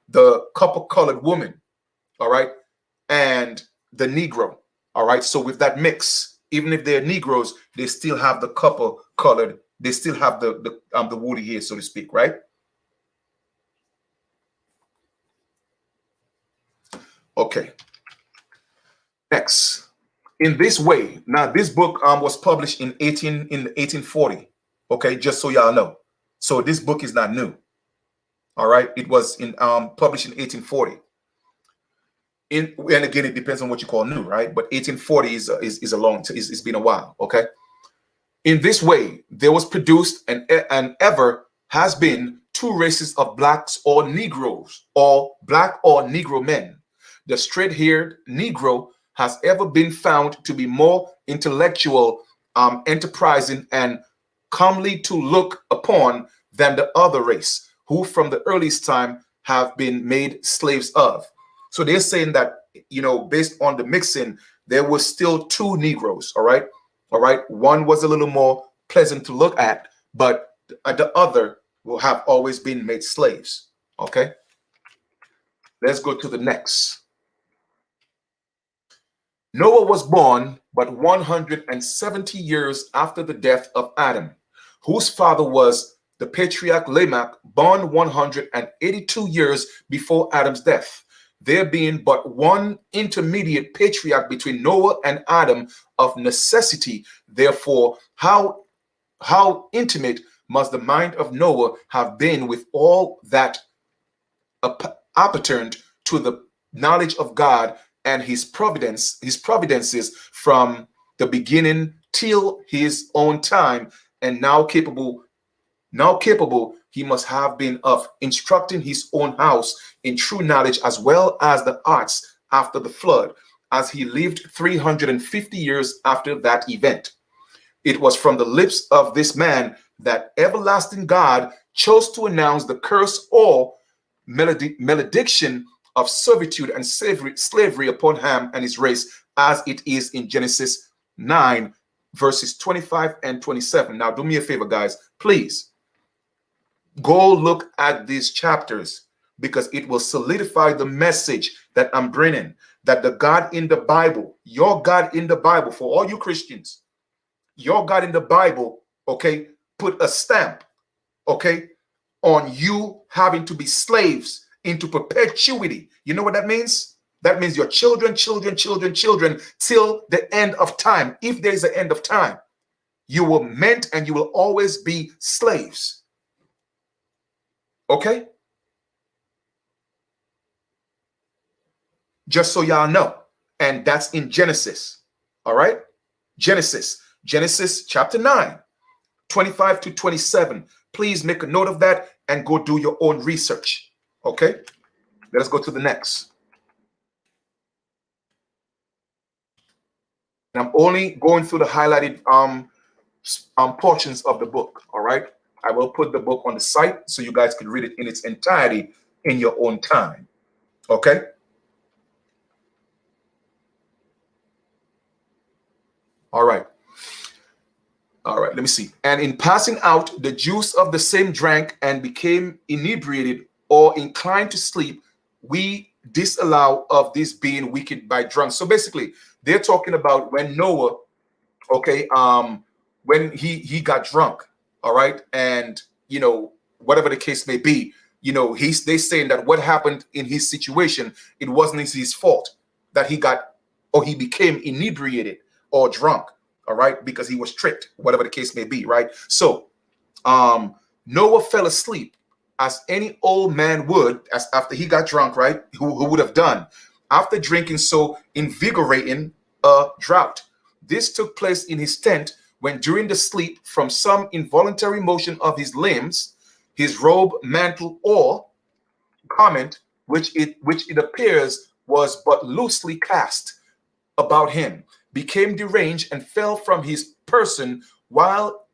the copper-colored woman, all right, and the Negro, all right. So with that mix, even if they're Negroes, they still have the copper-colored, they still have the woody hair, so to speak, right? Okay. Next, in this way, now this book was published in 1840. Okay, just so y'all know. So this book is not new. All right, it was published in 1840. And again, it depends on what you call new, right? But 1840 is a long time. It's been a while. Okay. In this way, there was produced and ever has been two races of blacks or Negroes, or black or Negro men. The straight-haired Negro has ever been found to be more intellectual, enterprising, and comely to look upon than the other race, who from the earliest time have been made slaves of. So they're saying that, you know, based on the mixing, there was still two Negroes, all right? All right, one was a little more pleasant to look at, but the other will have always been made slaves, okay? Let's go to the next. Noah was born but 170 years after the death of Adam, whose father was the patriarch Lamech, born 182 years before Adam's death, there being but one intermediate patriarch between Noah and Adam of necessity. Therefore, how intimate must the mind of Noah have been with all that appertained to the knowledge of God and his providences from the beginning till his own time, and now capable he must have been of instructing his own house in true knowledge as well as the arts after the flood, as he lived 350 years after that event. It was from the lips of this man that everlasting God chose to announce the curse or malediction of servitude and slavery upon Ham and his race, as it is in Genesis 9, verses 25 and 27. Now, do me a favor, guys, please. Go look at these chapters, because it will solidify the message that I'm bringing, that the God in the Bible, your God in the Bible, for all you Christians, your God in the Bible, okay, put a stamp, okay, on you having to be slaves into perpetuity. You know what that means? That means your children till the end of time. If there is an end of time, you were meant and you will always be slaves. Okay? Just so y'all know. And that's in Genesis. All right? Genesis chapter 9, 25 to 27. Please make a note of that and go do your own research. Okay? Let's go to the next. And I'm only going through the highlighted portions of the book. All right? I will put the book on the site so you guys can read it in its entirety in your own time. Okay? All right. All right, let me see. And in passing out, the juice of the same drank and became inebriated or inclined to sleep. We disallow of this being wicked by drunk. So basically, they're talking about when Noah, okay, when he got drunk, all right, and you know, whatever the case may be, you know, they saying that what happened in his situation, it wasn't his fault that he got or he became inebriated or drunk. All right, because he was tricked, whatever the case may be, right? So Noah fell asleep as any old man would, as after he got drunk, right? Who would have done after drinking so invigorating a draught. This took place in his tent when during the sleep from some involuntary motion of his limbs, his robe, mantle, or garment, which it appears was but loosely cast about him, became deranged and fell from his person while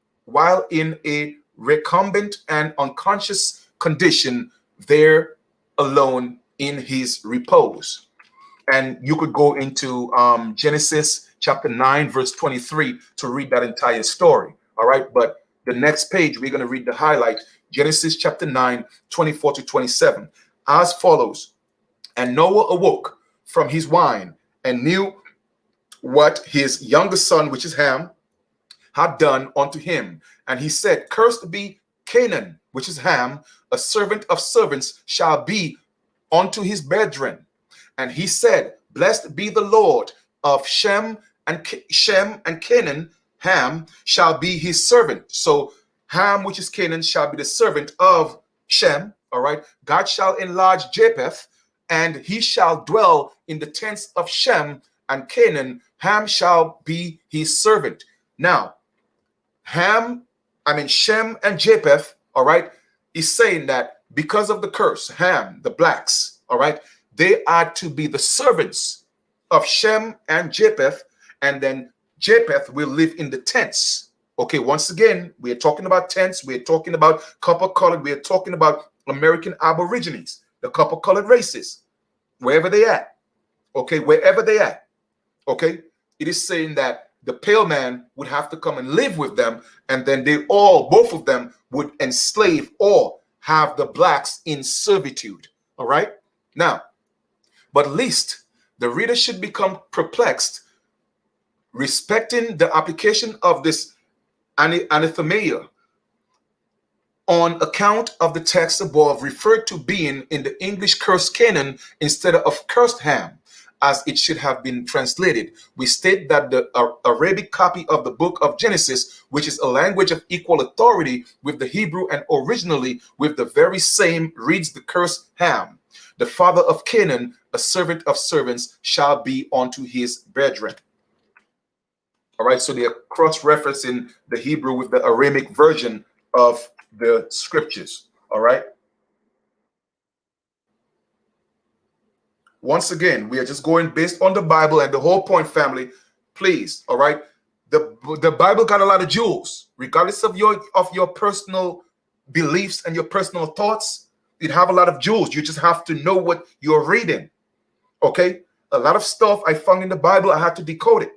in a recumbent and unconscious condition there alone in his repose. And you could go into Genesis chapter 9 verse 23 to read that entire story. All right, but the next page we're going to read the highlight, Genesis chapter 9 24 to 27. as follows. And Noah awoke from his wine and knew what his youngest son, which is Ham, had done unto him. And he said, Cursed be Canaan, which is Ham, a servant of servants shall be unto his brethren. And he said, Blessed be the Lord of Shem and Canaan, Ham shall be his servant. So Ham, which is Canaan, shall be the servant of Shem. All right. God shall enlarge Japheth, and he shall dwell in the tents of Shem and Canaan. Ham shall be his servant. Now, Shem and Japheth, all right, is saying that because of the curse, Ham, the blacks, all right, they are to be the servants of Shem and Japheth, and then Japheth will live in the tents. Okay, once again, we are talking about tents, we are talking about copper-colored, we are talking about American Aborigines, the copper-colored races, wherever they at. Okay, wherever they at. Okay, it is saying that the pale man would have to come and live with them, and then both of them would enslave or have the blacks in servitude. All right. Now, but least the reader should become perplexed respecting the application of this anathema on account of the text above referred to being in the English cursed Canaan instead of cursed Ham, as it should have been translated. We state that the Arabic copy of the book of Genesis, which is a language of equal authority with the Hebrew and originally with the very same, reads the cursed Ham. The father of Canaan, a servant of servants, shall be unto his brethren. All right, so they are cross-referencing the Hebrew with the Aramaic version of the scriptures. All right. Once again, we are just going based on the Bible, and the whole point, family, please, all right? The Bible got a lot of jewels, regardless of your personal beliefs and your personal thoughts. It have a lot of jewels. You just have to know what you're reading, okay? A lot of stuff I found in the Bible, I had to decode it.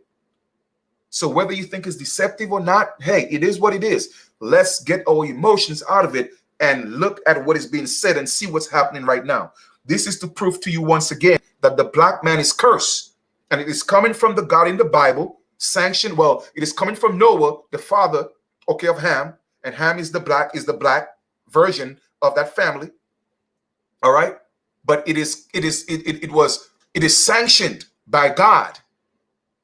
So whether you think it's deceptive or not, hey, it is what it is. Let's get our emotions out of it and look at what is being said and see what's happening right now. This is to prove to you once again that the black man is cursed, and it is coming from the God in the Bible, sanctioned. Well, it is coming from Noah, the father, okay, of Ham, and Ham is the black version of that family. All right, but it is sanctioned by God.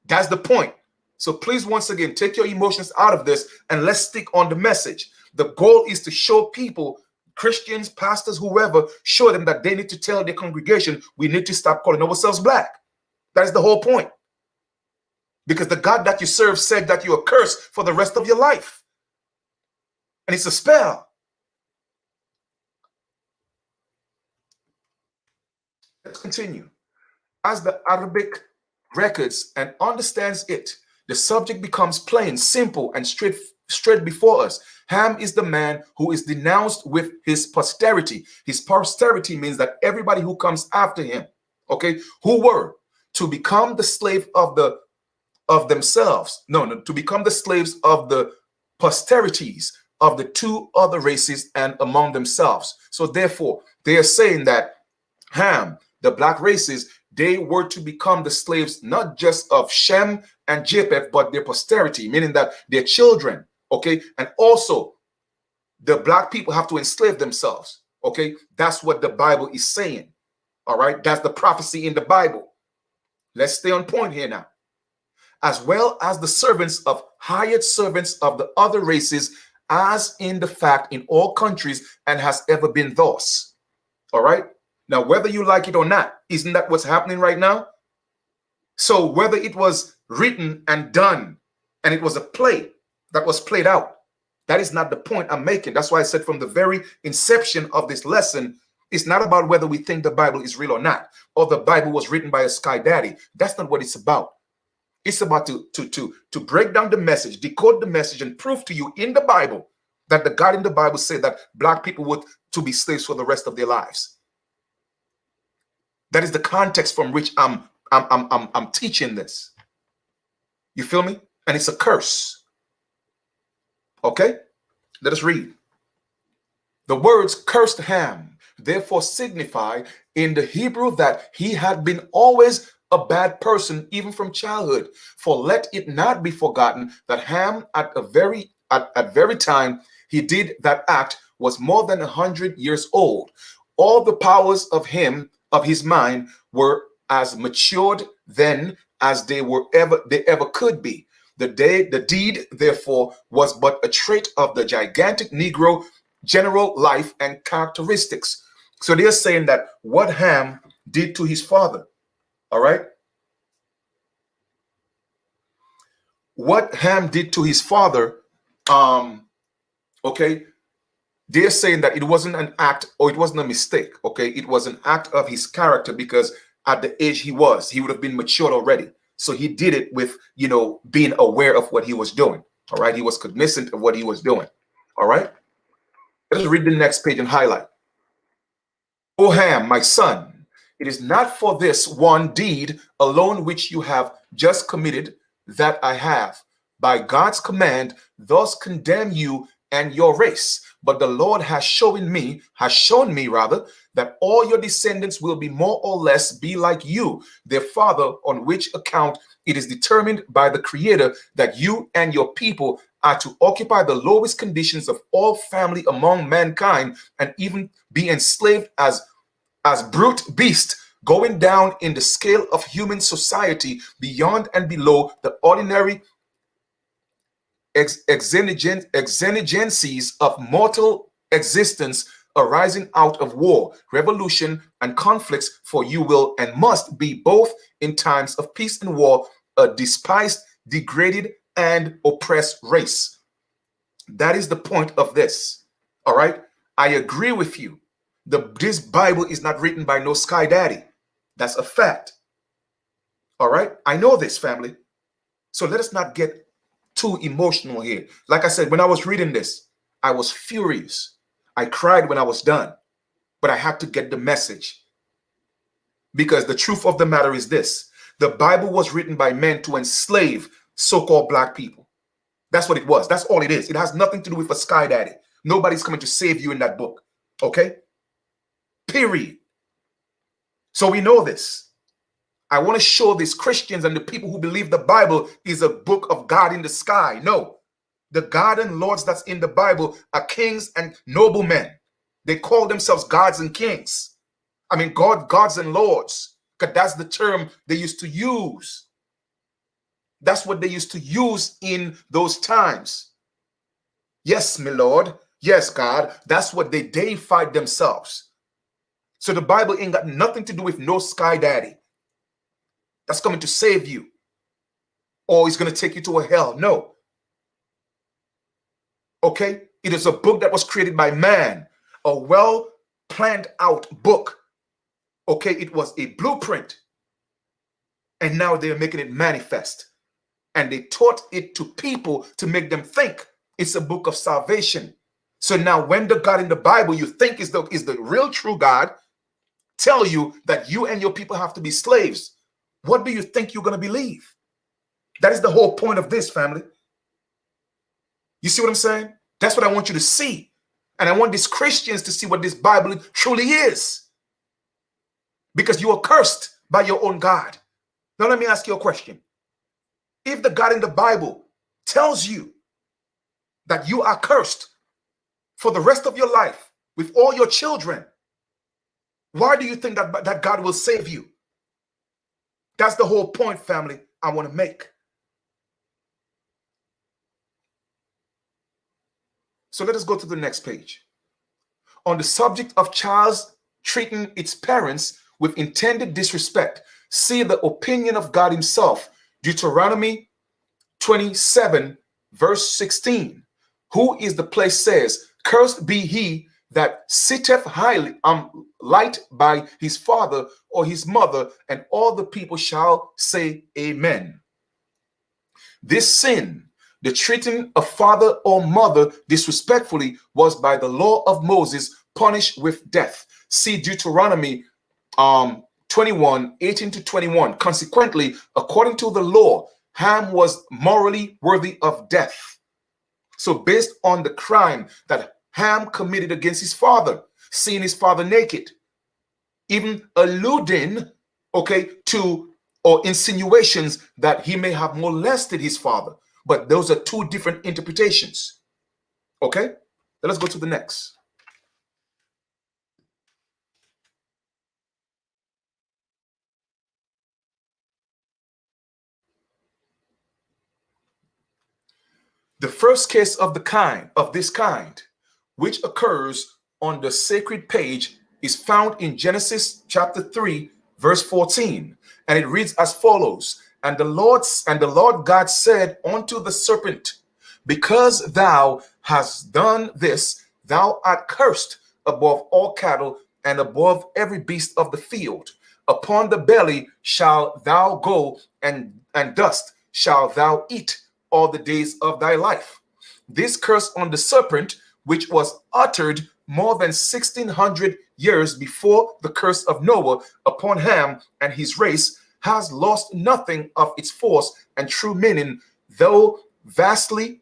That's the point. So please, once again, take your emotions out of this and let's stick on the message. The goal is to show people, Christians, pastors, whoever, show them that they need to tell their congregation, we need to stop calling ourselves black. That is the whole point. Because the God that you serve said that you are cursed for the rest of your life. And it's a spell. Let's continue. As the Arabic records and understands it, the subject becomes plain, simple, and straight before us. Ham is the man who is denounced with his posterity. His posterity means that everybody who comes after him, okay, who were to become the slave of themselves. No, to become the slaves of the posterities of the two other races and among themselves. So therefore, they are saying that Ham, the black races, they were to become the slaves not just of Shem and Japheth, but their posterity, meaning that their children, okay? And also, the black people have to enslave themselves, okay? That's what the Bible is saying, all right? That's the prophecy in the Bible. Let's stay on point here now. As well as the servants of hired servants of the other races, as in the fact in all countries and has ever been thus, all right? Now, whether you like it or not, isn't that what's happening right now? So whether it was written and done and it was a play that was played out, that is not the point I'm making. That's why I said from the very inception of this lesson, it's not about whether we think the Bible is real or not, or the Bible was written by a sky daddy. That's not what it's about. It's about to break down the message, decode the message, and prove to you in the Bible that the God in the Bible said that black people were to be slaves for the rest of their lives. That is the context from which I'm teaching this. You feel me? And it's a curse. Okay? Let us read. The words cursed Ham, therefore signify in the Hebrew that he had been always a bad person, even from childhood. For let it not be forgotten that Ham, at very time he did that act, was more than 100 years old. All the powers of his mind were as matured then as they ever could be. The deed, therefore, was but a trait of the gigantic Negro general life and characteristics. So they're saying that what Ham did to his father, all right? What Ham did to his father, okay, they're saying that it wasn't an act or it wasn't a mistake, okay? It was an act of his character, because at the age he would have been matured already. So he did it with, being aware of what he was doing, all right? He was cognizant of what he was doing, all right? Let's read the next page and highlight. O Ham, my son, it is not for this one deed alone which you have just committed that I have, by God's command, thus condemn you and your race. But the Lord has shown me that all your descendants will be more or less be like you, their father, on which account it is determined by the Creator that you and your people are to occupy the lowest conditions of all family among mankind, and even be enslaved as brute beasts, going down in the scale of human society beyond and below the ordinary exigencies of mortal existence, arising out of war, revolution, and conflicts. For you will and must be both in times of peace and war a despised, degraded, and oppressed race. That is the point of this. All right, I agree with you. This Bible is not written by no sky daddy. That's a fact. All right, I know this, family. So let us not get too emotional here. Like I said, when I was reading this, I was furious. I cried when I was done, but I had to get the message, because the truth of the matter is this: the Bible was written by men to enslave so-called black people. That's what it was. That's all it is. It has nothing to do with a sky daddy. Nobody's coming to save you in that book. Okay? Period. So we know this. I want to show these Christians and the people who believe the Bible is a book of God in the sky. No. The God and lords that's in the Bible are kings and noblemen. They call themselves gods and kings. I mean, gods and lords, because that's the term they used to use. That's what they used to use in those times. Yes, my Lord. Yes, God. That's what they deified themselves. So the Bible ain't got nothing to do with no sky daddy that's coming to save you, or he's going to take you to a hell. No. Okay? It is a book that was created by man, a well planned out book. Okay? It was a blueprint. And now they're making it manifest. And they taught it to people to make them think it's a book of salvation. So now when the God in the Bible you think is the real true God tell you that you and your people have to be slaves, what do you think you're going to believe? That is the whole point of this, family. You see what I'm saying? That's what I want you to see. And I want these Christians to see what this Bible truly is. Because you are cursed by your own God. Now let me ask you a question. If the God in the Bible tells you that you are cursed for the rest of your life with all your children, why do you think that God will save you? That's the whole point, family, I want to make. So let us go to the next page. On the subject of child's treating its parents with intended disrespect, see the opinion of God himself, Deuteronomy 27, verse 16. Who is the place says, cursed be he that sitteth highly light by his father or his mother, and all the people shall say amen. This sin, the treating a father or mother disrespectfully, was by the law of Moses punished with death. See Deuteronomy 21, 18 to 21. Consequently, according to the law, Ham was morally worthy of death. So based on the crime that Ham committed against his father, seeing his father naked, even alluding, okay, to or insinuations that he may have molested his father. But those are two different interpretations. Okay, then let's go to the next. The first case of this kind, which occurs on the sacred page, is found in Genesis chapter 3, verse 14, and it reads as follows: And the Lord God said unto the serpent, Because thou hast done this, thou art cursed above all cattle and above every beast of the field. Upon the belly shalt thou go, and dust shalt thou eat all the days of thy life. This curse on the serpent, which was uttered more than 1600 years before the curse of Noah upon Ham and his race, has lost nothing of its force and true meaning, though vastly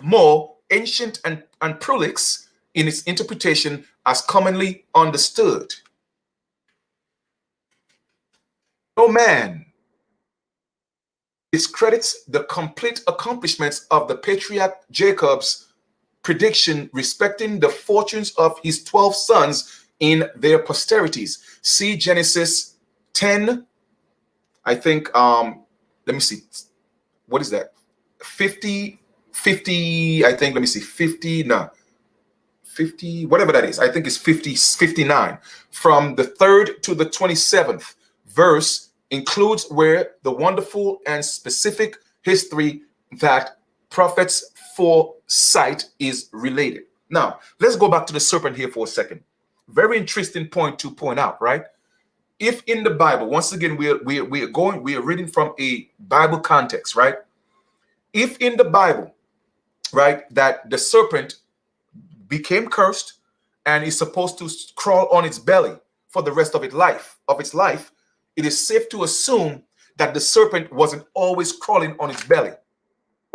more ancient and prolix in its interpretation as commonly understood. No man discredits the complete accomplishments of the patriarch Jacob's prediction respecting the fortunes of his 12 sons in their posterities. See Genesis 10, I think, let me see, what is that? 50, I think, let me see, 50, whatever that is. I think it's 59. From the 3rd to the 27th verse includes where the wonderful and specific history that prophets foresight is related. Now, let's go back to the serpent here for a second. Very interesting point to point out, right? If in the Bible, once again, we are reading from a Bible context, right? If in the Bible, right, that the serpent became cursed and is supposed to crawl on its belly for the rest of its life, it is safe to assume that the serpent wasn't always crawling on its belly.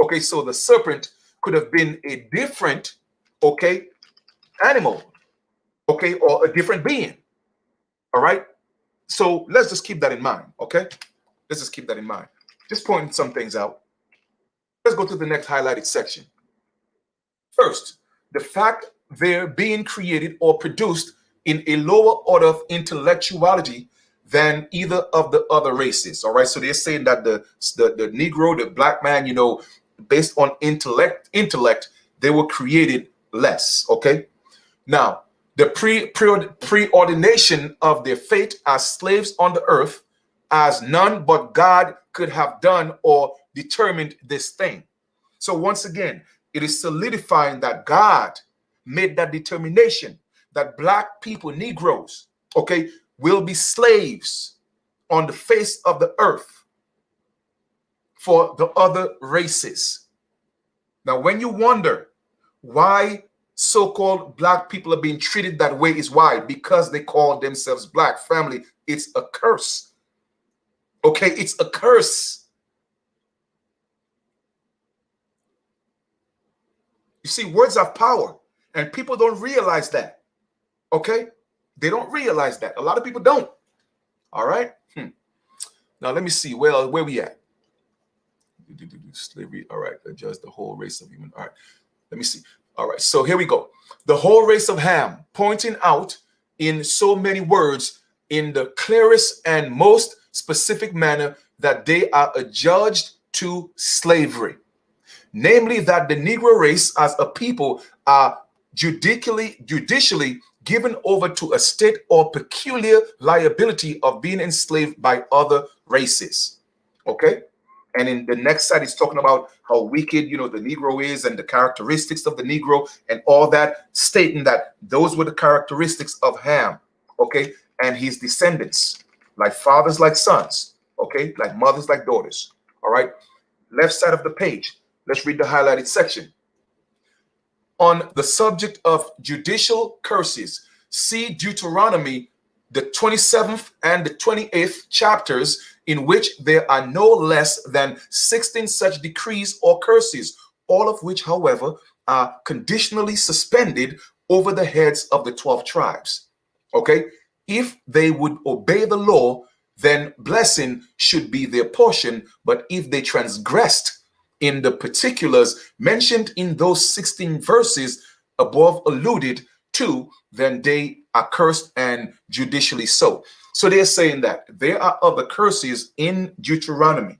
Okay, so the serpent could have been a different, okay, animal, okay, or a different being. All right. So let's just keep that in mind. Okay, let's just keep that in mind. Just pointing some things out. Let's go to the next highlighted section. First, the fact they're being created or produced in a lower order of intellectuality than either of the other races. All right, so they're saying that the Negro, the black man, based on intellect, they were created less. Okay, now the preordination of their fate as slaves on the earth, as none but God could have done or determined this thing. So once again, it is solidifying that God made that determination that black people, Negroes, okay, will be slaves on the face of the earth for the other races. Now, when you wonder why so-called black people are being treated that way, is why? Because they call themselves black. Family, it's a curse. Okay, it's a curse. You see, words have power, and people don't realize that. Okay, they don't realize that. A lot of people don't. All right. Now let me see where we at. Slavery. All right, adjust the whole race of human. All right, let me see. All right, so here we go. The whole race of Ham, pointing out in so many words, in the clearest and most specific manner, that they are adjudged to slavery. Namely, that the Negro race as a people are judicially given over to a state or peculiar liability of being enslaved by other races. Okay? And in the next side, it's talking about how wicked, the Negro is and the characteristics of the Negro and all that, stating that those were the characteristics of Ham, okay, and his descendants, like fathers, like sons, okay, like mothers, like daughters. All right. Left side of the page. Let's read the highlighted section. On the subject of judicial curses, see Deuteronomy, the 27th and the 28th chapters, in which there are no less than 16 such decrees or curses, all of which, however, are conditionally suspended over the heads of the 12 tribes. Okay? If they would obey the law, then blessing should be their portion. But if they transgressed in the particulars mentioned in those 16 verses above alluded to, then they are cursed, and judicially so. So they're saying that there are other curses in Deuteronomy,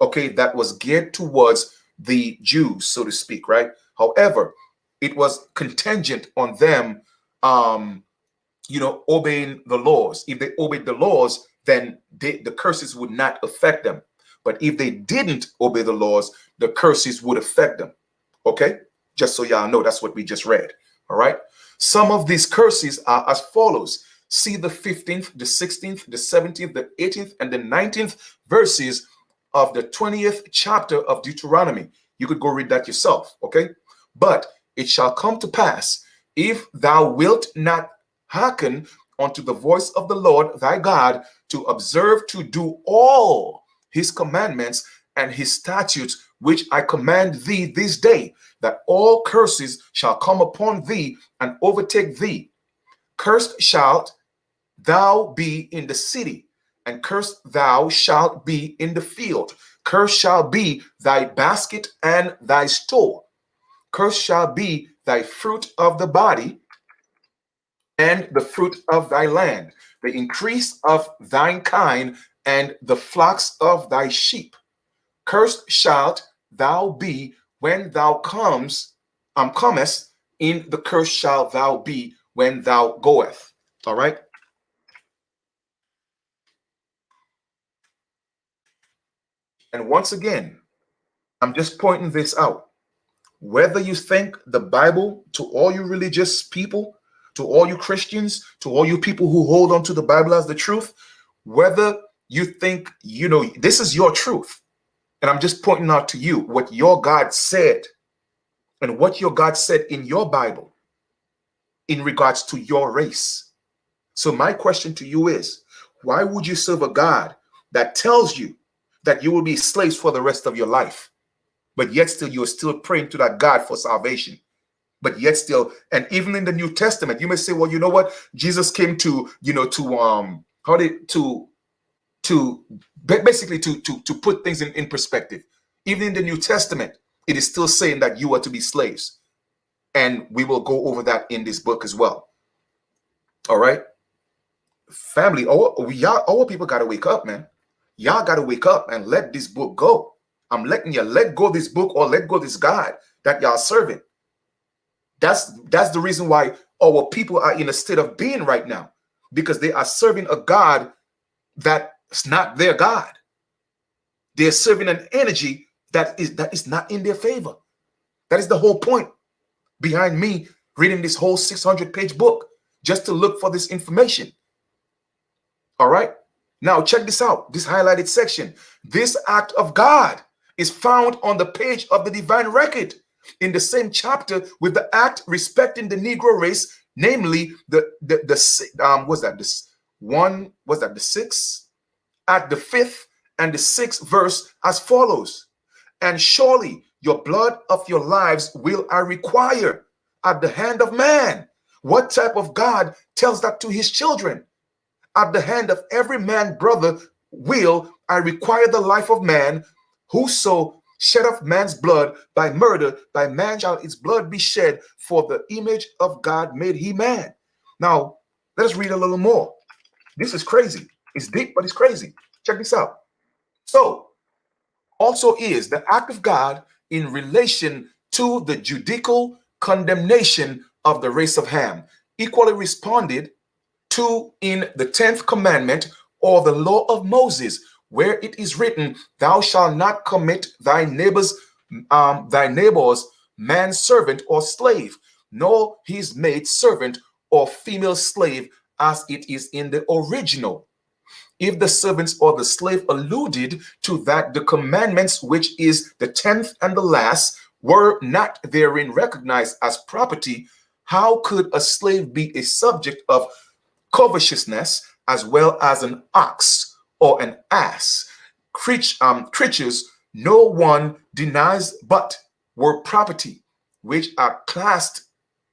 okay, that was geared towards the Jews, so to speak, right? However, it was contingent on them, obeying the laws. If they obeyed the laws, then the curses would not affect them. But if they didn't obey the laws, the curses would affect them. Okay? Just so y'all know, that's what we just read. All right? Some of these curses are as follows. See the 15th, the 16th, the 17th, the 18th, and the 19th verses of the 20th chapter of Deuteronomy. You could go read that yourself. Okay? But it shall come to pass, if thou wilt not hearken unto the voice of the Lord thy God, to observe to do all his commandments and his statutes, which I command thee this day, that all curses shall come upon thee and overtake thee. Cursed shalt thou be in the city, and cursed thou shalt be in the field. Cursed shall be thy basket and thy store. Cursed shall be thy fruit of the body, and the fruit of thy land, the increase of thine kind, and the flocks of thy sheep. Cursed shalt thou be when thou comest, in the curse shalt thou be when thou goeth. All right. And once again, I'm just pointing this out. Whether you think the Bible, to all you religious people, to all you Christians, to all you people who hold on to the Bible as the truth, whether you think, this is your truth. And I'm just pointing out to you what your God said and what your God said in your Bible in regards to your race. So my question to you is, why would you serve a God that tells you that you will be slaves for the rest of your life, but yet still you're still praying to that God for salvation? But yet still, and even in the New Testament, you may say, well, you know what? Jesus came to basically to put things in perspective. Even in the New Testament, it is still saying that you are to be slaves. And we will go over that in this book as well. All right. Family, our people got to wake up, man. Y'all got to wake up and let this book go. I'm letting you let go of this book, or let go of this God that y'all serving. That's the reason why our people are in a state of being right now, because they are serving a God that's not their God. They're serving an energy that is not in their favor. That is the whole point behind me reading this whole 600-page book, just to look for this information. All right. Now check this out. This highlighted section. This act of God is found on the page of the divine record in the same chapter with the act respecting the Negro race, namely the sixth, at the 5th and the 6th verse, as follows. And surely your blood of your lives will I require at the hand of man. What type of God tells that to his children? At the hand of every man brother will I require the life of man. Whoso sheddeth man's blood by murder, by man shall its blood be shed, for the image of God made he man. Now, let us read a little more. This is crazy. It's deep, but it's crazy. Check this out. So, also is the act of God in relation to the judicial condemnation of the race of Ham, equally responded to in the 10th commandment, or the law of Moses, where it is written, thou shalt not commit thy neighbor's manservant or slave, nor his maid servant or female slave, as it is in the original. If the servants or the slave alluded to that, the commandments, which is the 10th and the last, were not therein recognized as property, how could a slave be a subject of covetousness as well as an ox or an ass? Creatures no one denies, but were property, which are classed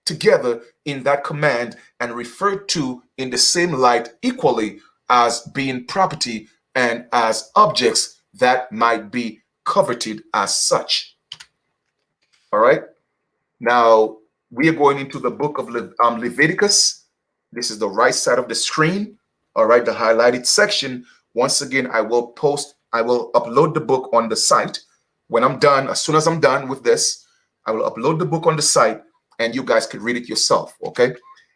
together in that command and referred to in the same light equally as being property and as objects that might be coveted as such. All right. Now we are going into the book of Leviticus. This is the right side of the screen. All right. The highlighted section. Once again, I will upload the book on the site. When I'm done, as soon as I'm done with this, I will upload the book on the site and you guys can read it yourself. Okay.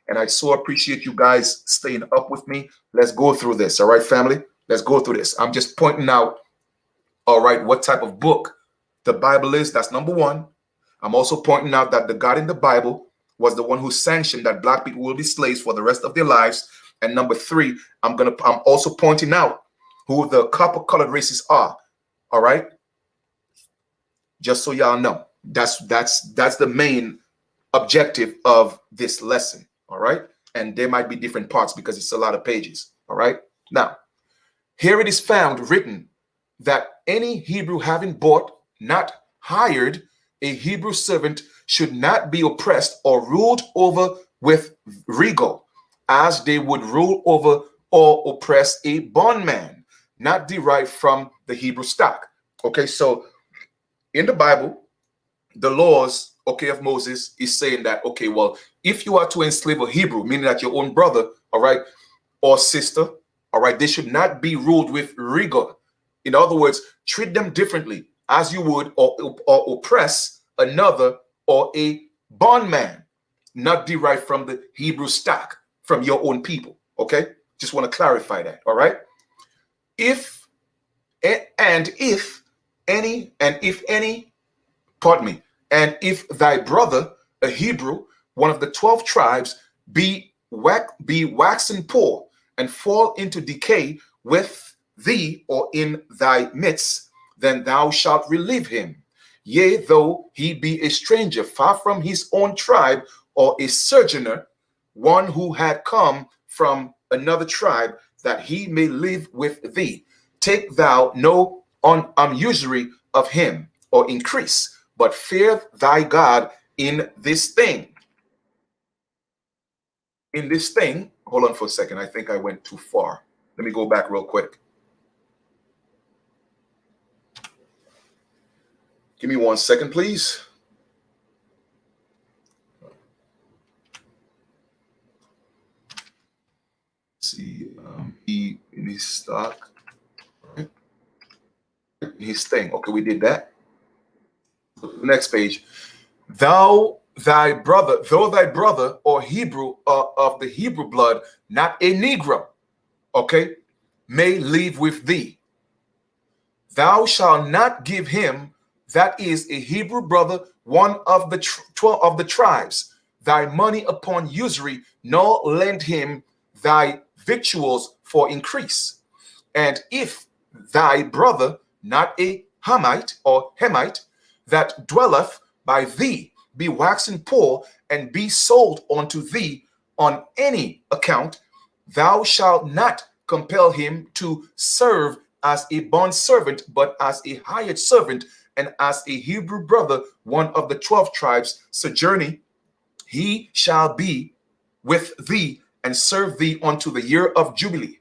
And I so appreciate you guys staying up with me. Let's go through this. All right, family. Let's go through this. I'm just pointing out, all right, what type of book the Bible is. That's number one. I'm also pointing out that the God in the Bible was the one who sanctioned that black people will be slaves for the rest of their lives. And number three, I'm also pointing out who the copper-colored races are. All right. Just so y'all know, that's the main objective of this lesson. All right. And there might be different parts because it's a lot of pages. All right. Now, here it is found written that any Hebrew having bought, not hired, a Hebrew servant should not be oppressed or ruled over with regal, as they would rule over or oppress a bondman, not derived from the Hebrew stock. Okay, so in the Bible, the laws, okay, of Moses is saying that, okay, well, if you are to enslave a Hebrew, meaning that your own brother, all right, or sister, all right, they should not be ruled with rigor. In other words, treat them differently as you would or oppress another or a bondman, not derived from the Hebrew stock, from your own people. Okay, just want to clarify that. All right. If thy brother, a Hebrew, one of the 12 tribes, be waxen poor and fall into decay with thee or in thy midst, then thou shalt relieve him. Yea, though he be a stranger far from his own tribe, or a sojourner, one who had come from another tribe, that he may live with thee. Take thou no usury of him, or increase, but fear thy God in this thing. In this thing, hold on for a second. I think I went too far. Let me go back real quick. Give me 1 second, please. See, he in his stock, right? His thing. Okay, we did that. Next page. Though thy brother or Hebrew of the Hebrew blood, not a Negro, okay, may live with thee. Thou shalt not give him, that is a Hebrew brother, one of the 12 of the tribes, thy money upon usury, nor lend him thy victuals for increase. And if thy brother, not a Hamite or Hemite, that dwelleth by thee, be waxen poor and be sold unto thee on any account, thou shalt not compel him to serve as a bondservant, but as a hired servant, and as a Hebrew brother, one of the 12 tribes, sojourning, he shall be with thee and serve thee unto the year of Jubilee,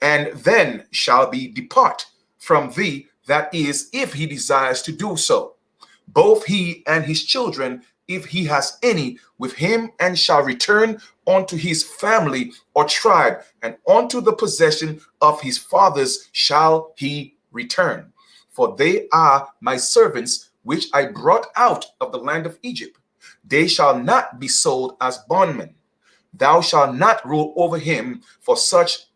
and then shall be depart from thee, that is, if he desires to do so, both he and his children, if he has any with him, and shall return unto his family or tribe, and unto the possession of his fathers shall he return. For they are my servants, which I brought out of the land of Egypt. They shall not be sold as bondmen. Thou shalt not rule over him for such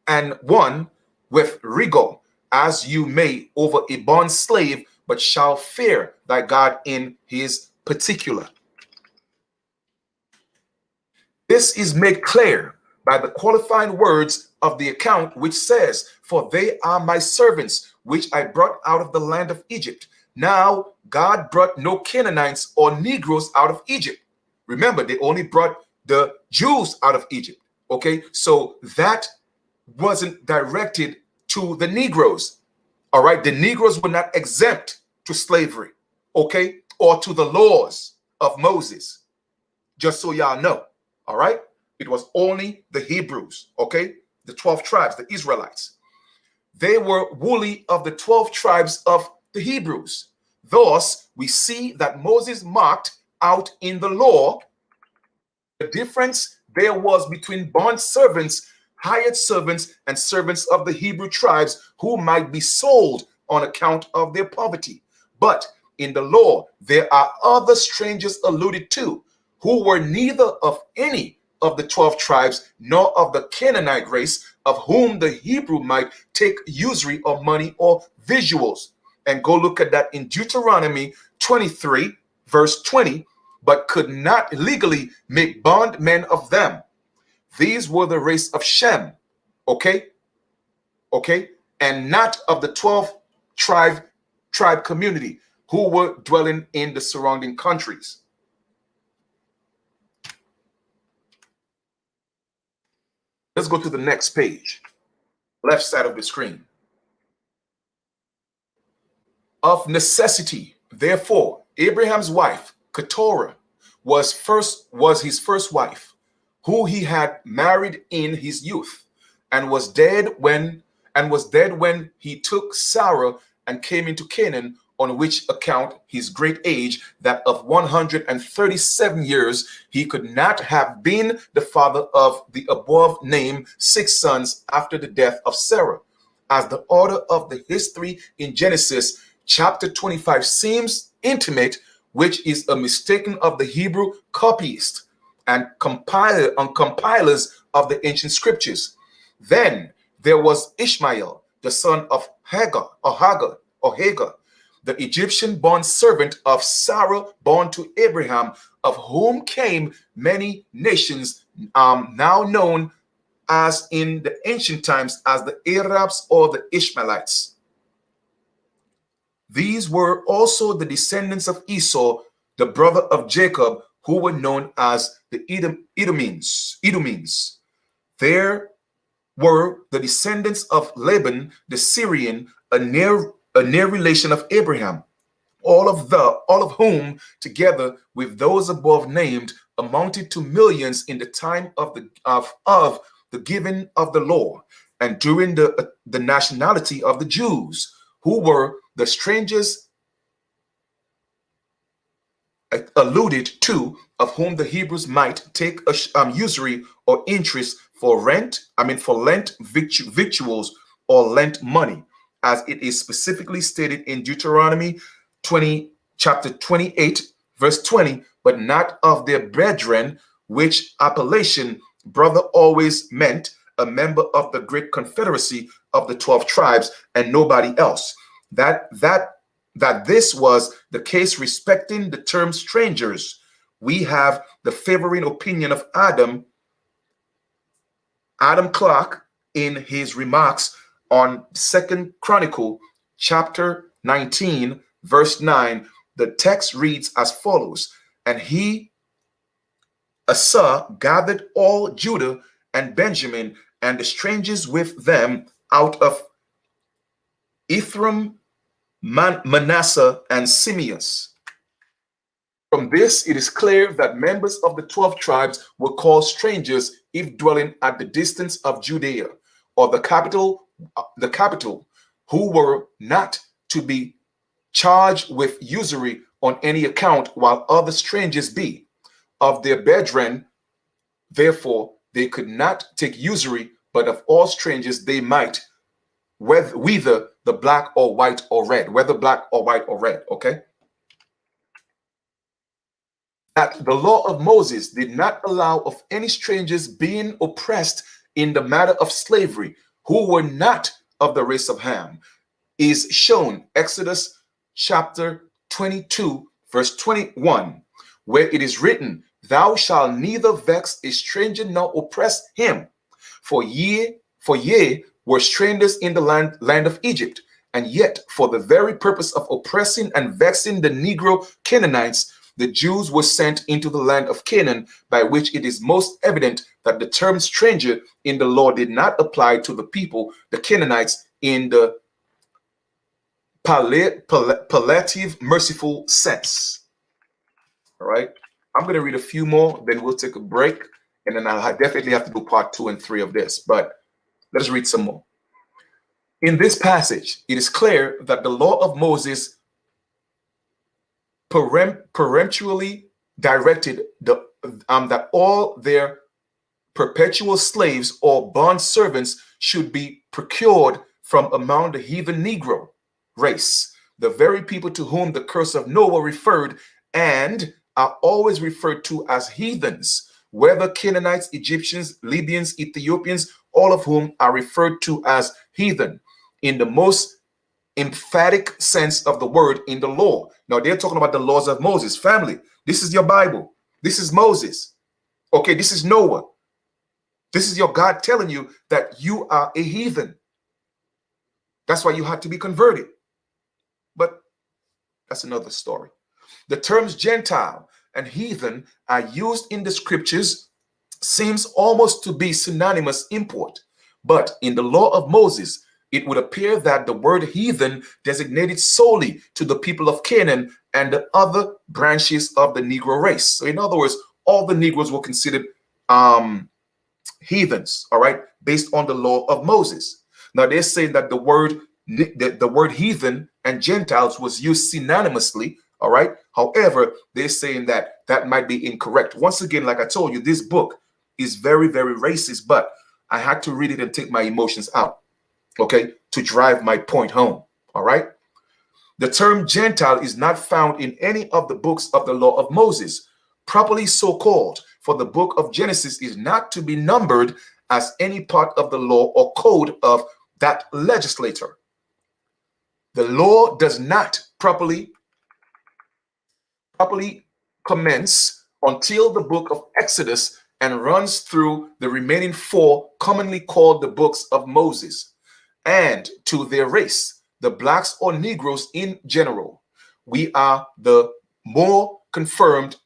an one with rigor, as you may over a bond slave, but shall fear thy God in his particular. This is made clear by the qualifying words of the account, which says, for they are my servants, which I brought out of the land of Egypt. Now, God brought no Canaanites or Negroes out of Egypt. Remember, they only brought the Jews out of Egypt. Okay, so that wasn't directed to the Negroes. All right, the Negroes were not exempt to slavery, okay, or to the laws of Moses. Just so y'all know. All right. It was only the Hebrews. Okay. The 12 tribes, the Israelites. They were wholly of the 12 tribes of the Hebrews. Thus, we see that Moses marked out in the law the difference there was between bond servants, hired servants, and servants of the Hebrew tribes who might be sold on account of their poverty. But in the law, there are other strangers alluded to who were neither of any of the 12 tribes nor of the Canaanite race, of whom the Hebrew might take usury or money or visuals. And go look at that in Deuteronomy 23, verse 20, but could not legally make bondmen of them. These were the race of Shem, okay? Okay? And not of the 12 tribe community who were dwelling in the surrounding countries. Let's go to the next page, left side of the screen. Of necessity, therefore, Abraham's wife, Keturah, was his first wife, who he had married in his youth, and was dead when he took Sarah and came into Canaan, on which account his great age, that of 137 years, he could not have been the father of the above named 6 sons after the death of Sarah. As the order of the history in Genesis chapter 25 seems intimate, which is a mistaken of the Hebrew copyists and compilers of the ancient scriptures. Then there was Ishmael, the son of Hagar, the Egyptian born servant of Sarah, born to Abraham, of whom came many nations, now known as in the ancient times as the Arabs or the Ishmaelites. These were also the descendants of Esau, the brother of Jacob, who were known as the Edomites. There were the descendants of Laban the Syrian, a near relation of Abraham, all of whom, together with those above named, amounted to millions in the time of the giving of the law, and during the nationality of the Jews, who were the strangers alluded to, of whom the Hebrews might take usury or interest for Lent victuals or Lent money, as it is specifically stated in Deuteronomy chapter 28, verse 20, but not of their brethren, which appellation brother always meant a member of the great confederacy of the 12 tribes and nobody else. That this was the case respecting the term strangers. We have the favoring opinion of Adam Clarke in his remarks on 2 Chronicle chapter 19 verse 9. The text reads as follows: and he, Asa, gathered all Judah and Benjamin and the strangers with them out of Ephraim, Manasseh, and Simeon. From this, it is clear that members of the 12 tribes were called strangers if dwelling at the distance of Judea, or the capital, who were not to be charged with usury on any account, while other strangers be. Of their brethren, therefore, they could not take usury, but of all strangers they might, whether the black or white or red, okay? That the law of Moses did not allow of any strangers being oppressed in the matter of slavery, who were not of the race of Ham, is shown Exodus chapter 22, verse 21, where it is written, thou shalt neither vex a stranger nor oppress him, for ye were strangers in the land of Egypt, and yet for the very purpose of oppressing and vexing the Negro Canaanites, the Jews were sent into the land of Canaan, by which it is most evident that the term stranger in the law did not apply to the people, the Canaanites, in the palliative, merciful sense. All right. I'm going to read a few more, then we'll take a break, and then I'll definitely have to do part 2 and 3 of this, but let's read some more. In this passage, it is clear that the law of Moses peremptorily directed that all their perpetual slaves or bond servants should be procured from among the heathen Negro race, the very people to whom the curse of Noah referred and are always referred to as heathens, whether Canaanites, Egyptians, Libyans, Ethiopians, all of whom are referred to as heathen in the most emphatic sense of the word in the law. Now they're talking about the laws of Moses. Family, this is your Bible. This is Moses. Okay, this is Noah. This is your God telling you that you are a heathen. That's why you had to be converted. But that's another story. The terms Gentile and heathen are used in the scriptures, seems almost to be synonymous import. But in the law of Moses, it would appear that the word heathen designated solely to the people of Canaan and the other branches of the Negro race. So in other words, all the Negroes were considered heathens, all right, based on the law of Moses. Now they're saying that the word heathen and Gentiles was used synonymously, all right. However, they're saying that that might be incorrect. Once again, like I told you, this book is very, very racist, but I had to read it and take my emotions out, okay, to drive my point home, all right. The term Gentile is not found in any of the books of the law of Moses, properly so called, for the book of Genesis is not to be numbered as any part of the law or code of that legislator. The law does not properly commence until the book of Exodus and runs through the remaining 4 commonly called the books of Moses. And to their race, the blacks or Negroes in general, we are the more confirmed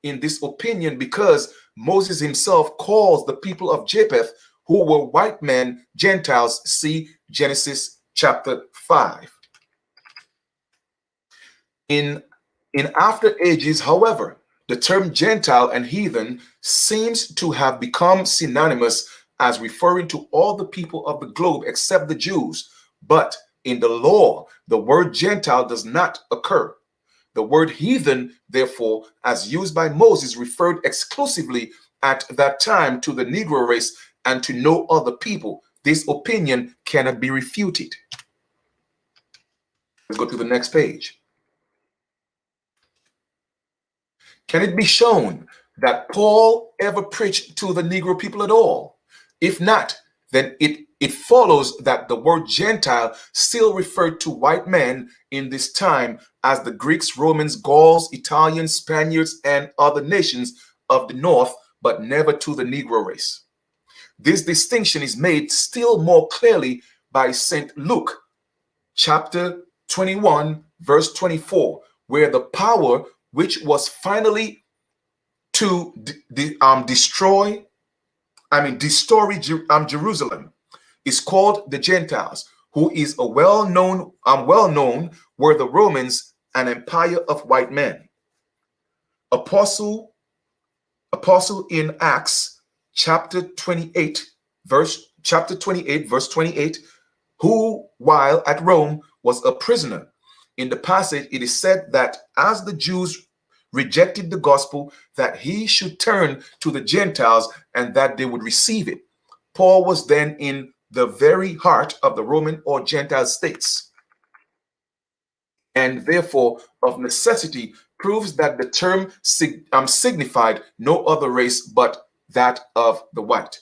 in this opinion because Moses himself calls the people of Japheth, who were white men, Gentiles. See Genesis chapter 5. In after ages, however, the term Gentile and heathen seems to have become synonymous as referring to all the people of the globe except the Jews. But in the law, the word Gentile does not occur. The word heathen, therefore, as used by Moses, referred exclusively at that time to the Negro race and to no other people. This opinion cannot be refuted. Let's go to the next page. Can it be shown that Paul ever preached to the Negro people at all? If not, then it follows that the word Gentile still referred to white men in this time as the Greeks, Romans, Gauls, Italians, Spaniards, and other nations of the north, but never to the Negro race. This distinction is made still more clearly by St. Luke, chapter 21, verse 24, where the power which was finally to destroy Jerusalem is called the Gentiles, who is a well-known were the Romans, an empire of white men. Apostle in Acts chapter 28, verse 28, who while at Rome was a prisoner. In the passage, it is said that as the Jews rejected the gospel, that he should turn to the Gentiles and that they would receive it. Paul was then in the very heart of the Roman or Gentile states, and therefore of necessity proves that the term signified no other race but that of the white.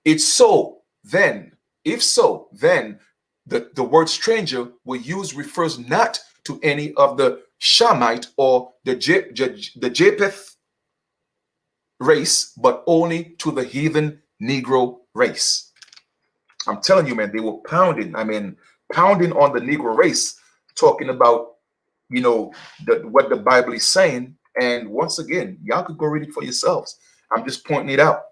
If so, then the word stranger we use refers not to any of the Shamite or the Japheth race, but only to the heathen Negro race. I'm telling you, man, they were pounding on the Negro race, talking about, what the Bible is saying. And once again, y'all could go read it for yourselves. I'm just pointing it out.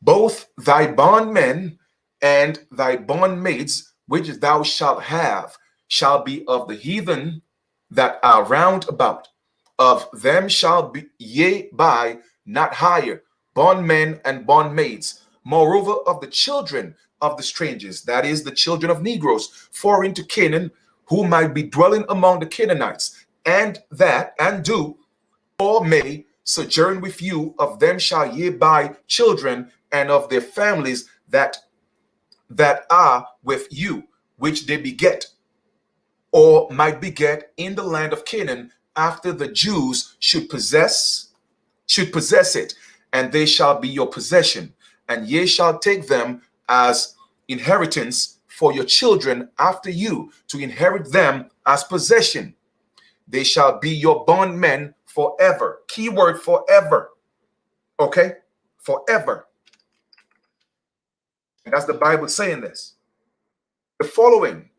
Both thy bondmen and thy bondmaids, which thou shalt have, shall be of the heathen, that are round about. Of them shall be ye buy not hire, bondmen and bondmaids. Moreover, of the children of the strangers, that is, the children of Negroes, foreign to Canaan, who might be dwelling among the Canaanites, and do or may sojourn with you, of them shall ye buy children, and of their families that are with you, which they beget, or might beget in the land of Canaan, after the Jews should possess it, and they shall be your possession, and ye shall take them as inheritance for your children after you, to inherit them as possession. They shall be your bondmen forever. Keyword forever. Okay? Forever. And that's the Bible saying this. The following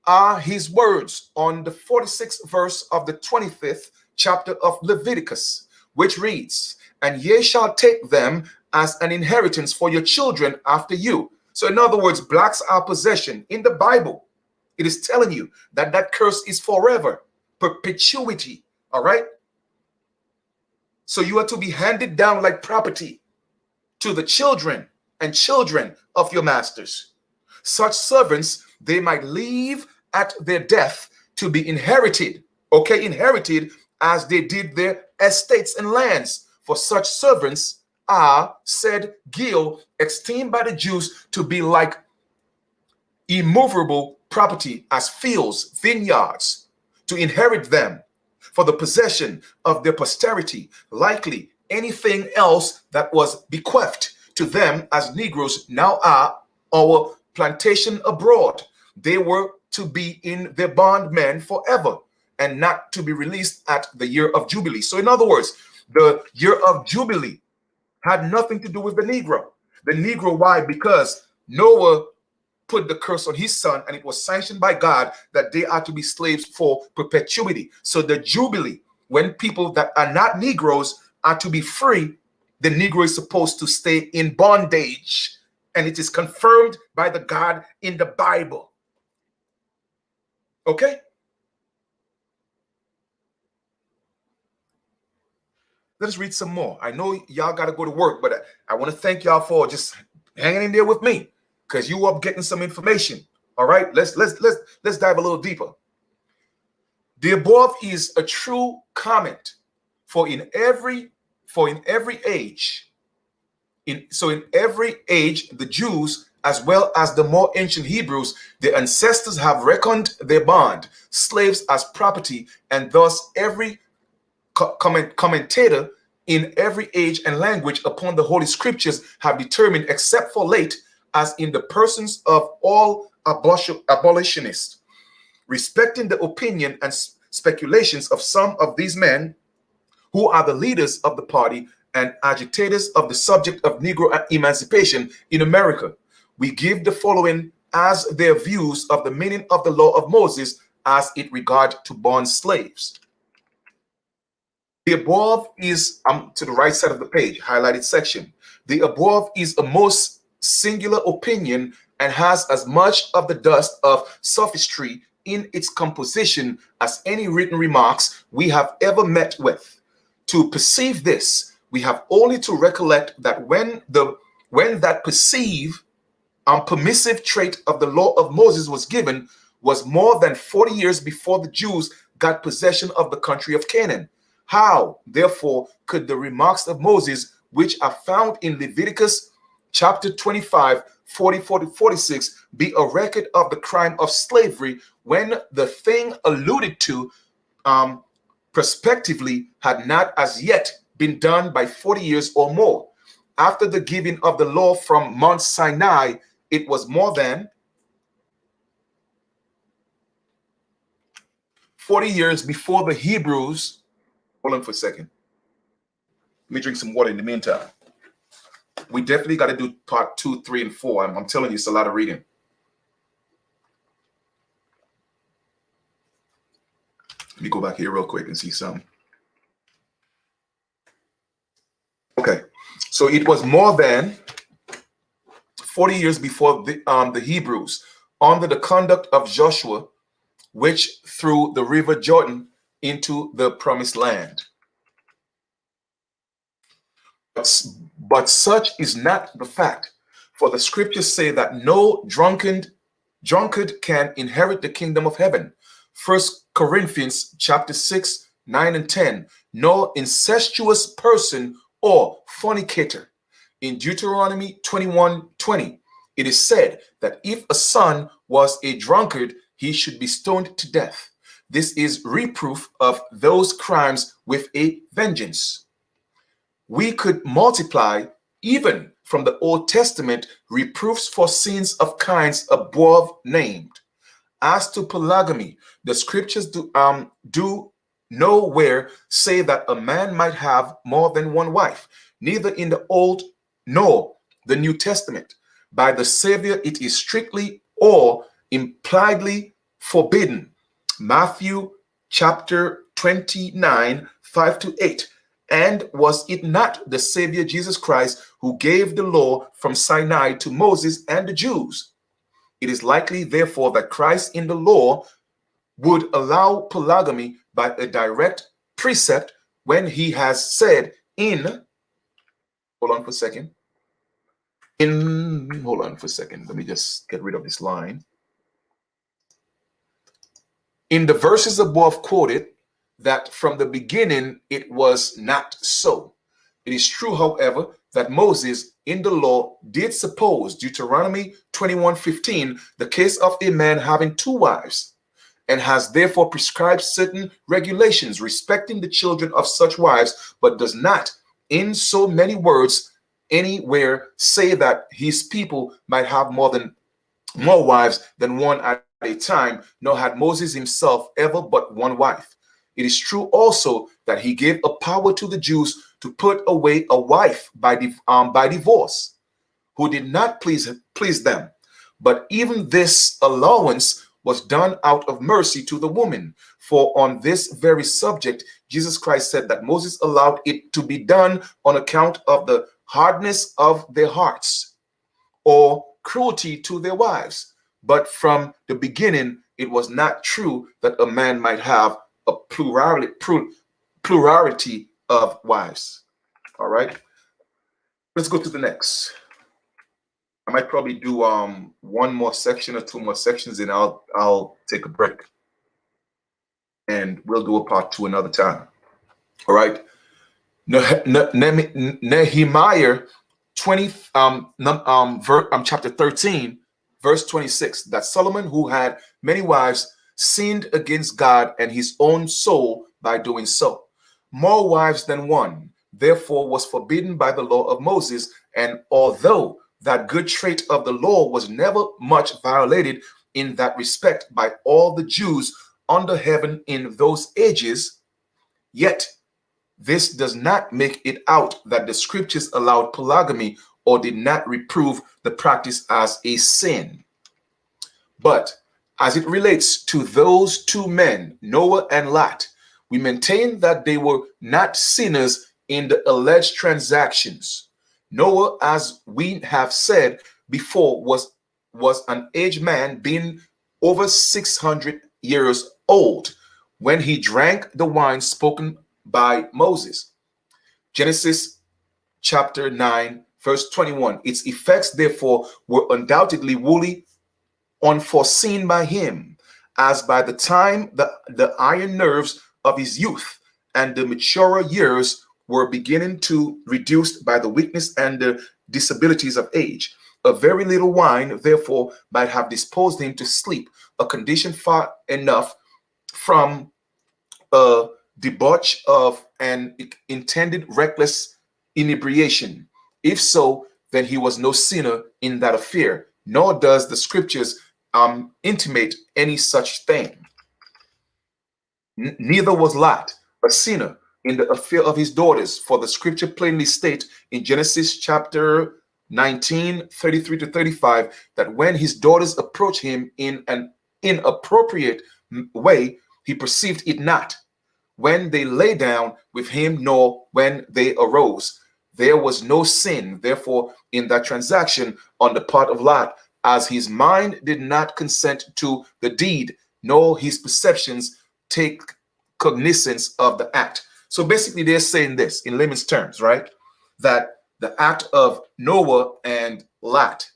are his words on the 46th verse of the 25th chapter of Leviticus, which reads, and ye shall take them as an inheritance for your children after you. So in other words, blacks are possession. In the Bible, it is telling you that that curse is forever, perpetuity. All right? So you are to be handed down like property to the children and children of your masters. Such servants, they might leave at their death to be inherited, okay, inherited as they did their estates and lands. For such servants are, said Gil, esteemed by the Jews to be like immovable property as fields, vineyards, to inherit them for the possession of their posterity, likely anything else that was bequeathed to them as Negroes now are our plantation abroad. They were to be in their bondmen forever and not to be released at the year of Jubilee. So in other words, the year of Jubilee had nothing to do with the Negro. The Negro, why? Because Noah put the curse on his son, and it was sanctioned by God that they are to be slaves for perpetuity. So the Jubilee, when people that are not Negroes are to be free, the Negro is supposed to stay in bondage. And it is confirmed by the God in the Bible. Okay? Let's read some more. I know y'all got to go to work, but I want to thank y'all for just hanging in there with me, because you up getting some information. All right, let's dive a little deeper. The above is a true comment, for in every age, in every age, the Jews as well as the more ancient Hebrews, their ancestors have reckoned their bond slaves as property, and thus every commentator in every age and language upon the Holy Scriptures have determined, except for late, as in the persons of all abolitionists, respecting the opinion and speculations of some of these men who are the leaders of the party and agitators of the subject of Negro emancipation in America. We give the following as their views of the meaning of the law of Moses as it regard to bond slaves. The above is to the right side of the page, highlighted section. The above is a most singular opinion and has as much of the dust of sophistry in its composition as any written remarks we have ever met with. To perceive this, we have only to recollect that when that permissive trait of the law of Moses was given was more than 40 years before the Jews got possession of the country of Canaan. How, therefore, could the remarks of Moses, which are found in Leviticus chapter 25, 40-46, be a record of the crime of slavery when the thing alluded to prospectively had not as yet been done by 40 years or more? After the giving of the law from Mount Sinai, it was more than 40 years before the Hebrews. Hold on for a second. Let me drink some water in the meantime. We definitely got to do part 2, 3, and 4. I'm telling you, it's a lot of reading. Let me go back here real quick and see something. Okay, so it was more than 40 years before the Hebrews, under the conduct of Joshua, which through the river Jordan into the promised land. But such is not the fact, for the scriptures say that no drunkard can inherit the kingdom of heaven. 1 Corinthians chapter 6, 9 and 10. No incestuous person or fornicator. In Deuteronomy 21:20, it is said that if a son was a drunkard, he should be stoned to death. This is reproof of those crimes with a vengeance. We could multiply, even from the Old Testament, reproofs for sins of kinds above named. As to polygamy, the scriptures do nowhere say that a man might have more than one wife, neither in the Old nor the New Testament. By the Savior, it is strictly or impliedly forbidden. Matthew chapter 29, 5 to 8. And was it not the Savior Jesus Christ who gave the law from Sinai to Moses and the Jews? It is likely, therefore, that Christ in the law would allow polygamy by a direct precept when he has said hold on for a second. Let me just get rid of this line. In the verses above quoted, that from the beginning it was not so. It is true, however, that Moses in the law did suppose, Deuteronomy 21:15, the case of a man having two wives, and has therefore prescribed certain regulations respecting the children of such wives, but does not, in so many words, anywhere say that his people might have more wives than one at a time, nor had Moses himself ever but one wife. It is true also that he gave a power to the Jews to put away a wife by divorce, who did not please them. But even this allowance was done out of mercy to the woman. For on this very subject, Jesus Christ said that Moses allowed it to be done on account of the hardness of their hearts, or cruelty to their wives. But from the beginning, it was not true that a man might have a plurality of wives. All right, let's go to the next. I might probably do one more section or two more sections, and I'll take a break, and we'll do a part 2 another time. All right, Nehemiah 20 chapter 13 verse 26, that Solomon, who had many wives, sinned against God and his own soul by doing so. More wives than one, therefore, was forbidden by the law of Moses, and although that good trait of the law was never much violated in that respect by all the Jews under heaven in those ages, yet this does not make it out that the scriptures allowed polygamy or did not reprove the practice as a sin. But as it relates to those two men, Noah and Lot, we maintain that they were not sinners in the alleged transactions. Noah, as we have said before, was an aged man, being over 600 years old when he drank the wine spoken by Moses. Genesis chapter 9, verse 21. Its effects, therefore, were undoubtedly wholly unforeseen by him, as by the time the iron nerves of his youth and the maturer years were beginning to reduce by the weakness and the disabilities of age. A very little wine, therefore, might have disposed him to sleep, a condition far enough from a debauch of an intended reckless inebriation. If so, then he was no sinner in that affair, nor does the scriptures intimate any such thing. Neither was Lot a sinner in the affair of his daughters, for the scripture plainly states in Genesis chapter 19, 33 to 35, that when his daughters approached him in an inappropriate way, he perceived it not, when they lay down with him, nor when they arose. There was no sin, therefore, in that transaction on the part of Lot, as his mind did not consent to the deed, nor his perceptions take cognizance of the act. So basically they're saying this in layman's terms, right? That the act of Noah and Lot,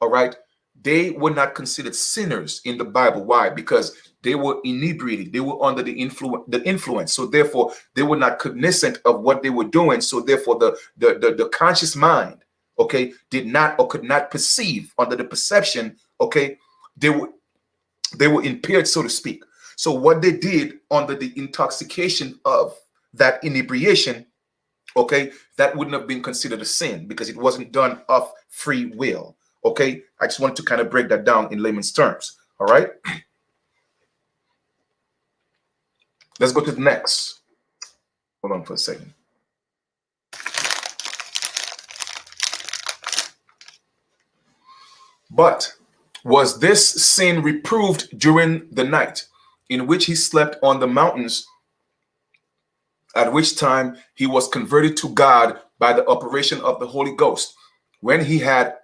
all right, they were not considered sinners in the Bible. Why? Because they were inebriated. They were under the influence. So therefore, they were not cognizant of what they were doing. So therefore, the conscious mind, okay, did not or could not perceive under the perception, okay, they were impaired, so to speak. So what they did under the intoxication of that inebriation, okay, that wouldn't have been considered a sin because it wasn't done of free will. Okay, I just want to kind of break that down in layman's terms. All right, let's go to the next. Hold on for a second. But was this sin reproved during the night in which he slept on the mountains, at which time he was converted to God by the operation of the Holy Ghost, when he had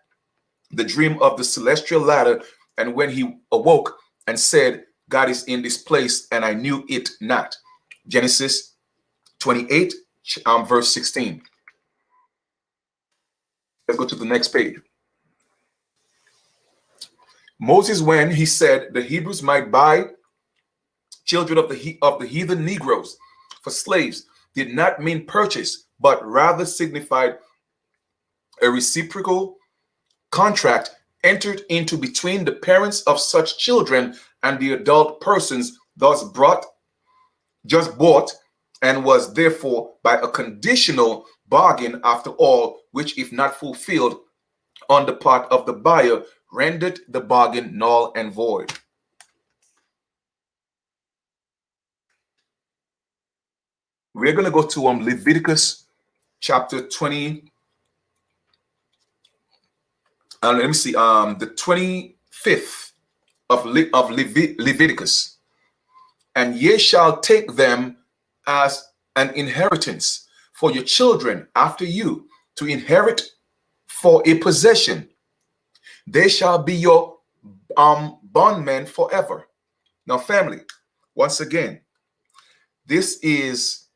the dream of the celestial ladder, and when he awoke and said, God is in this place, and I knew it not. Genesis 28, verse 16. Let's go to the next page. Moses, when he said the Hebrews might buy children of the heathen Negroes for slaves, did not mean purchase, but rather signified a reciprocal contract entered into between the parents of such children and the adult persons thus just bought, and was therefore by a conditional bargain after all, which if not fulfilled on the part of the buyer, rendered the bargain null and void. We're going to go to Leviticus chapter 20. Let me see, the 25th of Leviticus. And ye shall take them as an inheritance for your children after you, to inherit for a possession. They shall be your bondmen forever. Now, family, once again, this is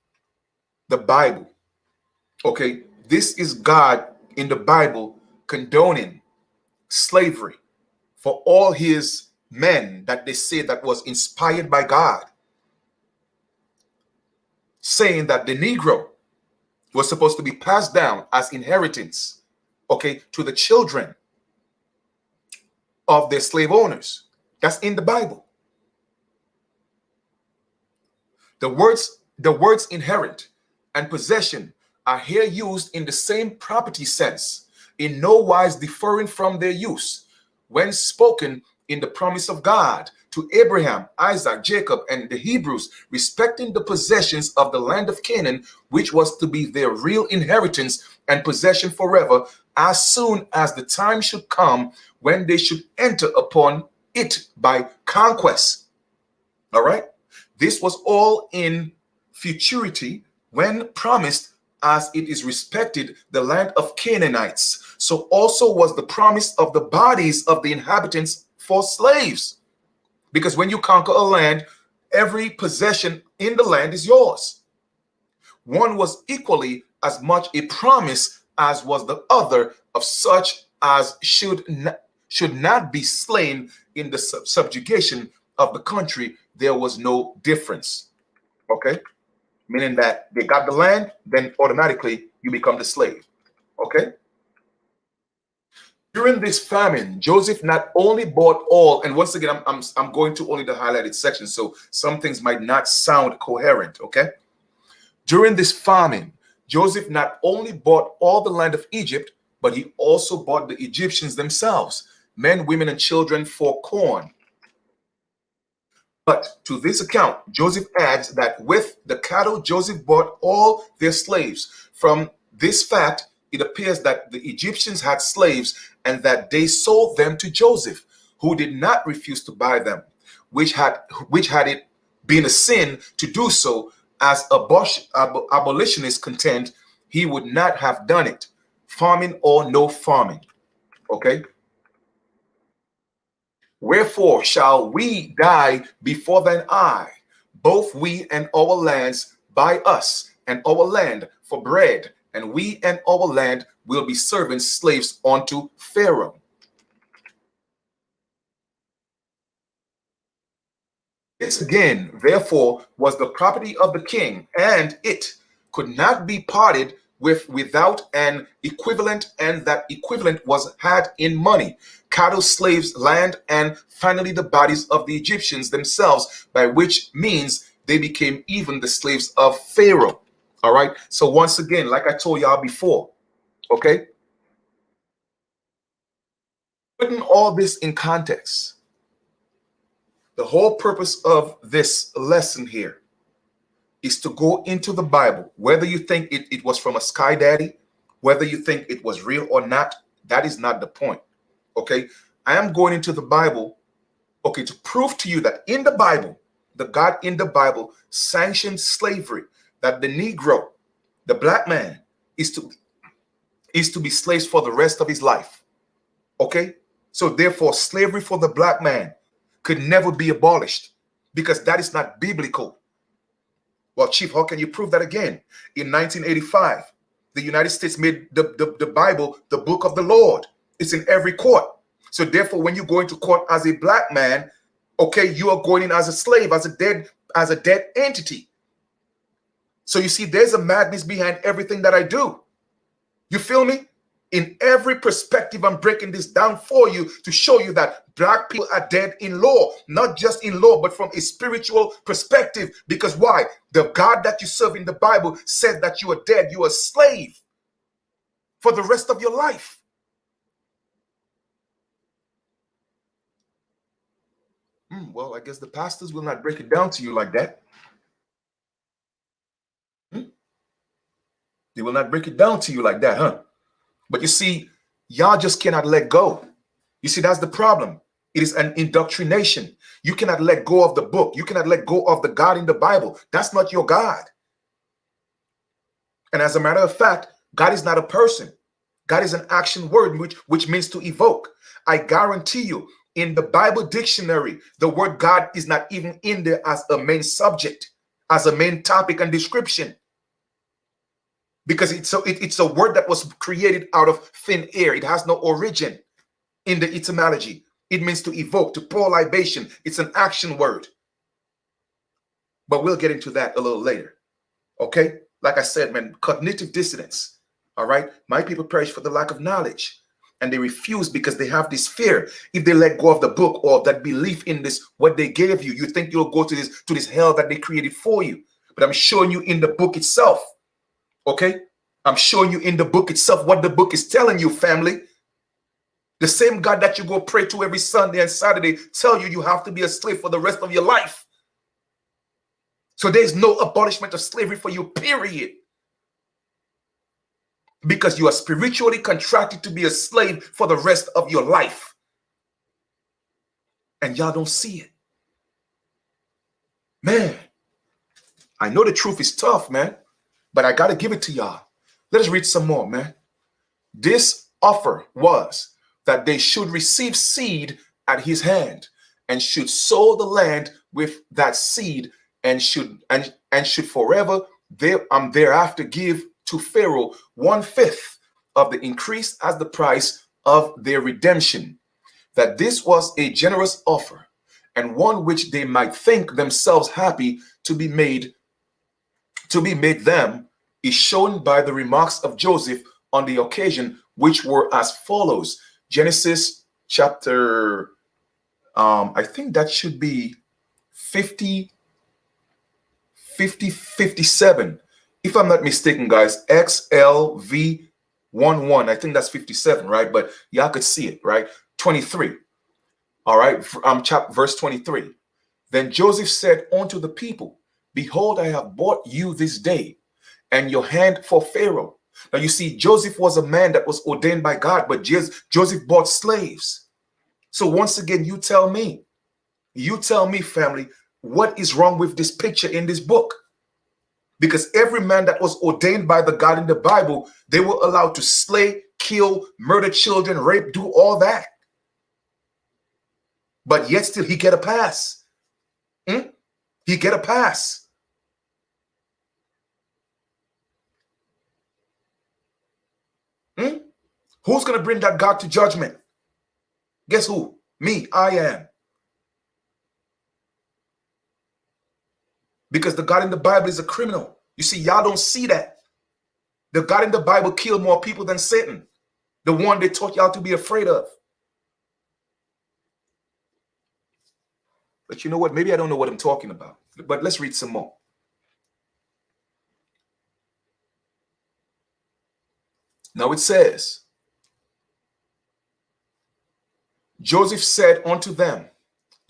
the Bible. Okay, this is God in the Bible condoning slavery for all his men that they say that was inspired by God, saying that the Negro was supposed to be passed down as inheritance, okay, to the children of their slave owners. That's in the Bible. The words inherit and possession are here used in the same property sense, in no wise differing from their use when spoken in the promise of God to Abraham, Isaac, Jacob, and the Hebrews respecting the possessions of the land of Canaan, which was to be their real inheritance and possession forever, as soon as the time should come when they should enter upon it by conquest. All right, this was all in futurity when promised, as it is respected the land of Canaanites. So also was the promise of the bodies of the inhabitants for slaves. Because when you conquer a land, every possession in the land is yours. One was equally as much a promise as was the other, of such as should not be slain in the subjugation of the country. There was no difference. Okay? Meaning that they got the land, then automatically you become the slave. Okay? During this famine, Joseph not only bought all, and once again, I'm going to only the highlighted section, so some things might not sound coherent. Okay? During this famine, Joseph not only bought all the land of Egypt, but he also bought the Egyptians themselves, men, women, and children, for corn. But to this account, Joseph adds that with the cattle, Joseph bought all their slaves. From this fact, it appears that the Egyptians had slaves and that they sold them to Joseph, who did not refuse to buy them, which had it been a sin to do so, as abolitionists contend, he would not have done it, farming or no farming. Okay? Wherefore shall we die before thine eye? both we and our lands by us, and our land for bread, and we and our land will be servants, slaves unto Pharaoh. This again, therefore, was the property of the king, and it could not be parted with without an equivalent, and that equivalent was had in money, cattle, slaves, land, and finally the bodies of the Egyptians themselves, by which means they became even the slaves of Pharaoh. All right. So once again, like I told y'all before, okay, putting all this in context, the whole purpose of this lesson here is to go into the Bible, whether you think it was from a sky daddy, whether you think it was real or not, that is not the point. Okay, I am going into the Bible, okay, to prove to you that in the Bible, the God in the Bible sanctioned slavery, that the Negro, the black man, is to be slaves for the rest of his life. Okay, so therefore, slavery for the black man could never be abolished because that is not biblical. Well, Chief, how can you prove that again? In 1985, the United States made the Bible the book of the Lord. It's in every court. So therefore, when you go into court as a black man, okay, you are going in as a slave, as a dead entity. So you see, there's a madness behind everything that I do. You feel me? In every perspective, I'm breaking this down for you to show you that black people are dead in law, not just in law, but from a spiritual perspective. Because why? The God that you serve in the Bible said that you are dead. You are a slave for the rest of your life. Well, I guess the pastors will not break it down to you like that. They will not break it down to you like that, huh? But you see, y'all just cannot let go. You see, that's the problem. It is an indoctrination. You cannot let go of the book. You cannot let go of the God in the Bible. That's not your God. And as a matter of fact, God is not a person. God is an action word, which means to evoke. I guarantee you, in the Bible dictionary, the word God is not even in there as a main subject, as a main topic and description. Because it's a word that was created out of thin air. It has no origin in the etymology. It means to evoke, to pour libation. It's an action word. But we'll get into that a little later. Okay? Like I said, man, cognitive dissonance. All right? My people perish for the lack of knowledge. And they refuse because they have this fear. If they let go of the book or that belief in this, what they gave you, you think you'll go to this hell that they created for you. But I'm showing you in the book itself. Okay, I'm showing you in the book itself what the book is telling you, family. The same God that you go pray to every Sunday and Saturday tell you have to be a slave for the rest of your life. So there's no abolishment of slavery for you, period. Because you are spiritually contracted to be a slave for the rest of your life. And y'all don't see it. Man, I know the truth is tough, man. But I got to give it to y'all. Let us read some more, man. This offer was that they should receive seed at his hand and should sow the land with that seed and should forever thereafter give to Pharaoh 1/5 of the increase as the price of their redemption. That this was a generous offer and one which they might think themselves happy to be made them is shown by the remarks of Joseph on the occasion, which were as follows. Genesis chapter, I think that should be 57. If I'm not mistaken, guys, XLV11, I think that's 57, right? But y'all could see it, right? 23. All right, verse 23. Then Joseph said unto the people, behold, I have bought you this day, and your hand for Pharaoh. Now you see, Joseph was a man that was ordained by God, but Joseph bought slaves. So once again, you tell me, family, what is wrong with this picture in this book? Because every man that was ordained by the God in the Bible, they were allowed to slay, kill, murder children, rape, do all that. But yet still he get a pass. He get a pass. Who's going to bring that God to judgment? Guess who? Me. I am. Because the God in the Bible is a criminal. You see, y'all don't see that. The God in the Bible killed more people than Satan, the one they taught y'all to be afraid of. But you know what? Maybe I don't know what I'm talking about. But let's read some more. Now it says, Joseph said unto them,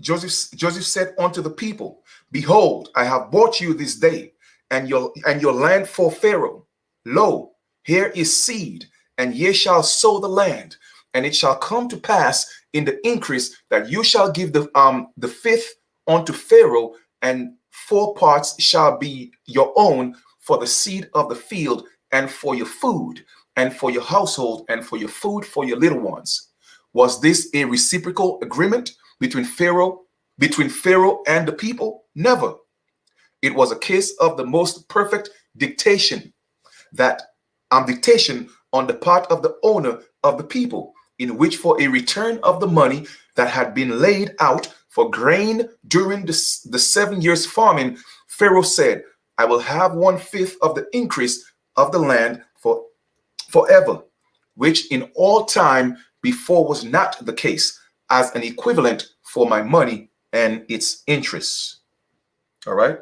Joseph said unto the people, behold, I have bought you this day and your land for Pharaoh. Lo, here is seed, and ye shall sow the land, and it shall come to pass in the increase that you shall give the fifth unto Pharaoh, and 4 parts shall be your own for the seed of the field, and for your food, and for your household, and for your food for your little ones. Was this a reciprocal agreement between Pharaoh and the people? Never. It was a case of the most perfect dictation on the part of the owner of the people, in which for a return of the money that had been laid out for grain during the 7 years famine, Pharaoh said, I will have 1/5 of the increase of the land forever, which in all time before was not the case, as an equivalent for my money and its interest. All right.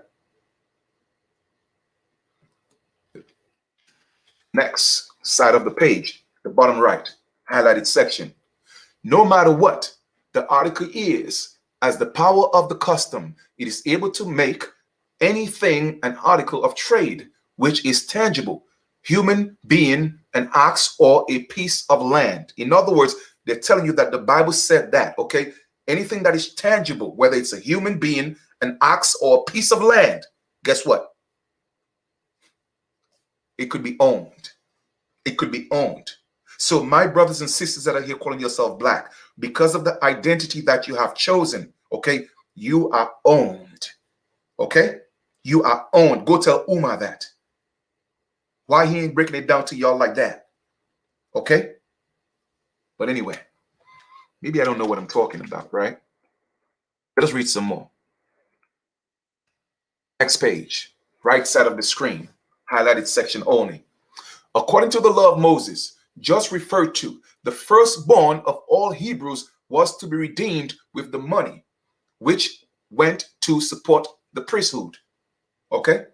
Next side of the page, the bottom right, highlighted section. No matter what the article is, as the power of the custom, it is able to make anything an article of trade, which is tangible, human being, an ox, or a piece of land. In other words, they're telling you that the Bible said that, okay? Anything that is tangible, whether it's a human being, an ox, or a piece of land, guess what? It could be owned. It could be owned. So my brothers and sisters that are here calling yourself black, because of the identity that you have chosen, okay, you are owned. Okay? You are owned. Go tell Uma that. Why he ain't breaking it down to y'all like that? Okay? But anyway, maybe I don't know what I'm talking about, right? Let us read some more. Next page, right side of the screen, highlighted section only. According to the law of Moses, just referred to, the firstborn of all Hebrews was to be redeemed with the money, which went to support the priesthood. Okay?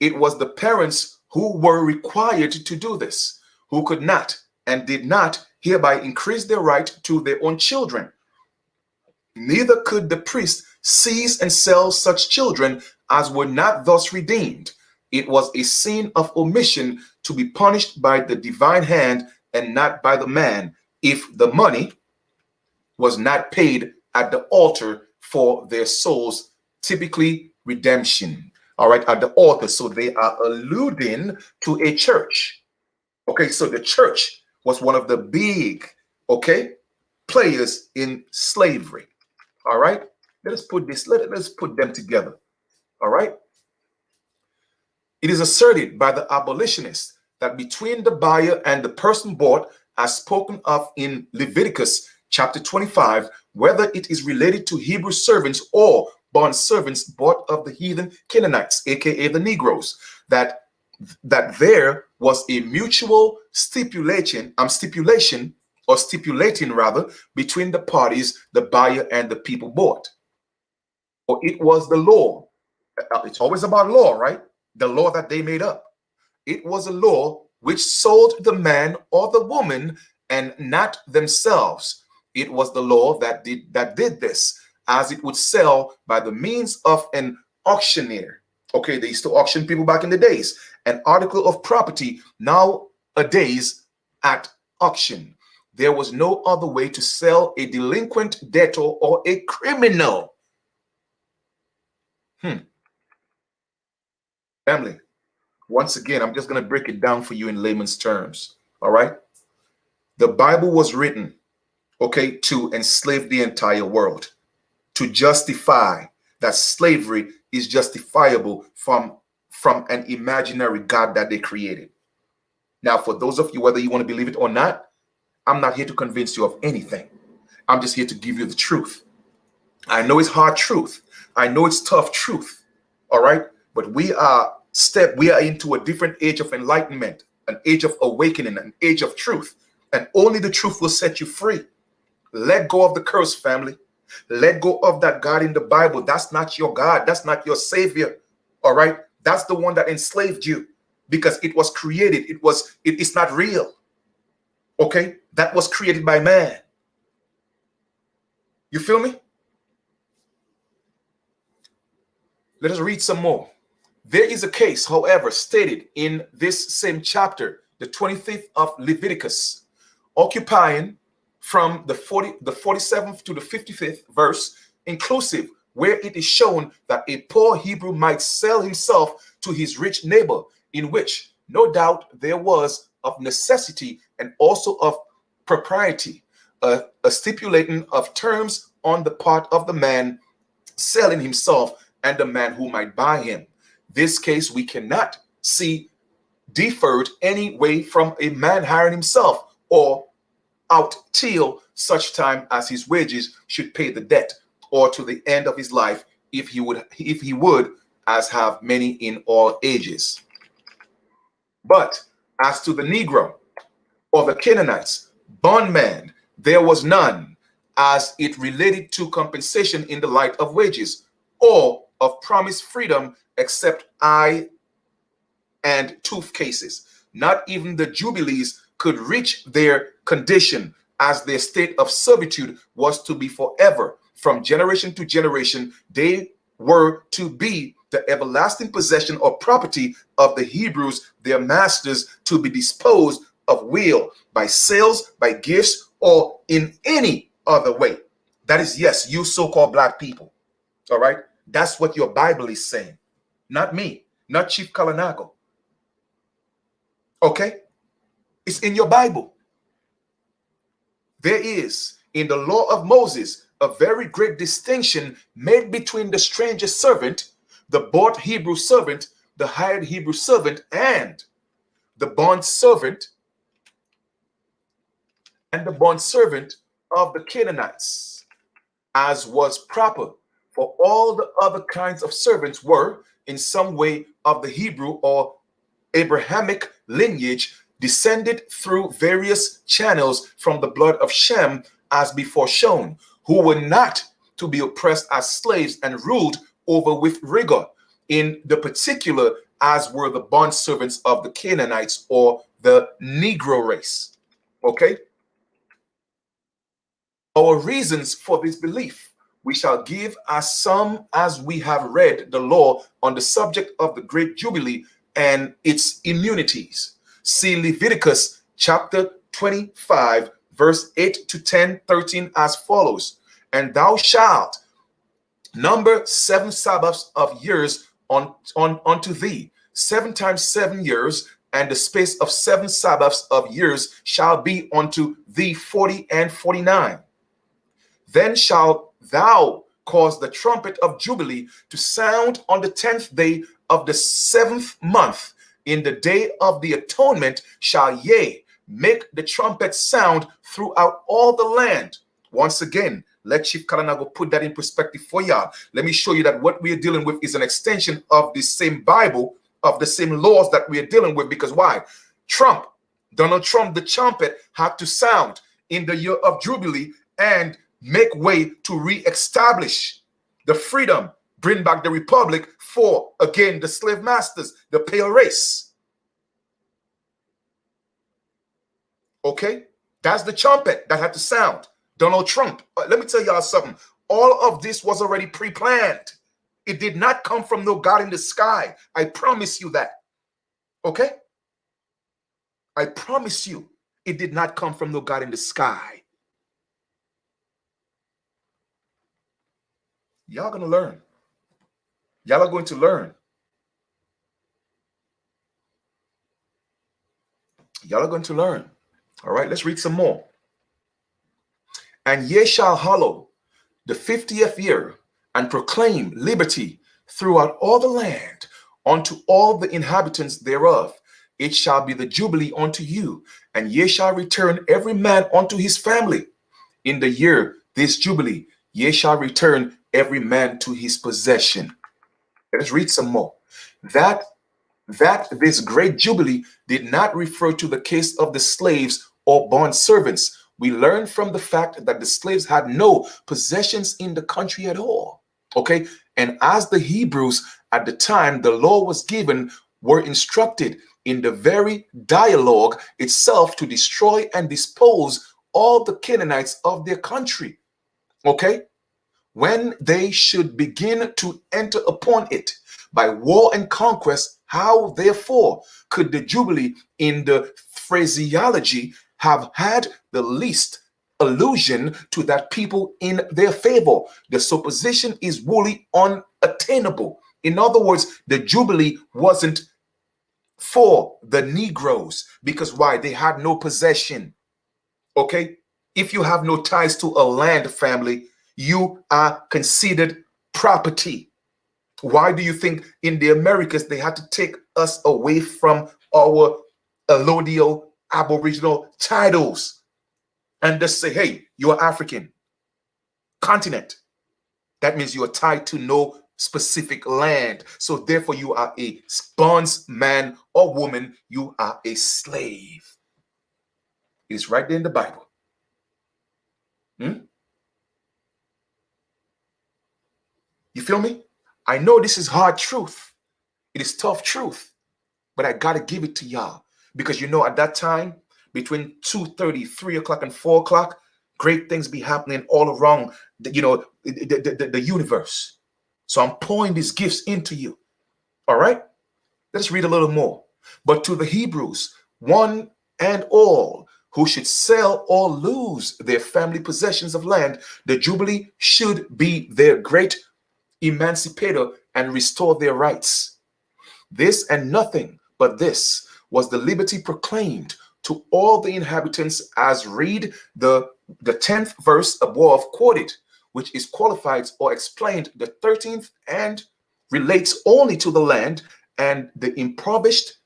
It was the parents who were required to do this, who could not and did not hereby increase their right to their own children. Neither could the priest seize and sell such children as were not thus redeemed. It was a sin of omission to be punished by the divine hand and not by the man if the money was not paid at the altar for their souls, typically redemption. All right, at the altar. So they are alluding to a church. Okay, so the church was one of the big, okay, players in slavery. All right, let's put them together. All right. It is asserted by the abolitionists that between the buyer and the person bought, as spoken of in Leviticus chapter 25, whether it is related to Hebrew servants or bond servants bought of the heathen Canaanites, aka the Negroes, that there was a mutual stipulating between the parties, the buyer and the people bought. Or it was the law. It's always about law, right? The law that they made up. It was a law which sold the man or the woman and not themselves. It was the law that did this, as it would sell by the means of an auctioneer. Okay, they used to auction people back in the days. An article of property nowadays at auction. There was no other way to sell a delinquent debtor or a criminal. Family, once again, I'm just going to break it down for you in layman's terms. All right. The Bible was written, okay, to enslave the entire world, to justify that slavery is justifiable from an imaginary God that they created. Now, for those of you, whether you want to believe it or not, I'm not here to convince you of anything. I'm just here to give you the truth. I know it's hard truth. I know it's tough truth. All right. But we are into a different age of enlightenment, an age of awakening, an age of truth. And only the truth will set you free. Let go of the curse, family. Let go of that God in the Bible. That's not your God. That's not your Savior. All right. That's the one that enslaved you because it was created. It's not real. Okay. That was created by man. You feel me? Let us read some more. There is a case, however, stated in this same chapter, the 25th of Leviticus, occupying from the 47th to the 55th verse, inclusive, where it is shown that a poor Hebrew might sell himself to his rich neighbor, in which no doubt there was of necessity and also of propriety, a stipulating of terms on the part of the man selling himself and the man who might buy him. This case we cannot see deferred any way from a man hiring himself or out till such time as his wages should pay the debt, or to the end of his life, if he would, as have many in all ages. But as to the Negro or the Canaanites, bondman, there was none, as it related to compensation in the light of wages, or of promised freedom, except eye and tooth cases. Not even the jubilees could reach their condition, as their state of servitude was to be forever. From generation to generation, they were to be the everlasting possession or property of the Hebrews, their masters, to be disposed of will, by sales, by gifts, or in any other way. That is, yes, you so-called black people. All right? That's what your Bible is saying. Not me, not Chief Kalanago. Okay? It's in your Bible. There is, in the law of Moses, a very great distinction made between the stranger servant, the bought Hebrew servant, the hired Hebrew servant, and the bond servant, of the Canaanites, as was proper. For all the other kinds of servants were, in some way, of the Hebrew or Abrahamic lineage, descended through various channels from the blood of Shem, as before shown, who were not to be oppressed as slaves and ruled over with rigor, in the particular, as were the bondservants of the Canaanites or the Negro race. Okay? Our reasons for this belief we shall give as some as we have read the law on the subject of the great jubilee and its immunities. See Leviticus chapter 25, verse 8 to 10, 13 as follows. And thou shalt number 7 Sabbaths of years unto thee, 7 times 7 years, and the space of 7 Sabbaths of years shall be unto thee 40 and 49. Then shalt thou cause the trumpet of Jubilee to sound on the 10th day of the 7th month. In the day of the atonement shall ye make the trumpet sound throughout all the land. Once again, let Chief Kalanago put that in perspective for y'all. Let me show you that what we are dealing with is an extension of the same Bible, of the same laws that we are dealing with. Because why? Donald Trump, the trumpet had to sound in the year of Jubilee and make way to re-establish the freedom, bring back the republic for, again, the slave masters, the pale race. Okay? That's the trumpet that had to sound. Donald Trump. Let me tell y'all something. All of this was already pre-planned. It did not come from no God in the sky. I promise you that. Okay? I promise you it did not come from no God in the sky. Y'all gonna learn. Y'all are going to learn. Y'all are going to learn. All right, let's read some more. And ye shall hallow the 50th year and proclaim liberty throughout all the land, unto all the inhabitants thereof. It shall be the Jubilee unto you, and ye shall return every man unto his family. In the year this Jubilee, ye shall return every man to his possession. Let's read some more. That this great Jubilee did not refer to the case of the slaves or bond servants. We learn from the fact that the slaves had no possessions in the country at all. Okay, and as the Hebrews at the time the law was given were instructed in the very dialogue itself to destroy and dispose all the Canaanites of their country. Okay, when they should begin to enter upon it by war and conquest, how therefore could the Jubilee in the phraseology have had the least allusion to that people in their favor? The supposition is wholly unattainable. In other words, the Jubilee wasn't for the Negroes, because why? They had no possession. Okay, if you have no ties to a land, family, you are considered property. Why do you think in the Americas they had to take us away from our allodial aboriginal titles and just say, hey, you are African continent? That means you are tied to no specific land. So therefore you are a bondsman or woman. You are a slave. It is right there in the Bible. You feel me? I know this is hard truth. It is tough truth, but I got to give it to y'all because, you know, at that time, between 2:30, 3 o'clock and 4 o'clock, great things be happening all around, the universe. So I'm pouring these gifts into you. All right? Let's read a little more. But to the Hebrews, one and all who should sell or lose their family possessions of land, the Jubilee should be their great emancipator and restore their rights. This and nothing but this was the liberty proclaimed to all the inhabitants, as read the 10th verse above quoted, which is qualified or explained the 13th and relates only to the land and the impoverished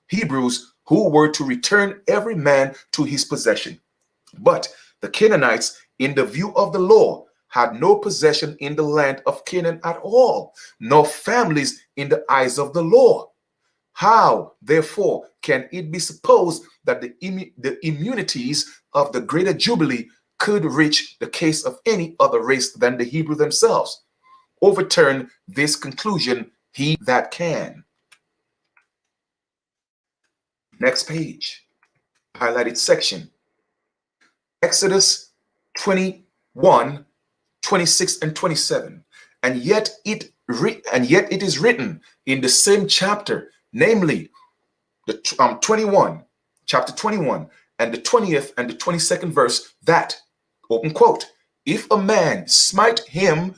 Hebrews who were to return every man to his possession. But the Canaanites, in the view of the law, had no possession in the land of Canaan at all, nor families in the eyes of the law. How, therefore, can it be supposed that the immunities of the greater Jubilee could reach the case of any other race than the Hebrew themselves? Overturn this conclusion, he that can. Next page, highlighted section. Exodus 21, 26 and 27. And yet it is written in the same chapter, namely the 21, chapter 21, and the 20th and the 22nd verse, that, open quote, if a man smite him,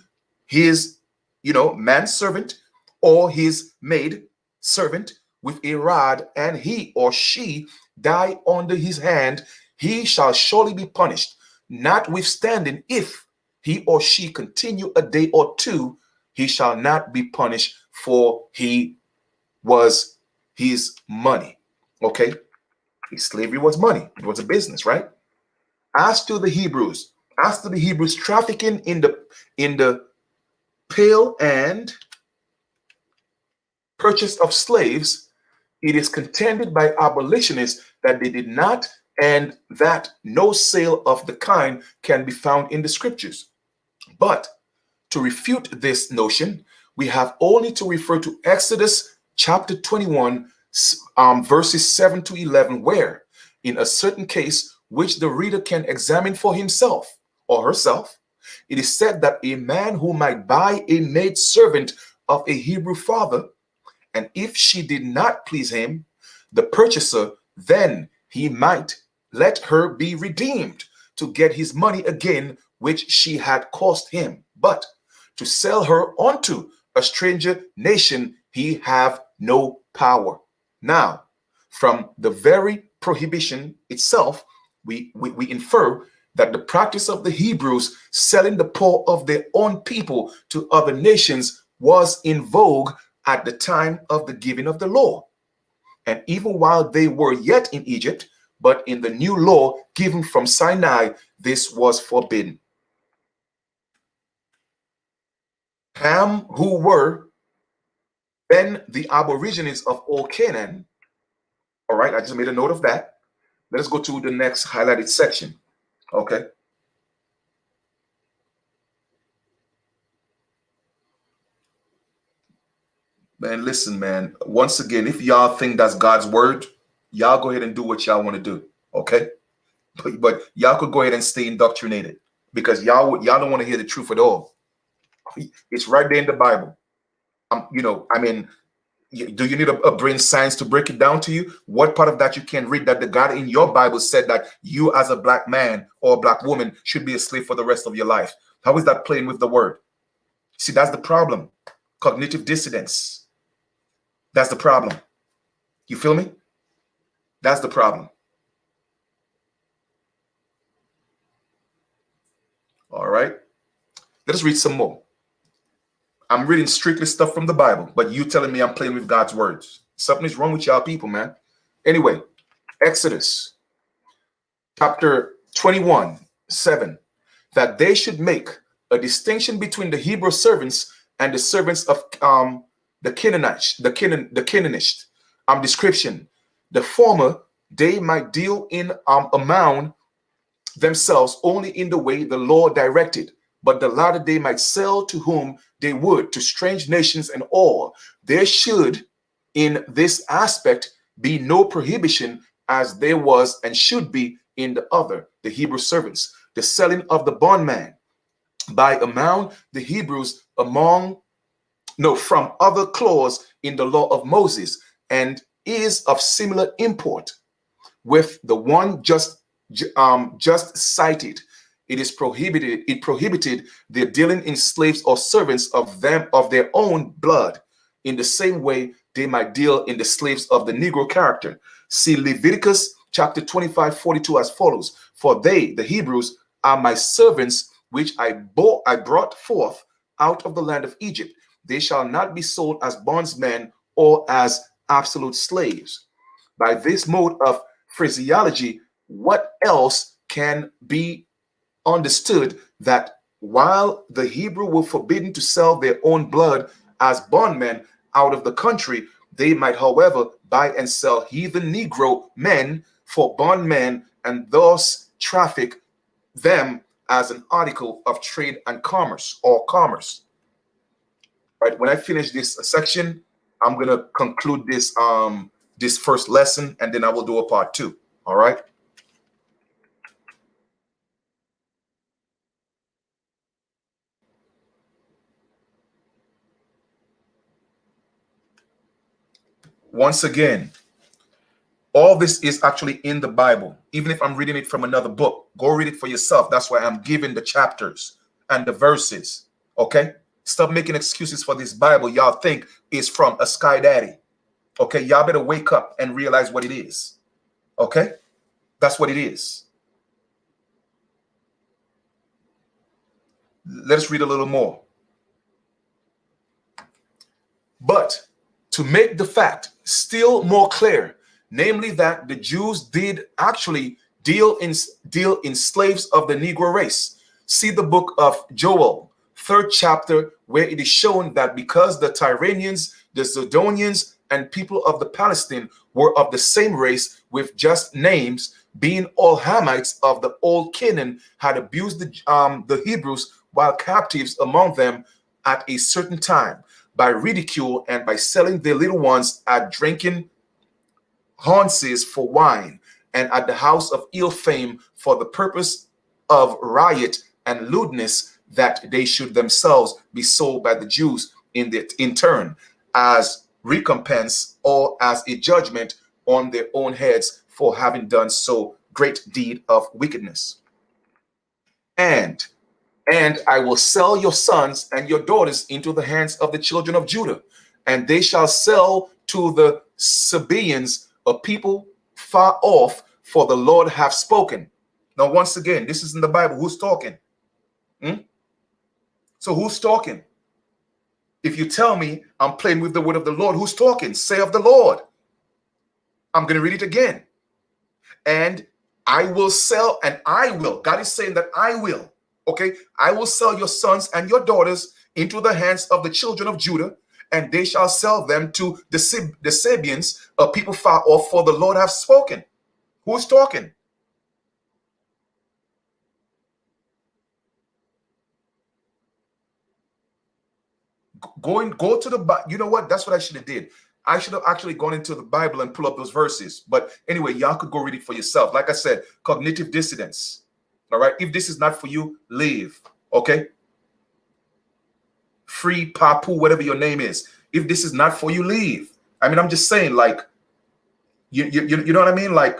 his, manservant or his maid servant with a rod, and he or she die under his hand, he shall surely be punished. Notwithstanding, if he or she continue a day or two, he shall not be punished, for he was his money. Okay, slavery was money. It was a business, right? As to the Hebrews trafficking in the pale and purchase of slaves, it is contended by abolitionists that they did not, and that no sale of the kind can be found in the scriptures. But to refute this notion, we have only to refer to Exodus chapter 21, verses 7 to 11, where, in a certain case which the reader can examine for himself or herself, it is said that a man who might buy a maid servant of a Hebrew father, and if she did not please him, the purchaser, then he might let her be redeemed to get his money again, which she had cost him. But to sell her unto a stranger nation, he have no power. Now, from the very prohibition itself, we infer that the practice of the Hebrews selling the poor of their own people to other nations was in vogue at the time of the giving of the law, and even while they were yet in Egypt, but in the new law given from Sinai, this was forbidden. Ham, who were then the aborigines of old Canaan. All right, I just made a note of that. Let us go to the next highlighted section. Okay. Man, listen, man. Once again, if y'all think that's God's word, y'all go ahead and do what y'all want to do. Okay. But y'all could go ahead and stay indoctrinated, because y'all don't want to hear the truth at all. It's right there in the Bible. I mean, do you need a brain science to break it down to you? What part of that you can read that the God in your Bible said that you as a black man or a black woman should be a slave for the rest of your life? How is that playing with the word? See, that's the problem. Cognitive dissonance. That's the problem. You feel me? That's the problem. All right. Let us read some more. I'm reading strictly stuff from the Bible, but you telling me I'm playing with God's words. Something is wrong with y'all people, man. Anyway, Exodus chapter 21:7, that they should make a distinction between the Hebrew servants and the servants of the Canaanites, the Canaanites. Description. The former, they might deal in among themselves only in the way the Lord directed, but the latter they might sell to whom they would, to strange nations and all. There should, in this aspect, be no prohibition, as there was and should be in the other, the Hebrew servants. The selling of the bondman by among the Hebrews from other clause in the law of Moses, and is of similar import with the one just cited. It is prohibited. It prohibited their dealing in slaves or servants of them of their own blood, in the same way they might deal in the slaves of the Negro character. See Leviticus chapter 25:42 as follows: For they, the Hebrews, are my servants, which I brought forth out of the land of Egypt. They shall not be sold as bondsmen or as absolute slaves. By this mode of phraseology, what else can be understood that while the Hebrew were forbidden to sell their own blood as bondmen out of the country, they might, however, buy and sell heathen Negro men for bondmen, and thus traffic them as an article of trade and commerce, or commerce. Right. When I finish this section, I'm gonna conclude this this first lesson, and then I will do a part 2. All right. Once again, all this is actually in the Bible. Even if I'm reading it from another book, go read it for yourself. That's why I'm giving the chapters and the verses. Okay? Stop making excuses for this Bible y'all think is from a sky daddy. Okay? Y'all better wake up and realize what it is. Okay? That's what it is. Let us read a little more. But to make the fact still more clear, namely that the Jews did actually deal in slaves of the Negro race. See the book of Joel, 3rd chapter, where it is shown that because the Tyranians, the Zidonians, and people of the Palestine were of the same race with just names, being all Hamites of the old Canaan, had abused the Hebrews while captives among them at a certain time, by ridicule and by selling their little ones at drinking haunches for wine, and at the house of ill fame, for the purpose of riot and lewdness, that they should themselves be sold by the Jews in turn, as recompense or as a judgment on their own heads for having done so great deed of wickedness. And I will sell your sons and your daughters into the hands of the children of Judah, and they shall sell to the Sabaeans, a people far off, for the Lord hath spoken. Now, once again, this is in the Bible. Who's talking? So who's talking? If you tell me I'm playing with the word of the Lord, who's talking? Say of the Lord. I'm going to read it again. And I will sell, and I will. God is saying that I will. Okay, I will sell your sons and your daughters into the hands of the children of Judah, and they shall sell them to the Sabians, a people far off, for the Lord hath spoken. Who's talking? Go to the Bible. You know what? That's what I should have did. I should have actually gone into the Bible and pull up those verses. But anyway, y'all could go read it for yourself. Like I said, cognitive dissonance. All right. If this is not for you, leave. Okay. Free Papu, whatever your name is. If this is not for you, leave. I mean, I'm just saying, like, you know what I mean? Like,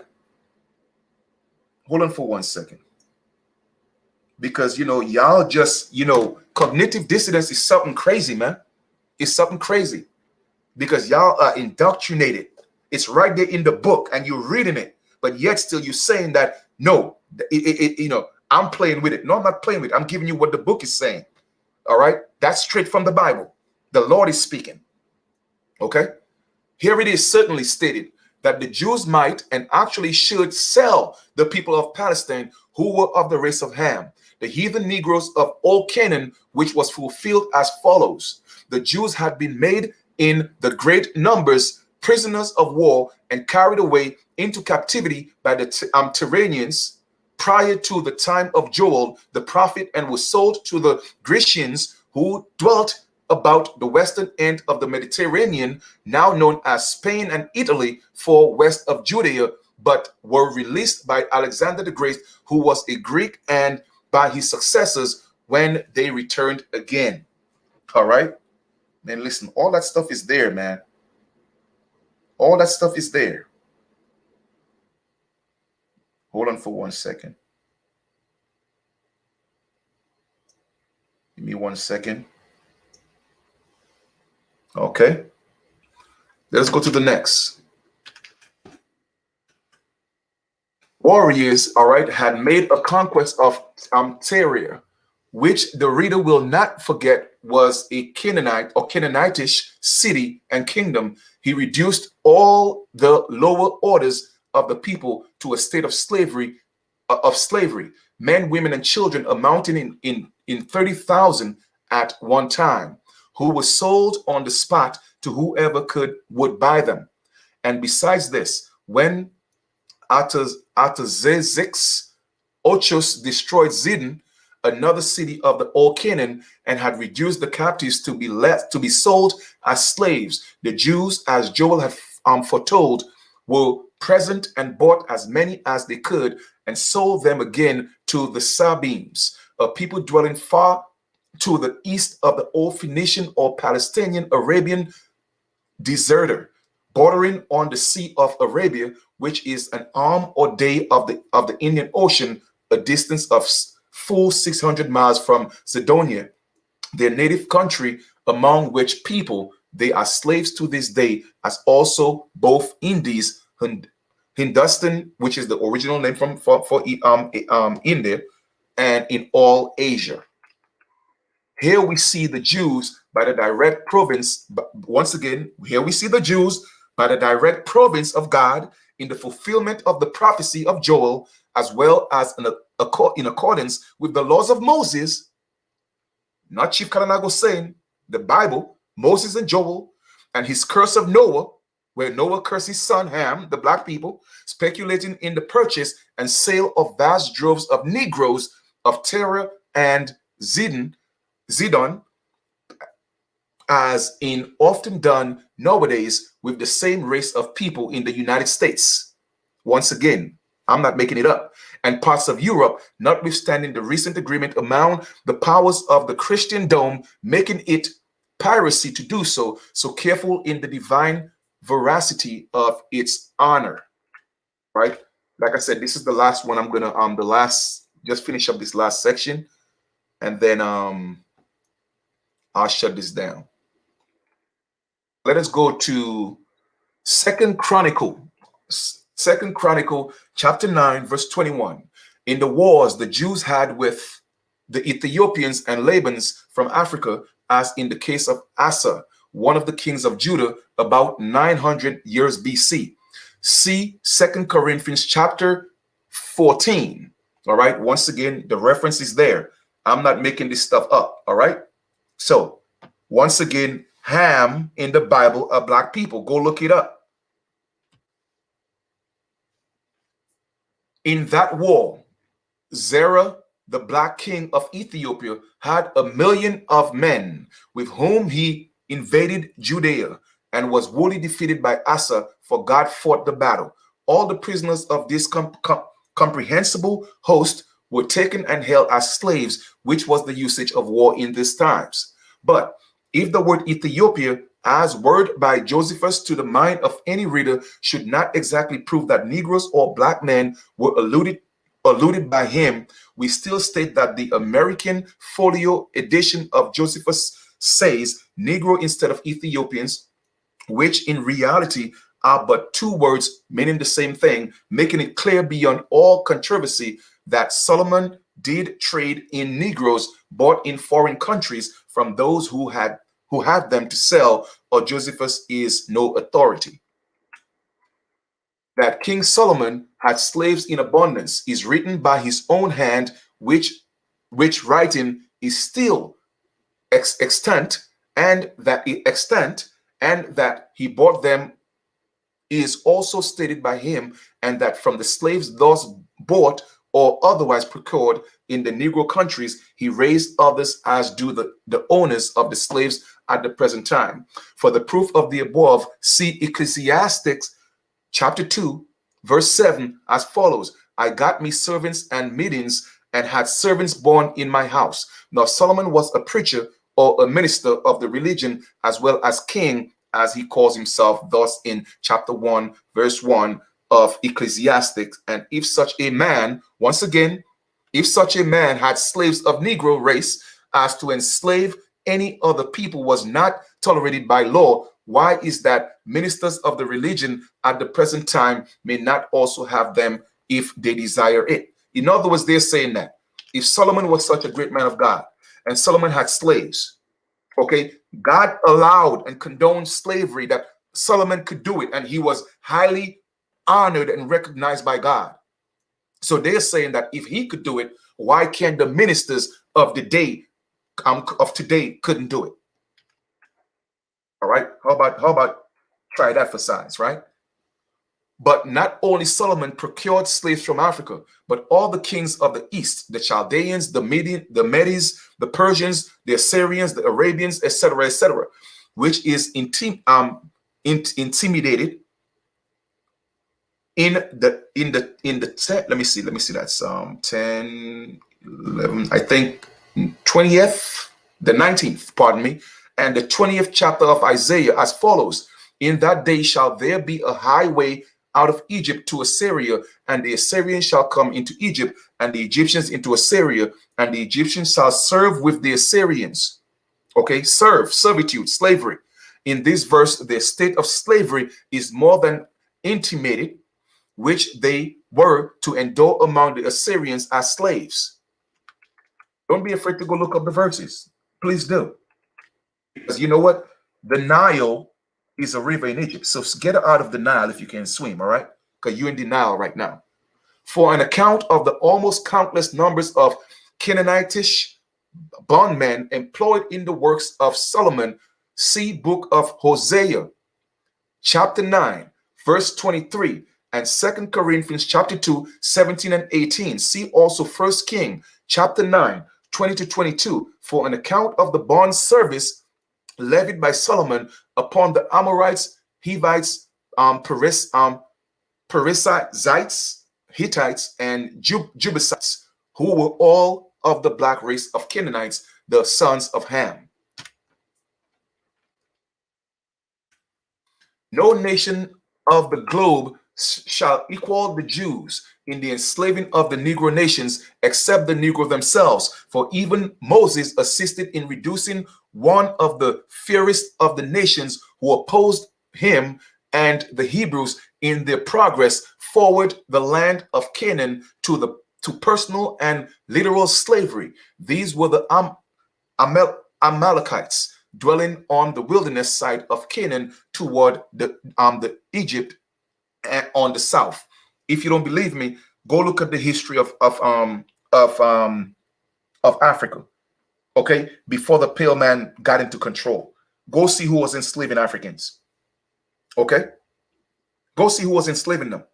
hold on for 1 second. Because, you know, y'all just, you know, cognitive dissonance is something crazy, man. It's something crazy. Because y'all are indoctrinated. It's right there in the book and you're reading it. But yet still you're saying that, no, you know, I'm playing with it. No, I'm not playing with it. I'm giving you what the book is saying. All right. That's straight from the Bible. The Lord is speaking. Okay. Here it is certainly stated that the Jews might and actually should sell the people of Palestine who were of the race of Ham, the heathen Negroes of all Canaan, which was fulfilled as follows. The Jews had been made in the great numbers prisoners of war and carried away into captivity by the Tyrians prior to the time of Joel the prophet, and was sold to the Grecians who dwelt about the western end of the Mediterranean, now known as Spain and Italy, for west of Judea, but were released by Alexander the Great, who was a Greek, and by his successors when they returned again. All right, man, listen, all that stuff is there, man. All that stuff is there. Hold on for 1 second. Give me 1 second. Okay. Let's go to the next. Warriors, all right, had made a conquest of Tyre, which the reader will not forget was a Canaanite or Canaanitish city and kingdom. He reduced all the lower orders of the people to a state of slavery, men, women, and children amounting in 30,000 at one time, who were sold on the spot to whoever would buy them. And besides this, when Artaxerxes Ochus destroyed Zidon, another city of the old Canaan, and had reduced the captives to be sold as slaves, the Jews, as Joel had foretold, were present and bought as many as they could and sold them again to the Sabians, a people dwelling far to the east of the old Phoenician or Palestinian Arabian deserter, bordering on the Sea of Arabia, which is an arm or day of the Indian Ocean, a distance of full 600 miles from Sidonia, their native country, among which people they are slaves to this day, as also both Indies, Hindustan, which is the original name for India, and in all Asia. Here we see the Jews by the direct province. Once again, here we see the Jews by the direct province of God in the fulfillment of the prophecy of Joel, as well as in accordance with the laws of Moses, not Chief Kalanago saying, the Bible, Moses and Joel, and his curse of Noah, where Noah cursed his son Ham, the black people, speculating in the purchase and sale of vast droves of Negroes of Tyre and Zidon, as in often done nowadays with the same race of people in the United States. Once again, I'm not making it up. And parts of Europe, notwithstanding the recent agreement among the powers of the Christian dome, making it piracy to do so, so careful in the divine veracity of its honor. Right? Like I said, this is the last one. I'm gonna just finish up this last section, and then I'll shut this down. Let us go to Second Chronicle chapter 9, verse 21. In the wars the Jews had with the Ethiopians and Labans from Africa, as in the case of Asa, one of the kings of Judah, about 900 years BC. See 2 Corinthians chapter 14. All right. Once again, the reference is there. I'm not making this stuff up. All right. So once again, Ham in the Bible are black people. Go look it up. In that war, Zerah, the black king of Ethiopia, had 1,000,000 of men with whom he invaded Judea and was wholly defeated by Asa, for God fought the battle. All the prisoners of this comprehensible host were taken and held as slaves, which was the usage of war in these times. But if the word Ethiopia, as word by Josephus to the mind of any reader, should not exactly prove that Negroes or black men were alluded by him, we still state that the American folio edition of Josephus says Negro instead of Ethiopians, which in reality are but two words meaning the same thing, making it clear beyond all controversy that Solomon did trade in Negroes bought in foreign countries from those who had them to sell, or Josephus is no authority. That King Solomon had slaves in abundance is written by his own hand, which writing is still extant, and that he bought them is also stated by him, and that from the slaves thus bought or otherwise procured in the Negro countries, he raised others as do the owners of the slaves at the present time. For the proof of the above, see Ecclesiastes chapter 2, verse 7 as follows: I got me servants and maidens, and had servants born in my house. Now Solomon was a preacher or a minister of the religion, as well as king, as he calls himself, thus in chapter 1, verse 1 of Ecclesiastes. And if such a man, once again, if such a man had slaves of Negro race, as to enslave any other people was not tolerated by law, why is that ministers of the religion at the present time may not also have them if they desire it? In other words, they're saying that if Solomon was such a great man of God and Solomon had slaves, okay, God allowed and condoned slavery, that Solomon could do it, and he was highly honored and recognized by God. So they're saying that if he could do it, why can't the ministers of the day of today couldn't do it? All right, how about try that for size, right? But not only Solomon procured slaves from Africa, but all the kings of the East, the Chaldeans, the Medes, the Persians, the Assyrians, the Arabians, etc., which is intimidated in the let me see that's 10, 11, I think 20th, the 19th, pardon me, and the 20th chapter of Isaiah as follows: in that day shall there be a highway out of Egypt to Assyria, and the Assyrians shall come into Egypt, and the Egyptians into Assyria, and the Egyptians shall serve with the Assyrians. Okay, servitude, slavery. In this verse, the state of slavery is more than intimated, which they were to endure among the Assyrians as slaves. Don't be afraid to go look up the verses. Please do. Because you know what? The Nile is a river in Egypt. So get out of the Nile if you can swim, all right? Because you're in the Nile right now. For an account of the almost countless numbers of Canaanitish bondmen employed in the works of Solomon, see book of Hosea, chapter 9, verse 23, and 2 Corinthians chapter 2, 17 and 18. See also 1 King, chapter 9, 20 to 22, for an account of the bond service levied by Solomon upon the Amorites, Hivites, Perizzites, Hittites, and Jebusites, who were all of the black race of Canaanites, the sons of Ham. No nation of the globe shall equal the Jews in the enslaving of the Negro nations, except the Negro themselves. For even Moses assisted in reducing one of the fiercest of the nations who opposed him and the Hebrews in their progress forward the land of Canaan to personal and literal slavery. These were the Amalekites dwelling on the wilderness side of Canaan toward the Egypt on the south. If you don't believe me, go look at the history of Africa. Okay, before the pale man got into control, go see who was enslaving Africans. Okay, go see who was enslaving them.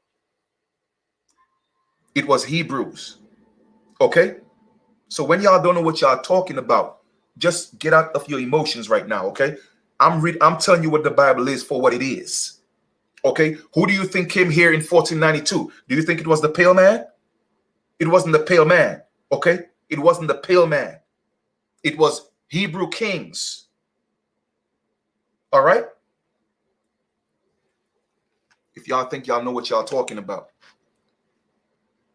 It was Hebrews. Okay, so when y'all don't know what y'all talking about, just get out of your emotions right now. Okay, I'm telling you what the Bible is for what it is. Okay, who do you think came here in 1492? Do you think it was the pale man? It wasn't the pale man. Okay, it wasn't the pale man. It was Hebrew kings. All right. If y'all think y'all know what y'all talking about.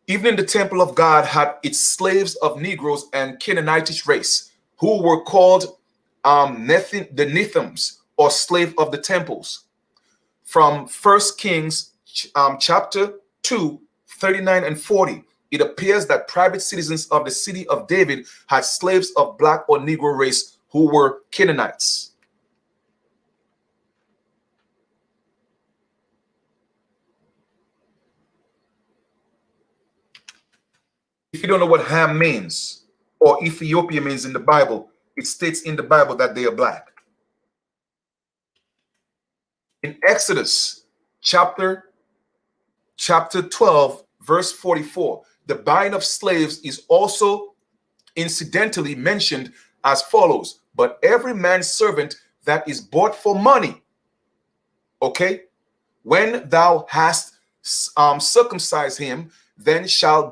Even in the temple of God had its slaves of Negroes and Canaanitish race, who were called the Nethims, or slave of the temples. From 1 Kings chapter 2, 39 and 40, it appears that private citizens of the city of David had slaves of black or Negro race who were Canaanites. If you don't know what Ham means or Ethiopia means in the Bible, it states in the Bible that they are black. In Exodus chapter 12, verse 44, the buying of slaves is also incidentally mentioned as follows: but every man's servant that is bought for money, okay, when thou hast circumcised him, then shall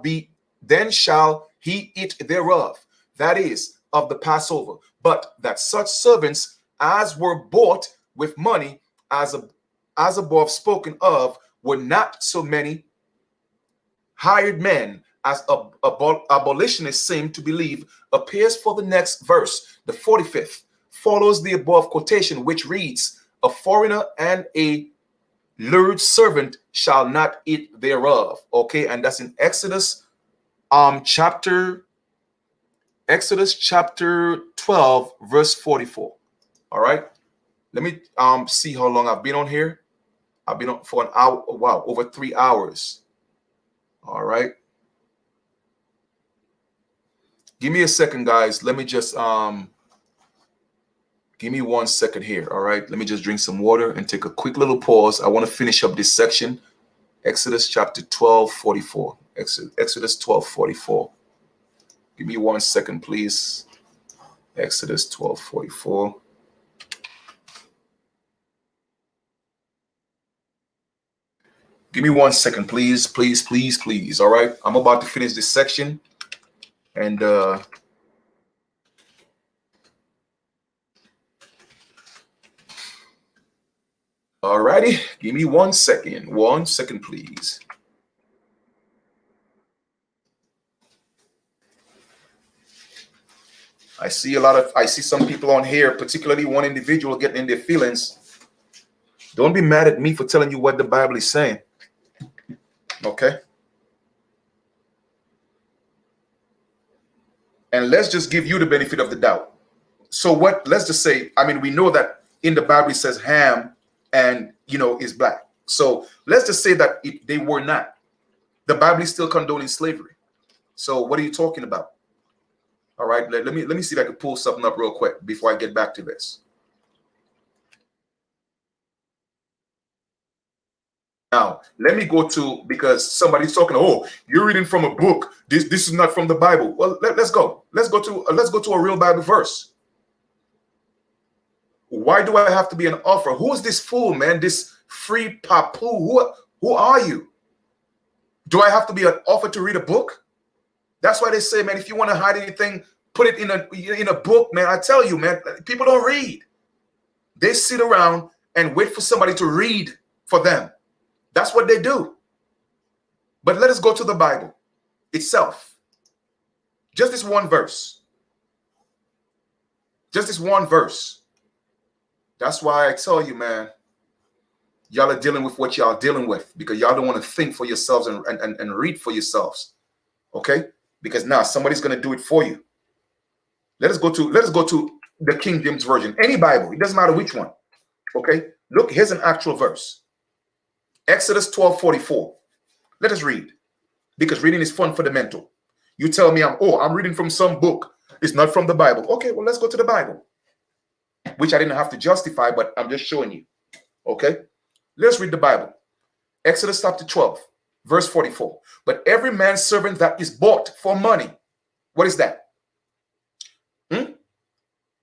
he eat thereof, that is, of the Passover. But that such servants as were bought with money, as above spoken of, were not so many hired men as abolitionists seem to believe, appears for the next verse. The 45th follows the above quotation, which reads, a foreigner and a lured servant shall not eat thereof. Okay, and that's in Exodus chapter 12, verse 44. All right, let me see how long I've been on here. I've been on for an hour. Wow, over 3 hours. All right, give me a second, guys. Let me just give me 1 second here. All right, let me just drink some water and take a quick little pause. I want to finish up this section. Exodus chapter 12, 44. Exodus 12, 44. Give me 1 second, please. Exodus 12, 44. Give me 1 second, please, please, please, please. All right, I'm about to finish this section, and all righty, give me 1 second. 1 second, please. I see some people on here, particularly one individual getting in their feelings. Don't be mad at me for telling you what the Bible is saying. Okay? And let's just give you the benefit of the doubt. So let's just say, I mean, we know that in the Bible it says Ham and, is black. So let's just say that they were not. The Bible is still condoning slavery. So what are you talking about? All right, let me see if I can pull something up real quick before I get back to this. Now, let me go to, because somebody's talking, oh, you're reading from a book. This is not from the Bible. Well, let's go. Let's go to a real Bible verse. Why do I have to be an offer? Who is this fool, man? This free papu? Who are you? Do I have to be an offer to read a book? That's why they say, man, if you want to hide anything, put it in a book, man. I tell you, man, people don't read. They sit around and wait for somebody to read for them. That's what they do. But let us go to the Bible itself. Just this one verse. Just this one verse. That's why I tell you, man, y'all are dealing with what y'all dealing with, because y'all don't want to think for yourselves and read for yourselves. Okay? Because now somebody's going to do it for you. Let us go to the King James Version, any Bible, it doesn't matter which one. Okay, look, here's an actual verse. Exodus 12:44. Let us read, because reading is fun for the mental. You tell me I'm reading from some book. It's not from the Bible. Okay, well, let's go to the Bible, which I didn't have to justify, but I'm just showing you. Okay, let's read the Bible. Exodus chapter 12, verse 44. But every man's servant that is bought for money, what is that?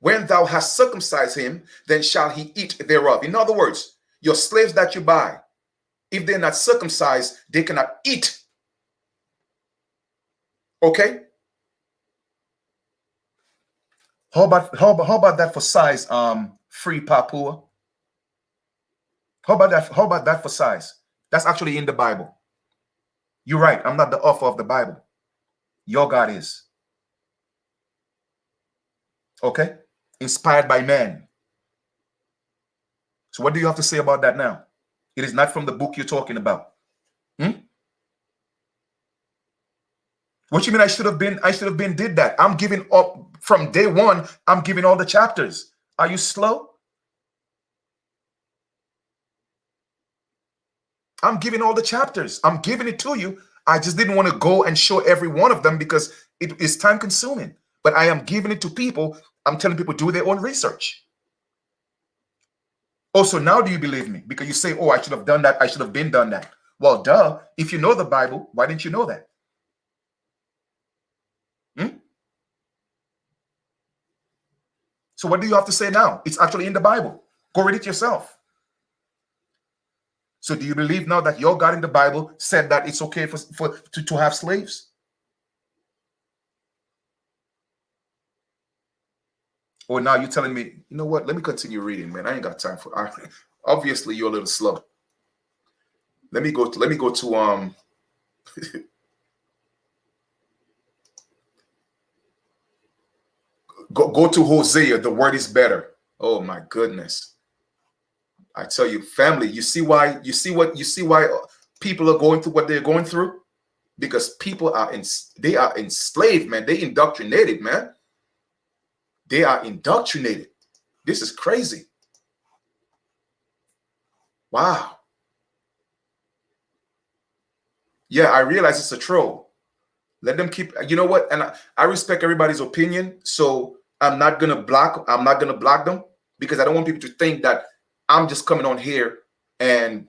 When thou hast circumcised him, then shall he eat thereof. In other words, your slaves that you buy, if they're not circumcised, they cannot eat. Okay? How about that for size, free Papua? How about that for size? That's actually in the Bible. You're right. I'm not the author of the Bible. Your God is. Okay? Inspired by man. So what do you have to say about that now? It is not from the book you're talking about. What you mean I should have been did that? I'm giving up from day one. I'm giving all the chapters. Are you slow? I'm giving all the chapters. I'm giving it to you. I just didn't want to go and show every one of them because it is time consuming. But I am giving it to people. I'm telling people do their own research. Also, now do you believe me? Because you say, oh, I should have done that. I should have been done that. Well, duh. If you know the Bible, why didn't you know that? So what do you have to say now? It's actually in the Bible. Go read it yourself. So do you believe now that your God in the Bible said that it's okay to have slaves? Or now you're telling me, you know what? Let me continue reading, man. I ain't got time for. Obviously, you're a little slow. Let me go to go to Hosea. The word is better. Oh my goodness! I tell you, family. You see why people are going through what they're going through? Because people are enslaved, man. They indoctrinated, man. They are indoctrinated. This is crazy. Wow. Yeah, I realize it's a troll. Let them keep, you know what? And I respect everybody's opinion. So I'm not gonna block them because I don't want people to think that I'm just coming on here and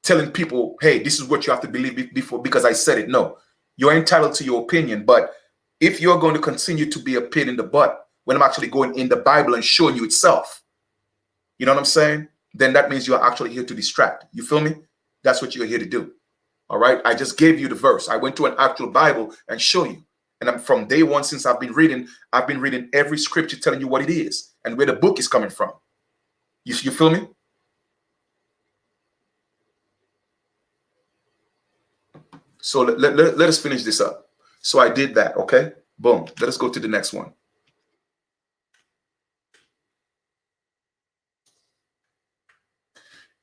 telling people, hey, this is what you have to believe before because I said it. No, you're entitled to your opinion. But if you're going to continue to be a pain in the butt when I'm actually going in the Bible and showing you itself, you know what I'm saying? Then that means you're actually here to distract. You feel me? That's what you're here to do. All right. I just gave you the verse. I went to an actual Bible and show you. And I'm from day one since I've been reading every scripture telling you what it is and where the book is coming from. You feel me? So let us finish this up. So I did that. Okay. Boom. Let us go to the next one.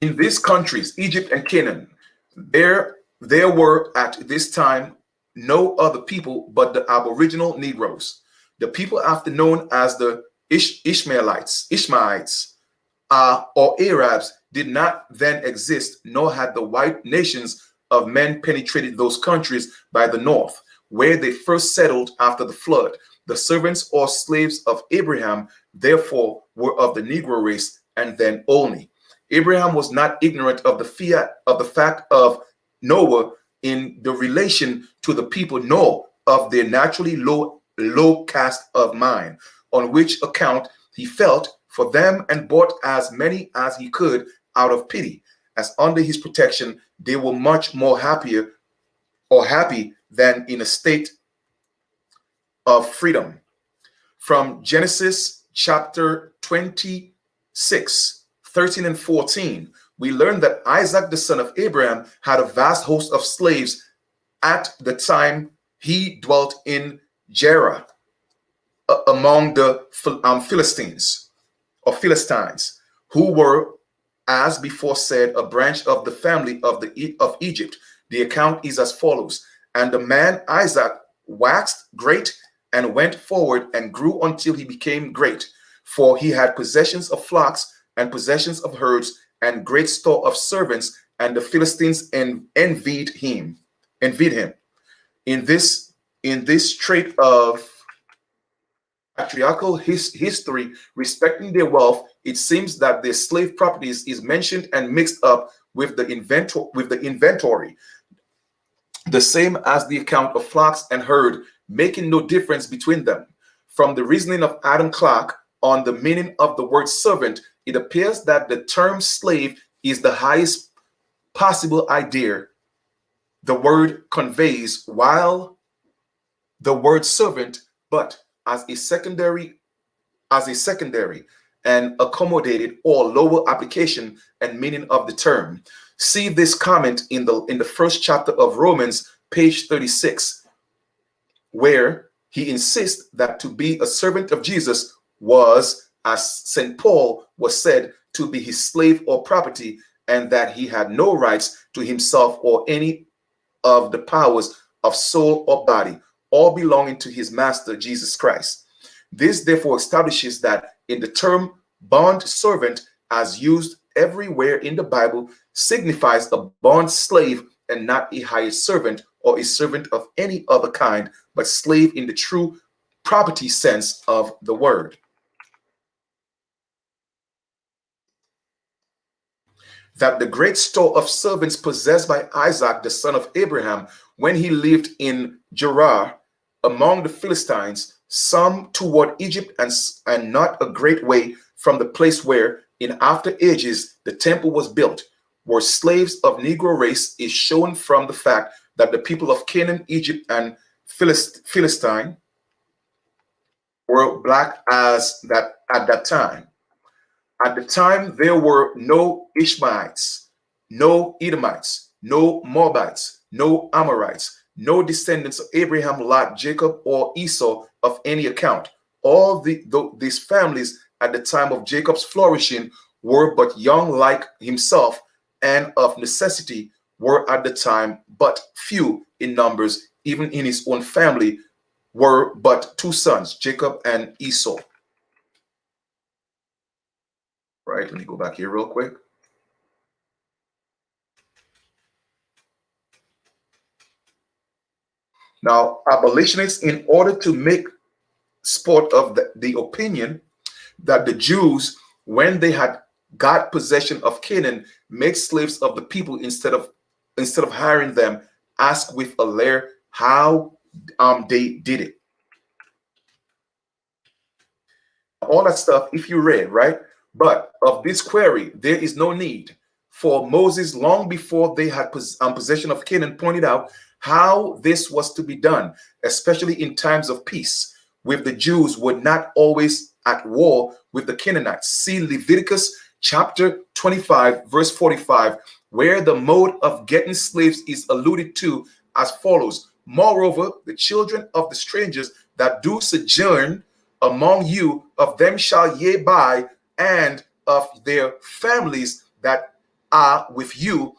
In these countries, Egypt and Canaan, there were at this time no other people but the aboriginal Negroes. The people after known as the Ishmaelites, or Arabs did not then exist, nor had the white nations of men penetrated those countries by the north, where they first settled after the flood. The servants or slaves of Abraham, therefore, were of the Negro race, and then only. Abraham was not ignorant of the fact of Noah in the relation to the people, nor of their naturally low cast of mind, on which account he felt for them and bought as many as he could out of pity, as under his protection they were much more happy than in a state of freedom. From Genesis chapter 26, 13 and 14, we learn that Isaac, the son of Abraham, had a vast host of slaves at the time he dwelt in Gerar among the Philistines, who were, as before said, a branch of the family of Egypt. The account is as follows. And the man Isaac waxed great and went forward and grew until he became great. For he had possessions of flocks and possessions of herds and great store of servants, and the Philistines envied him. In this trait of patriarchal history respecting their wealth, it seems that their slave properties is mentioned and mixed up with the inventory, the same as the account of flocks and herd, making no difference between them. From the reasoning of Adam Clarke on the meaning of the word servant, it appears that the term slave is the highest possible idea the word conveys, while the word servant, but as a secondary and accommodated or lower application and meaning of the term. See this comment in the first chapter of Romans, page 36, where he insists that to be a servant of Jesus was, as St. Paul was said, to be his slave or property, and that he had no rights to himself or any of the powers of soul or body, all belonging to his master, Jesus Christ. This therefore establishes that in the term bond servant, as used everywhere in the Bible, signifies a bond slave and not a hired servant or a servant of any other kind, but slave in the true property sense of the word. That the great store of servants possessed by Isaac, the son of Abraham, when he lived in Gerar among the Philistines, some toward Egypt and not a great way from the place where in after ages the temple was built, were slaves of Negro race, is shown from the fact that the people of Canaan, Egypt, and Philistine were black as that at that time. At the time, there were no Ishmaelites, no Edomites, no Moabites, no Amorites, no descendants of Abraham, Lot, Jacob, or Esau of any account. All these families at the time of Jacob's flourishing were but young like himself, and of necessity were at the time but few in numbers. Even in his own family were but two sons, Jacob and Esau. Right, let me go back here real quick. Now, abolitionists, in order to make sport of the opinion that the Jews, when they had got possession of Canaan, made slaves of the people instead of hiring them, ask with a lair how they did it. All that stuff, if you read, right? But of this query, there is no need. For Moses, long before they had possession of Canaan, pointed out how this was to be done, especially in times of peace, with the Jews were not always at war with the Canaanites. See Leviticus chapter 25, verse 45, where the mode of getting slaves is alluded to as follows. Moreover, the children of the strangers that do sojourn among you, of them shall ye buy, and of their families that are with you,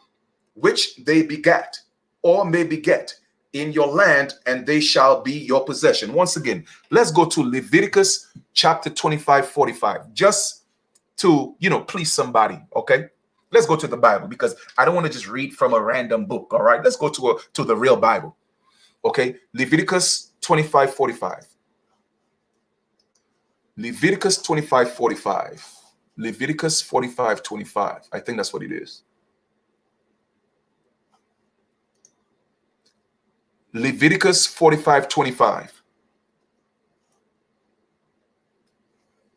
which they begat or may beget in your land, and they shall be your possession. Once again, let's go to Leviticus chapter 25, 45, just to, please somebody, okay? Let's go to the Bible, because I don't want to just read from a random book, all right? Let's go to the real Bible, okay? Leviticus 25, 45. Leviticus 25, 45. Leviticus 45, 25. I think that's what it is. Leviticus 45, 25.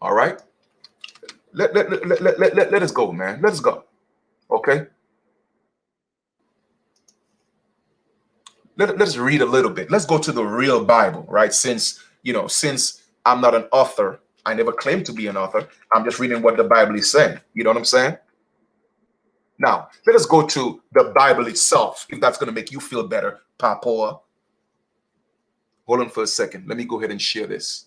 All right. Let us go, man. Let us go. Okay. Let us read a little bit. Let's go to the real Bible, right? Since I'm not an author, I never claimed to be an author. I'm just reading what the Bible is saying. You know what I'm saying? Now, let us go to the Bible itself, if that's going to make you feel better, Papoa. Hold on for a second. Let me go ahead and share this.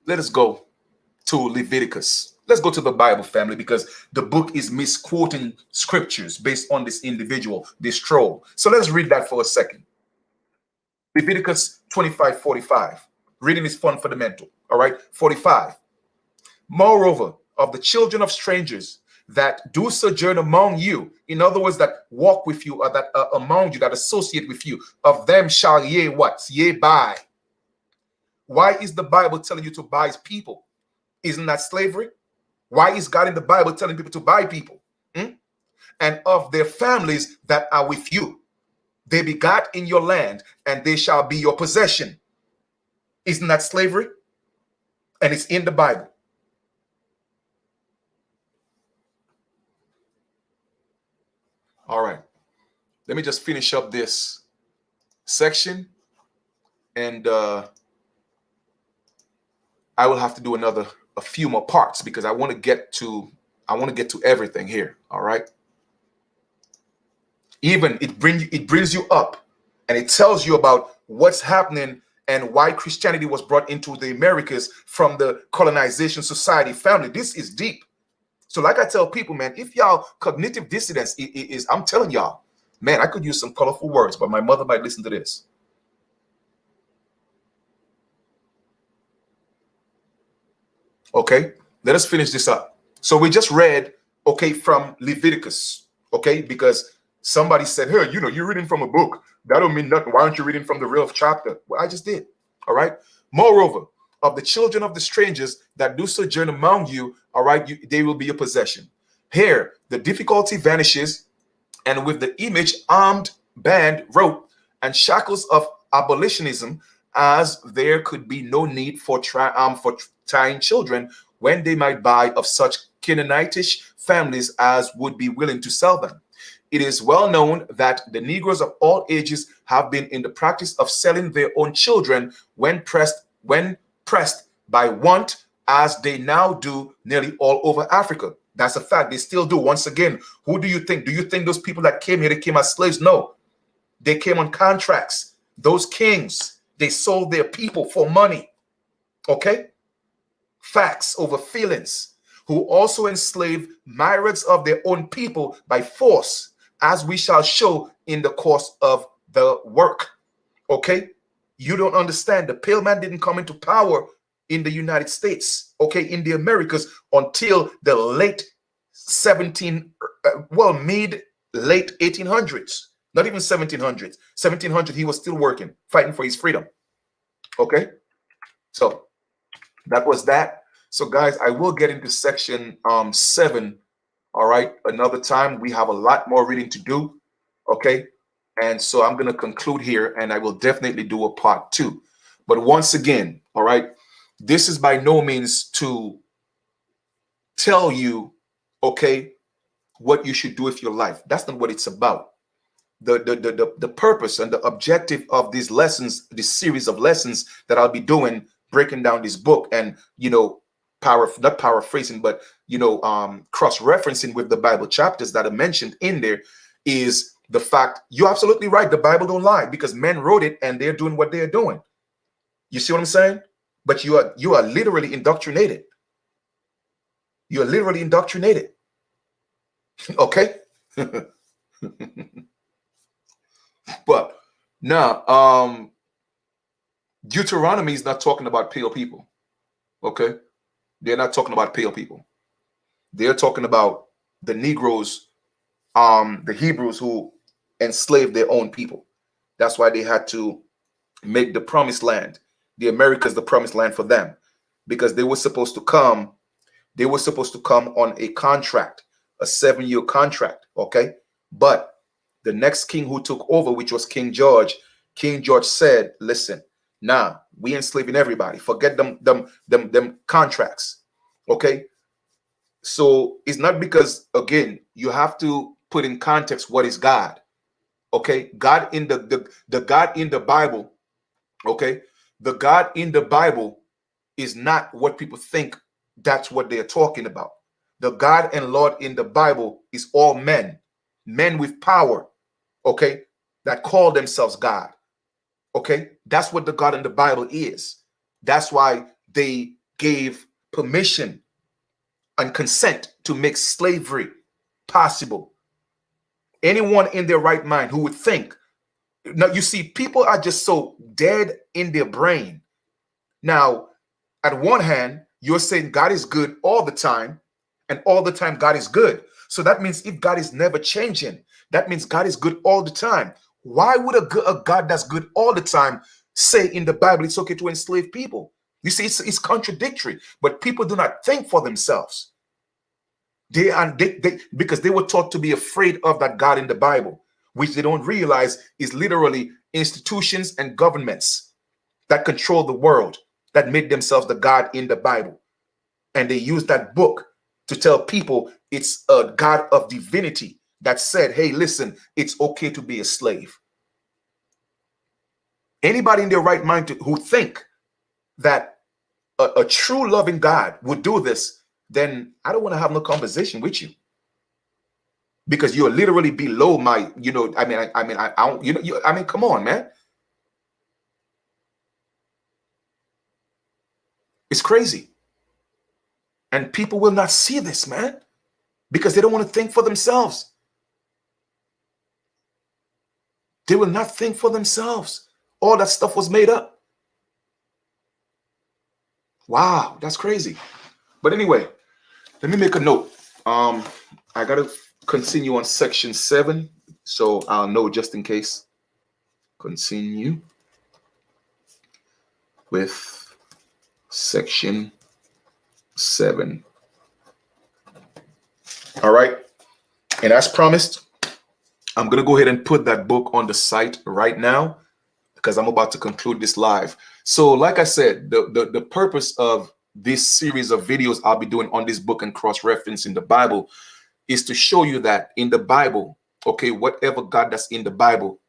Let us go to Leviticus Let's go to the Bible, family, because the book is misquoting scriptures based on this individual, this troll. So let's read that for a second. Leviticus 25:45. Reading is fun, fundamental. All right, 45. Moreover, of the children of strangers that do sojourn among you, in other words, that walk with you, or that among you, that associate with you, of them shall ye what? Ye buy. Why is the Bible telling you to buy people? Isn't that slavery? Why is God in the Bible telling people to buy people? And of their families that are with you, they begat in your land, and they shall be your possession. Isn't that slavery? And it's in the Bible. All right. Let me just finish up this section, and I will have to do a few more parts because I want to get to everything here. All right. Even it brings you up, and it tells you about what's happening and why Christianity was brought into the Americas from the colonization society family. This is deep. So like I tell people, man, if y'all cognitive dissonance is, I'm telling y'all, man, I could use some colorful words, but my mother might listen to this. Okay, let us finish this up. So we just read, okay, from Leviticus, okay, because somebody said, hey, you're reading from a book. That don't mean nothing. Why aren't you reading from the real chapter? Well, I just did. All right. Moreover, of the children of the strangers that do sojourn among you, all right, they will be a possession. Here, the difficulty vanishes, and with the image armed band rope and shackles of abolitionism, as there could be no need for tying children when they might buy of such Canaanitish families as would be willing to sell them. It is well known that the Negroes of all ages have been in the practice of selling their own children when pressed by want, as they now do nearly all over Africa. That's a fact. They still do. Once again, who do you think? Do you think those people that came here, they came as slaves? No. They came on contracts. Those kings, they sold their people for money. Okay? Facts over feelings. Who also enslaved myriads of their own people by force, as we shall show in the course of the work. Okay? You don't understand. The pale man didn't come into power in the United States, okay, in the Americas until the late mid-late 1800s. Not even 1700s. 1700, he was still working, fighting for his freedom. Okay? So that was that. So guys, I will get into section 7. All right, another time. We have a lot more reading to do. Okay, and so I'm going to conclude here, and I will definitely do a part 2. But once again, all right, this is by no means to tell you, okay, what you should do with your life. That's not what it's about. The purpose and the objective of these lessons, this series of lessons that I'll be doing, breaking down this book and, not paraphrasing, but, cross-referencing with the Bible chapters that are mentioned in there, is the fact you're absolutely right. The Bible don't lie, because men wrote it and they're doing what they're doing. You see what I'm saying? But you are literally indoctrinated. You are literally indoctrinated. Okay? But now, Deuteronomy is not talking about pale people. Okay? They're not talking about pale people. They're talking about the Negroes, the Hebrews who enslaved their own people. That's why they had to make the promised land, the Americas, the promised land for them, because they were supposed to come on a contract, a 7-year contract. Okay. But the next king who took over, which was King George said, listen, nah, we enslaving everybody. Forget them contracts. Okay. So it's not because, again, you have to put in context what is God. Okay. God in the God in the Bible. Okay. The God in the Bible is not what people think that's what they're talking about. The God and Lord in the Bible is all men with power, okay, that call themselves God. Okay, that's what the God in the Bible is. That's why they gave permission and consent to make slavery possible. Anyone in their right mind who would think, now you see, people are just so dead in their brain. Now, at one hand, you're saying God is good all the time, and all the time God is good. So that means if God is never changing, that means God is good all the time. Why would a God that's good all the time say in the Bible it's okay to enslave people? You see, it's contradictory, but people do not think for themselves. Because they were taught to be afraid of that God in the Bible, which they don't realize is literally institutions and governments that control the world, that made themselves the God in the Bible. And they use that book to tell people it's a God of divinity that said, hey, listen, it's okay to be a slave. Anybody in their right mind who think that a true loving God would do this, then I don't want to have no conversation with you, because you're literally below my, I mean, come on, man. It's crazy. And people will not see this, man, because they don't want to think for themselves. They will not think for themselves. All that stuff was made up. Wow, that's crazy. But anyway, let me make a note. I got to continue on section 7, so I'll know just in case. Continue with section 7. All right. And as promised, I'm going to go ahead and put that book on the site right now, because I'm about to conclude this live. So like I said, the purpose of this series of videos I'll be doing on this book and cross-referencing the Bible is to show you that in the Bible, okay, whatever God that's in the Bible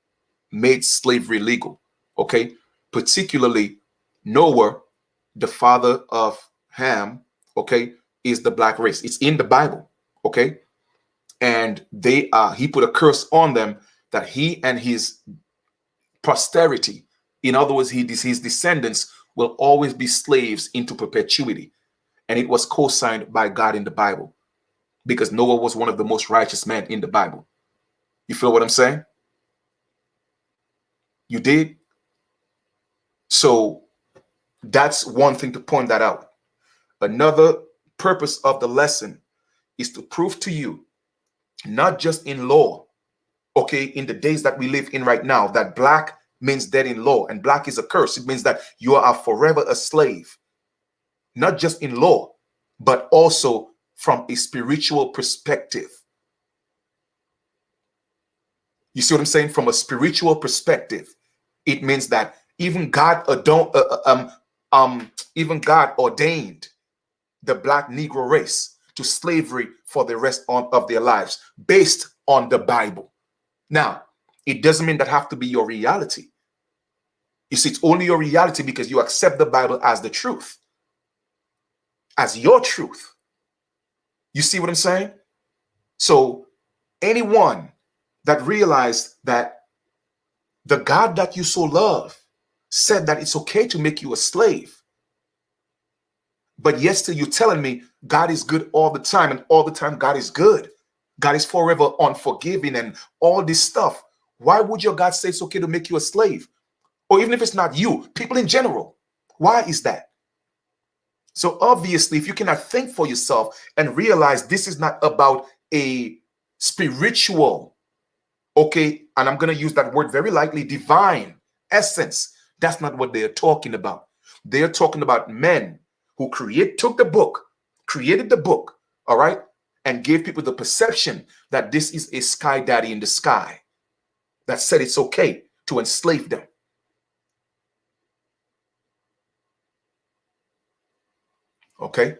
made slavery legal, okay? Particularly Noah, the father of Ham, okay, is the black race. It's in the Bible, okay? And he put a curse on them that he and his posterity, in other words, his descendants, will always be slaves into perpetuity. And it was co-signed by God in the Bible, because Noah was one of the most righteous men in the Bible. You feel what I'm saying? You did? So that's one thing to point that out. Another purpose of the lesson is to prove to you, not just in law, okay, in the days that we live in right now, that black means dead in law, and black is a curse. It means that you are forever a slave, not just in law, but also from a spiritual perspective. You see what I'm saying? From a spiritual perspective, it means that even God ordained the black Negro race to slavery for the rest of their lives based on the Bible. Now, it doesn't mean that have to be your reality. You see, it's only your reality because you accept the Bible as the truth, as your truth. You see what I'm saying? So anyone that realized that the God that you so love said that it's okay to make you a slave, but yet still you're telling me God is good all the time, and all the time God is good. God is forever unforgiving and all this stuff. Why would your God say it's okay to make you a slave? Or even if it's not you, people in general. Why is that? So obviously, if you cannot think for yourself and realize this is not about a spiritual, okay, and I'm going to use that word very lightly, divine essence, that's not what they're talking about. They're talking about men who took the book, created the book, all right, and gave people the perception that this is a sky daddy in the sky that said it's okay to enslave them. Okay,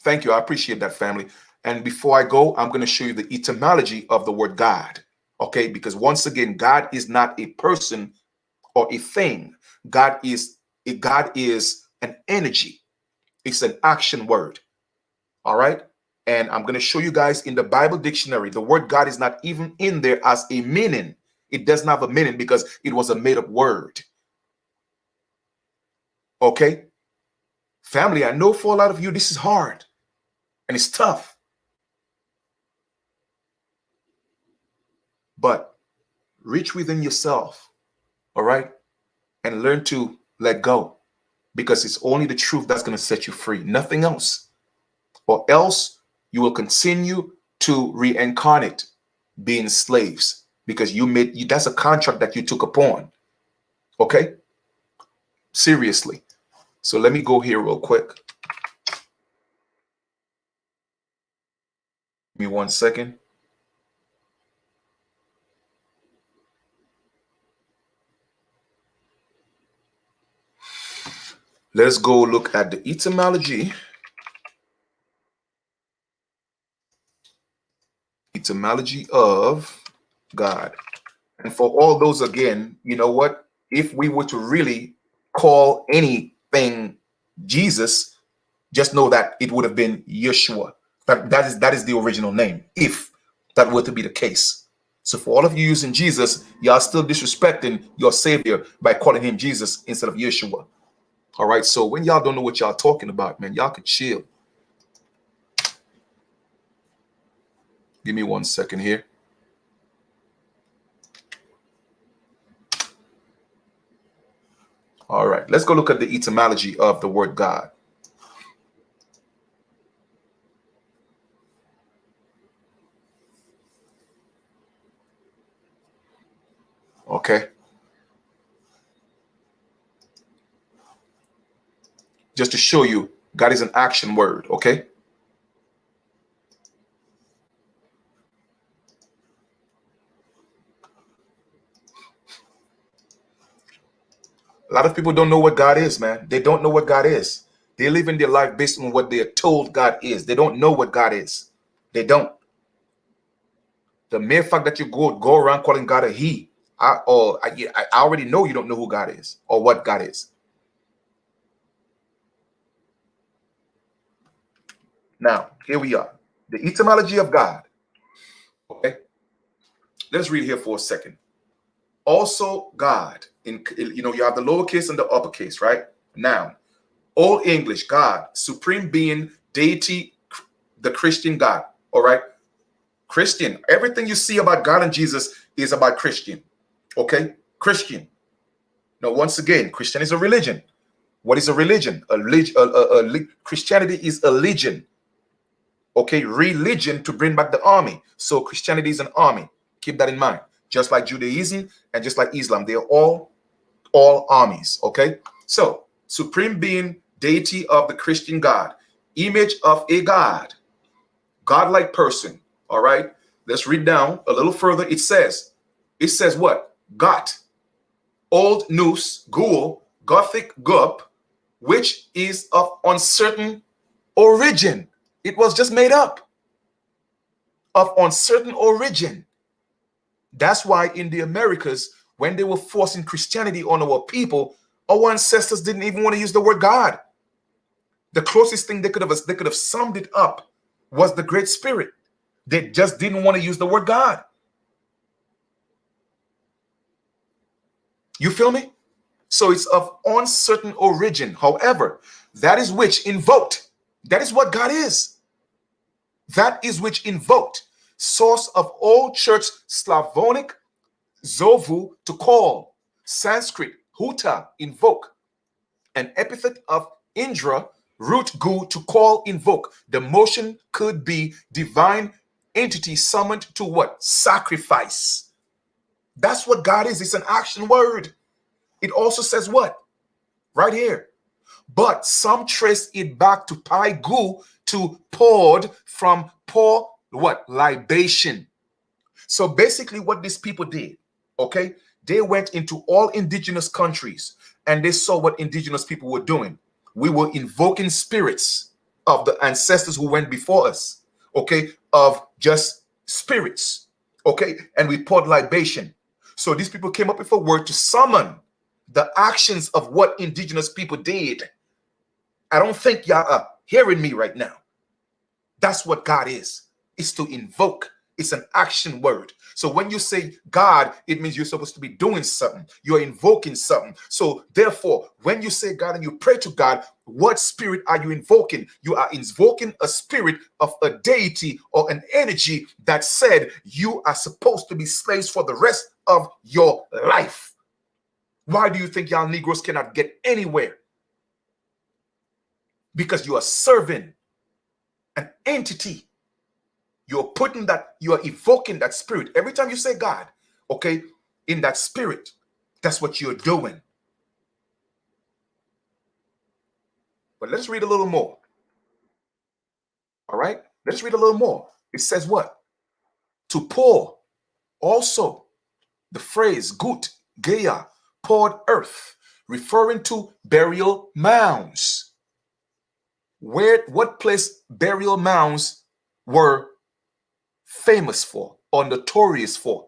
thank you. I appreciate that, family. And before I go, I'm going to show you the etymology of the word God. Okay, because once again, God is not a person or a thing. God is an energy. It's an action word. All right. And I'm going to show you guys in the Bible dictionary, the word God is not even in there as a meaning. It doesn't have a meaning because it was a made-up word. Okay. Family, I know for a lot of you, this is hard. And it's tough. But reach within yourself, all right? And learn to let go, because it's only the truth that's going to set you free, nothing else. Or else you will continue to reincarnate being slaves, because that's a contract that you took upon. Okay? Seriously. So let me go here real quick. Give me 1 second. Let's go look at the etymology. Etymology of God. And for all those, again, you know what? If we were to really call anything Jesus, just know that it would have been Yeshua. That is the original name, if that were to be the case. So for all of you using Jesus, y'all still disrespecting your Savior by calling him Jesus instead of Yeshua. All right, so when y'all don't know what y'all talking about, man, y'all can chill. Give me 1 second here. All right, let's go look at the etymology of the word God. Okay. Just to show you, God is an action word, okay? A lot of people don't know what God is, man. They don't know what God is. They live in their life based on what they are told God is. They don't know what God is. They don't. The mere fact that you go around calling God a he, I already know you don't know who God is or what God is. Now, here we are. The etymology of God. Okay. Let's read here for a second. Also, God, you have the lowercase and the uppercase, right? Now, Old English, God, supreme being, deity, the Christian God. All right. Christian. Everything you see about God and Jesus is about Christian. Okay. Christian. Now, once again, Christian is a religion. What is a religion? Christianity is a legion. Okay. Religion to bring back the army. So Christianity is an army. Keep that in mind. Just like Judaism and just like Islam, they are all armies. Okay. So supreme being, deity of the Christian God, image of a God, godlike person. All right. Let's read down a little further. It says what? Got, old nous, ghoul, Gothic gup, which is of uncertain origin. It was just made up. Of uncertain origin. That's why in the Americas, when they were forcing Christianity on our people, our ancestors didn't even want to use the word God. The closest thing they could have summed it up was the Great Spirit. They just didn't want to use the word God. You feel me? So it's of uncertain origin. However, that is which invoked. That is what God is. That is which invoked. Source of old church Slavonic, zovu, to call. Sanskrit, huta, invoke. An epithet of Indra, root gu, to call, invoke. The motion could be divine entity summoned to what? Sacrifice. That's what God is. It's an action word. It also says what? Right here. But some trace it back to pai gu, to poured, from pour, what? Libation. So basically what these people did, okay, they went into all indigenous countries and they saw what indigenous people were doing. We were invoking spirits of the ancestors who went before us, okay, of just spirits, okay, and we poured libation. So these people came up with a word to summon the actions of what indigenous people did. I don't think y'all are hearing me right now. That's what God is. It's to invoke. It's an action word. So when you say God, it means you're supposed to be doing something. You're invoking something. So therefore, when you say God and you pray to God, what spirit are you invoking? You are invoking a spirit of a deity or an energy that said you are supposed to be slaves for the rest of your life. Why do you think y'all Negroes cannot get anywhere? Because you are serving an entity. You're putting that, you are evoking that spirit. Every time you say God, okay, in that spirit, that's what you're doing. But let's read a little more. All right, let's read a little more. It says what? To pour, also the phrase gut, Gaia, poured earth, referring to burial mounds. What place burial mounds were famous for or notorious for?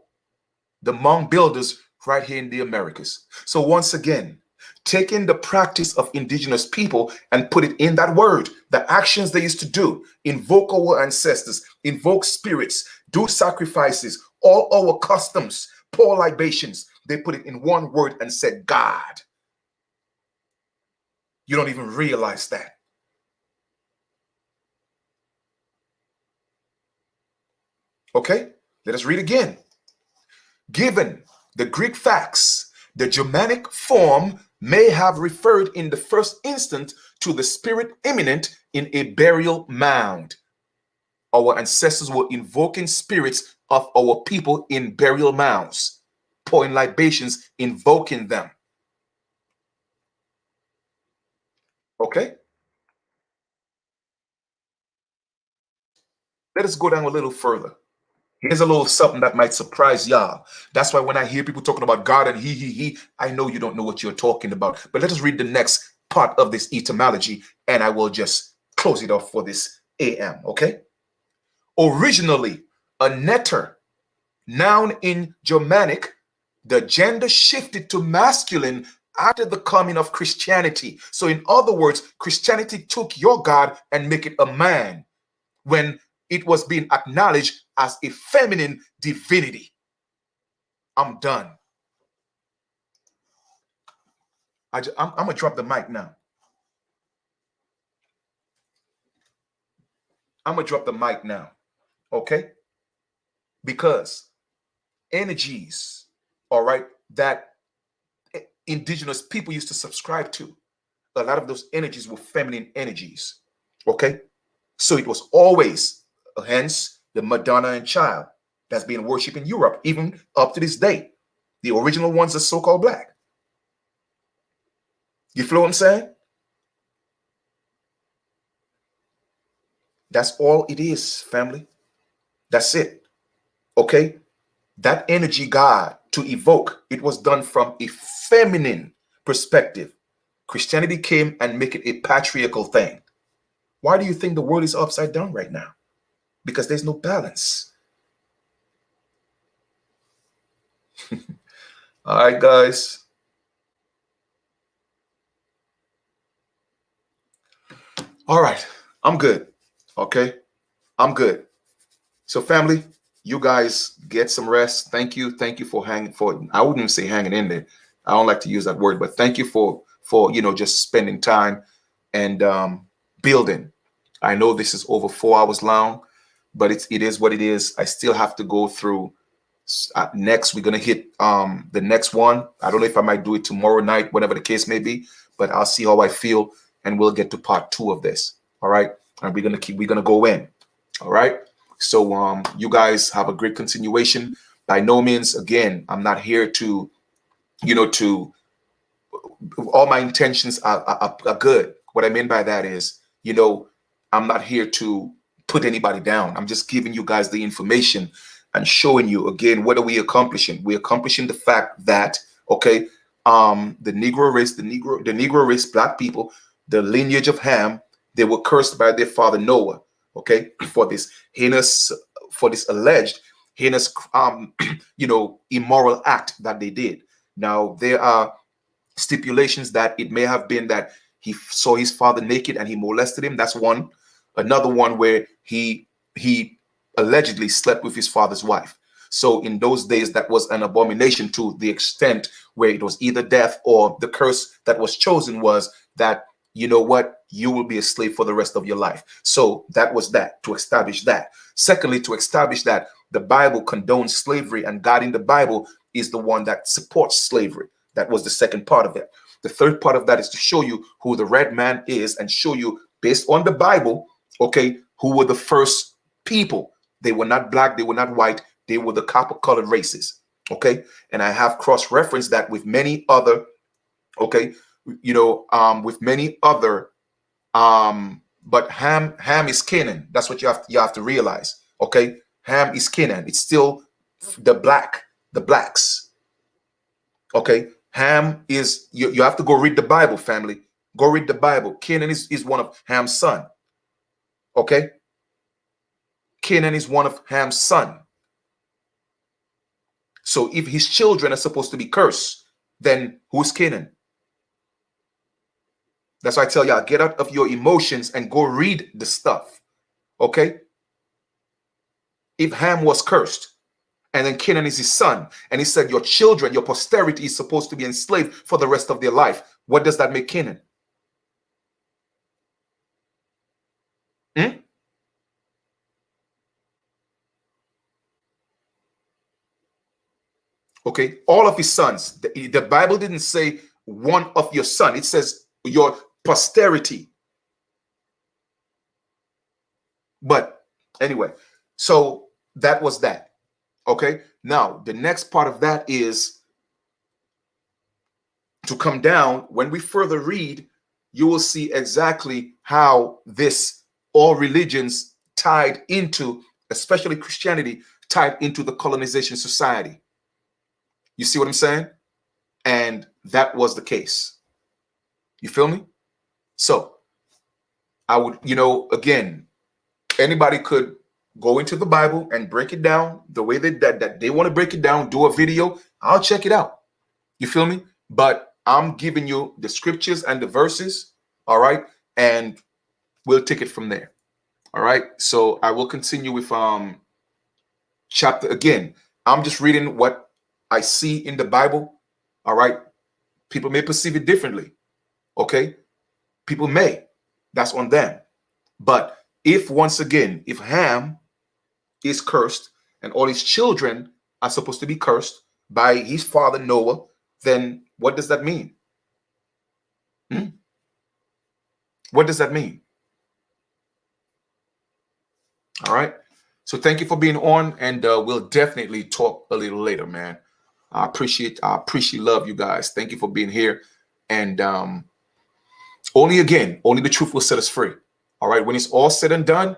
The mound builders right here in the Americas. So once again, taking the practice of indigenous people and put it in that word, the actions they used to do, invoke our ancestors, invoke spirits, do sacrifices, all our customs, pour libations, they put it in one word and said God. You don't even realize that. Okay, let us read again. Given the Greek facts, the Germanic form may have referred in the first instance to the spirit immanent in a burial mound. Our ancestors were invoking spirits of our people in burial mounds, pouring libations, invoking them. Okay? Let us go down a little further. Here's a little something that might surprise y'all. That's why when I hear people talking about God and he, I know you don't know what you're talking about. But let us read the next part of this etymology, and I will just close it off for this AM, okay? Originally, a netter, noun in Germanic, the gender shifted to masculine after the coming of Christianity. So in other words, Christianity took your God and make it a man when it was being acknowledged as a feminine divinity. I'm done. I'm going to drop the mic now. I'm going to drop the mic now. Okay? Because energies, all right, that indigenous people used to subscribe to, a lot of those energies were feminine energies. Okay? So it was always, hence, the Madonna and Child that's being worshipped in Europe, even up to this day. The original ones are so-called black. You feel what I'm saying? That's all it is, family. That's it. Okay? That energy God to evoke, it was done from a feminine perspective. Christianity came and make it a patriarchal thing. Why do you think the world is upside down right now? Because there's no balance. All right, guys. All right. I'm good. Okay? I'm good. So family, you guys get some rest. Thank you. Thank you for hanging for, I wouldn't even say hanging in there. I don't like to use that word, but thank you for just spending time and building. I know this is over 4 hours long, but it is what it is. I still have to go through next. We're going to hit the next one. I don't know if I might do it tomorrow night, whatever the case may be, but I'll see how I feel and we'll get to part 2 of this. All right. And we're going to go in. All right. So you guys have a great continuation. By no means, again, I'm not here to, all my intentions are good. What I mean by that is, I'm not here to put anybody down. I'm just giving you guys the information and showing you, again, what are we accomplishing? We're accomplishing the fact that, okay, the Negro race, black people, the lineage of Ham, they were cursed by their father Noah. Okay, for this alleged heinous, immoral act that they did. Now, there are stipulations that it may have been that he saw his father naked and he molested him. That's one. Another one where he allegedly slept with his father's wife. So in those days, that was an abomination to the extent where it was either death, or the curse that was chosen was that, you know what, you will be a slave for the rest of your life. So that was that, to establish that. Secondly, to establish that the Bible condones slavery, and God in the Bible is the one that supports slavery. That was the second part of it. The third part of that is to show you who the red man is, and show you, based on the Bible, okay, who were the first people. They were not black, they were not white, they were the copper-colored races, okay? And I have cross-referenced that with many other, okay, with many other, but Ham is Canaan. That's what you have to realize, okay? Ham is Canaan. It's still the blacks, okay? Ham is, you have to go read the Bible, family. Go read the Bible. Canaan is one of Ham's son, okay? Canaan is one of Ham's son. So if his children are supposed to be cursed, then who's Canaan? That's why I tell y'all, get out of your emotions and go read the stuff, okay? If Ham was cursed, and then Canaan is his son, and he said your children, your posterity is supposed to be enslaved for the rest of their life, what does that make Canaan? Okay, all of his sons. The Bible didn't say one of your son. It says your posterity. But anyway, so that was that. Okay, now the next part of that is to come down. When we further read, you will see exactly how all religions tied into, especially Christianity, tied into the colonization society. You see what I'm saying? And that was the case. You feel me? So I would, again, anybody could go into the Bible and break it down the way that they want to break it down, do a video. I'll check it out. You feel me? But I'm giving you the scriptures and the verses. All right. And we'll take it from there. All right. So I will continue with chapter again. I'm just reading what I see in the Bible. All right. People may perceive it differently. Okay. People may. That's on them. But if, once again, if Ham is cursed and all his children are supposed to be cursed by his father Noah, then what does that mean? What does that mean? All right. So thank you for being on, and we'll definitely talk a little later, man. I appreciate love you guys. Thank you for being here. And only the truth will set us free. All right. When it's all said and done,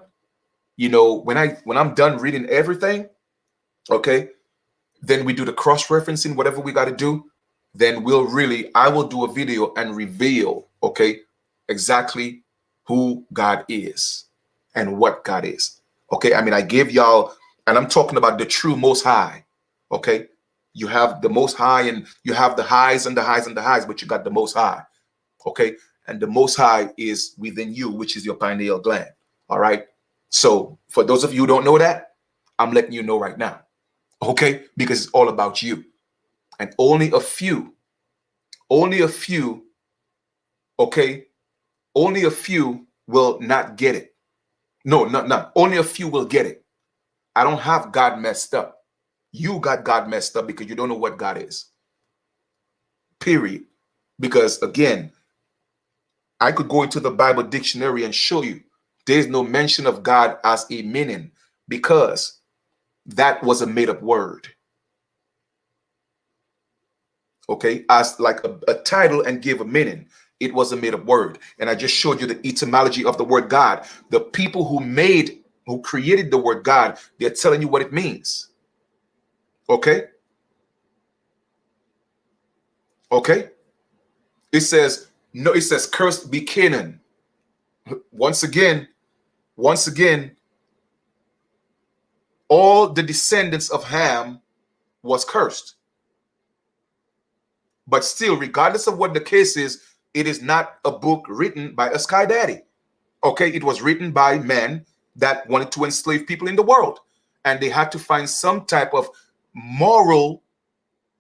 when I'm done reading everything, okay, then we do the cross-referencing, whatever we got to do. Then I will do a video and reveal, okay, exactly who God is and what God is. Okay. I mean, I gave y'all, and I'm talking about the true Most High. Okay. You have the Most High, and you have the highs and the highs and the highs, but you got the Most High. Okay. And the Most High is within you, which is your pineal gland. All right. So for those of you who don't know that, I'm letting you know right now. Okay. Because it's all about you. And only a few, okay, only a few will not get it. No, not only a few will get it. I don't have God messed up. You got God messed up because you don't know what God is. Period. Because again, I could go into the Bible dictionary and show you there's no mention of God as a meaning, because that was a made-up word. Okay, as like a title and give a meaning. It was a made-up word. And I just showed you the etymology of the word God. The people who created the word God, they're telling you what it means. Okay. Okay. It says, cursed be Canaan. Once again, all the descendants of Ham was cursed. But still, regardless of what the case is, it is not a book written by a sky daddy. Okay. It was written by men that wanted to enslave people in the world. and they had to find some type of moral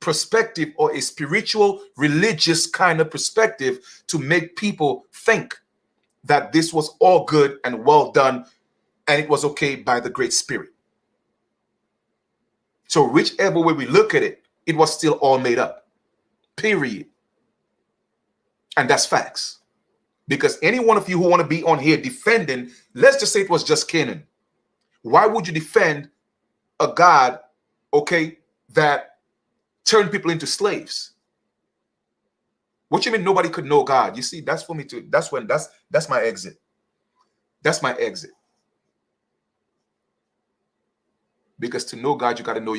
perspective or a spiritual, religious kind of perspective to make people think that this was all good and well done and it was okay by the Great Spirit. So whichever way we look at it, it was still all made up, period. And that's facts. Because any one of you who want to be on here defending, let's just say it was just Canaan. Why would you defend a God, okay, that turned people into slaves? What you mean nobody could know God? You see, that's for me too. That's my exit. That's my exit. Because to know God, you got to know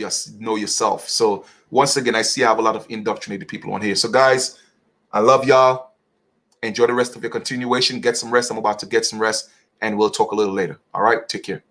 yourself. So once again, I see I have a lot of indoctrinated people on here. So guys, I love y'all. Enjoy the rest of your continuation. Get some rest. I'm about to get some rest, and we'll talk a little later. All right, take care.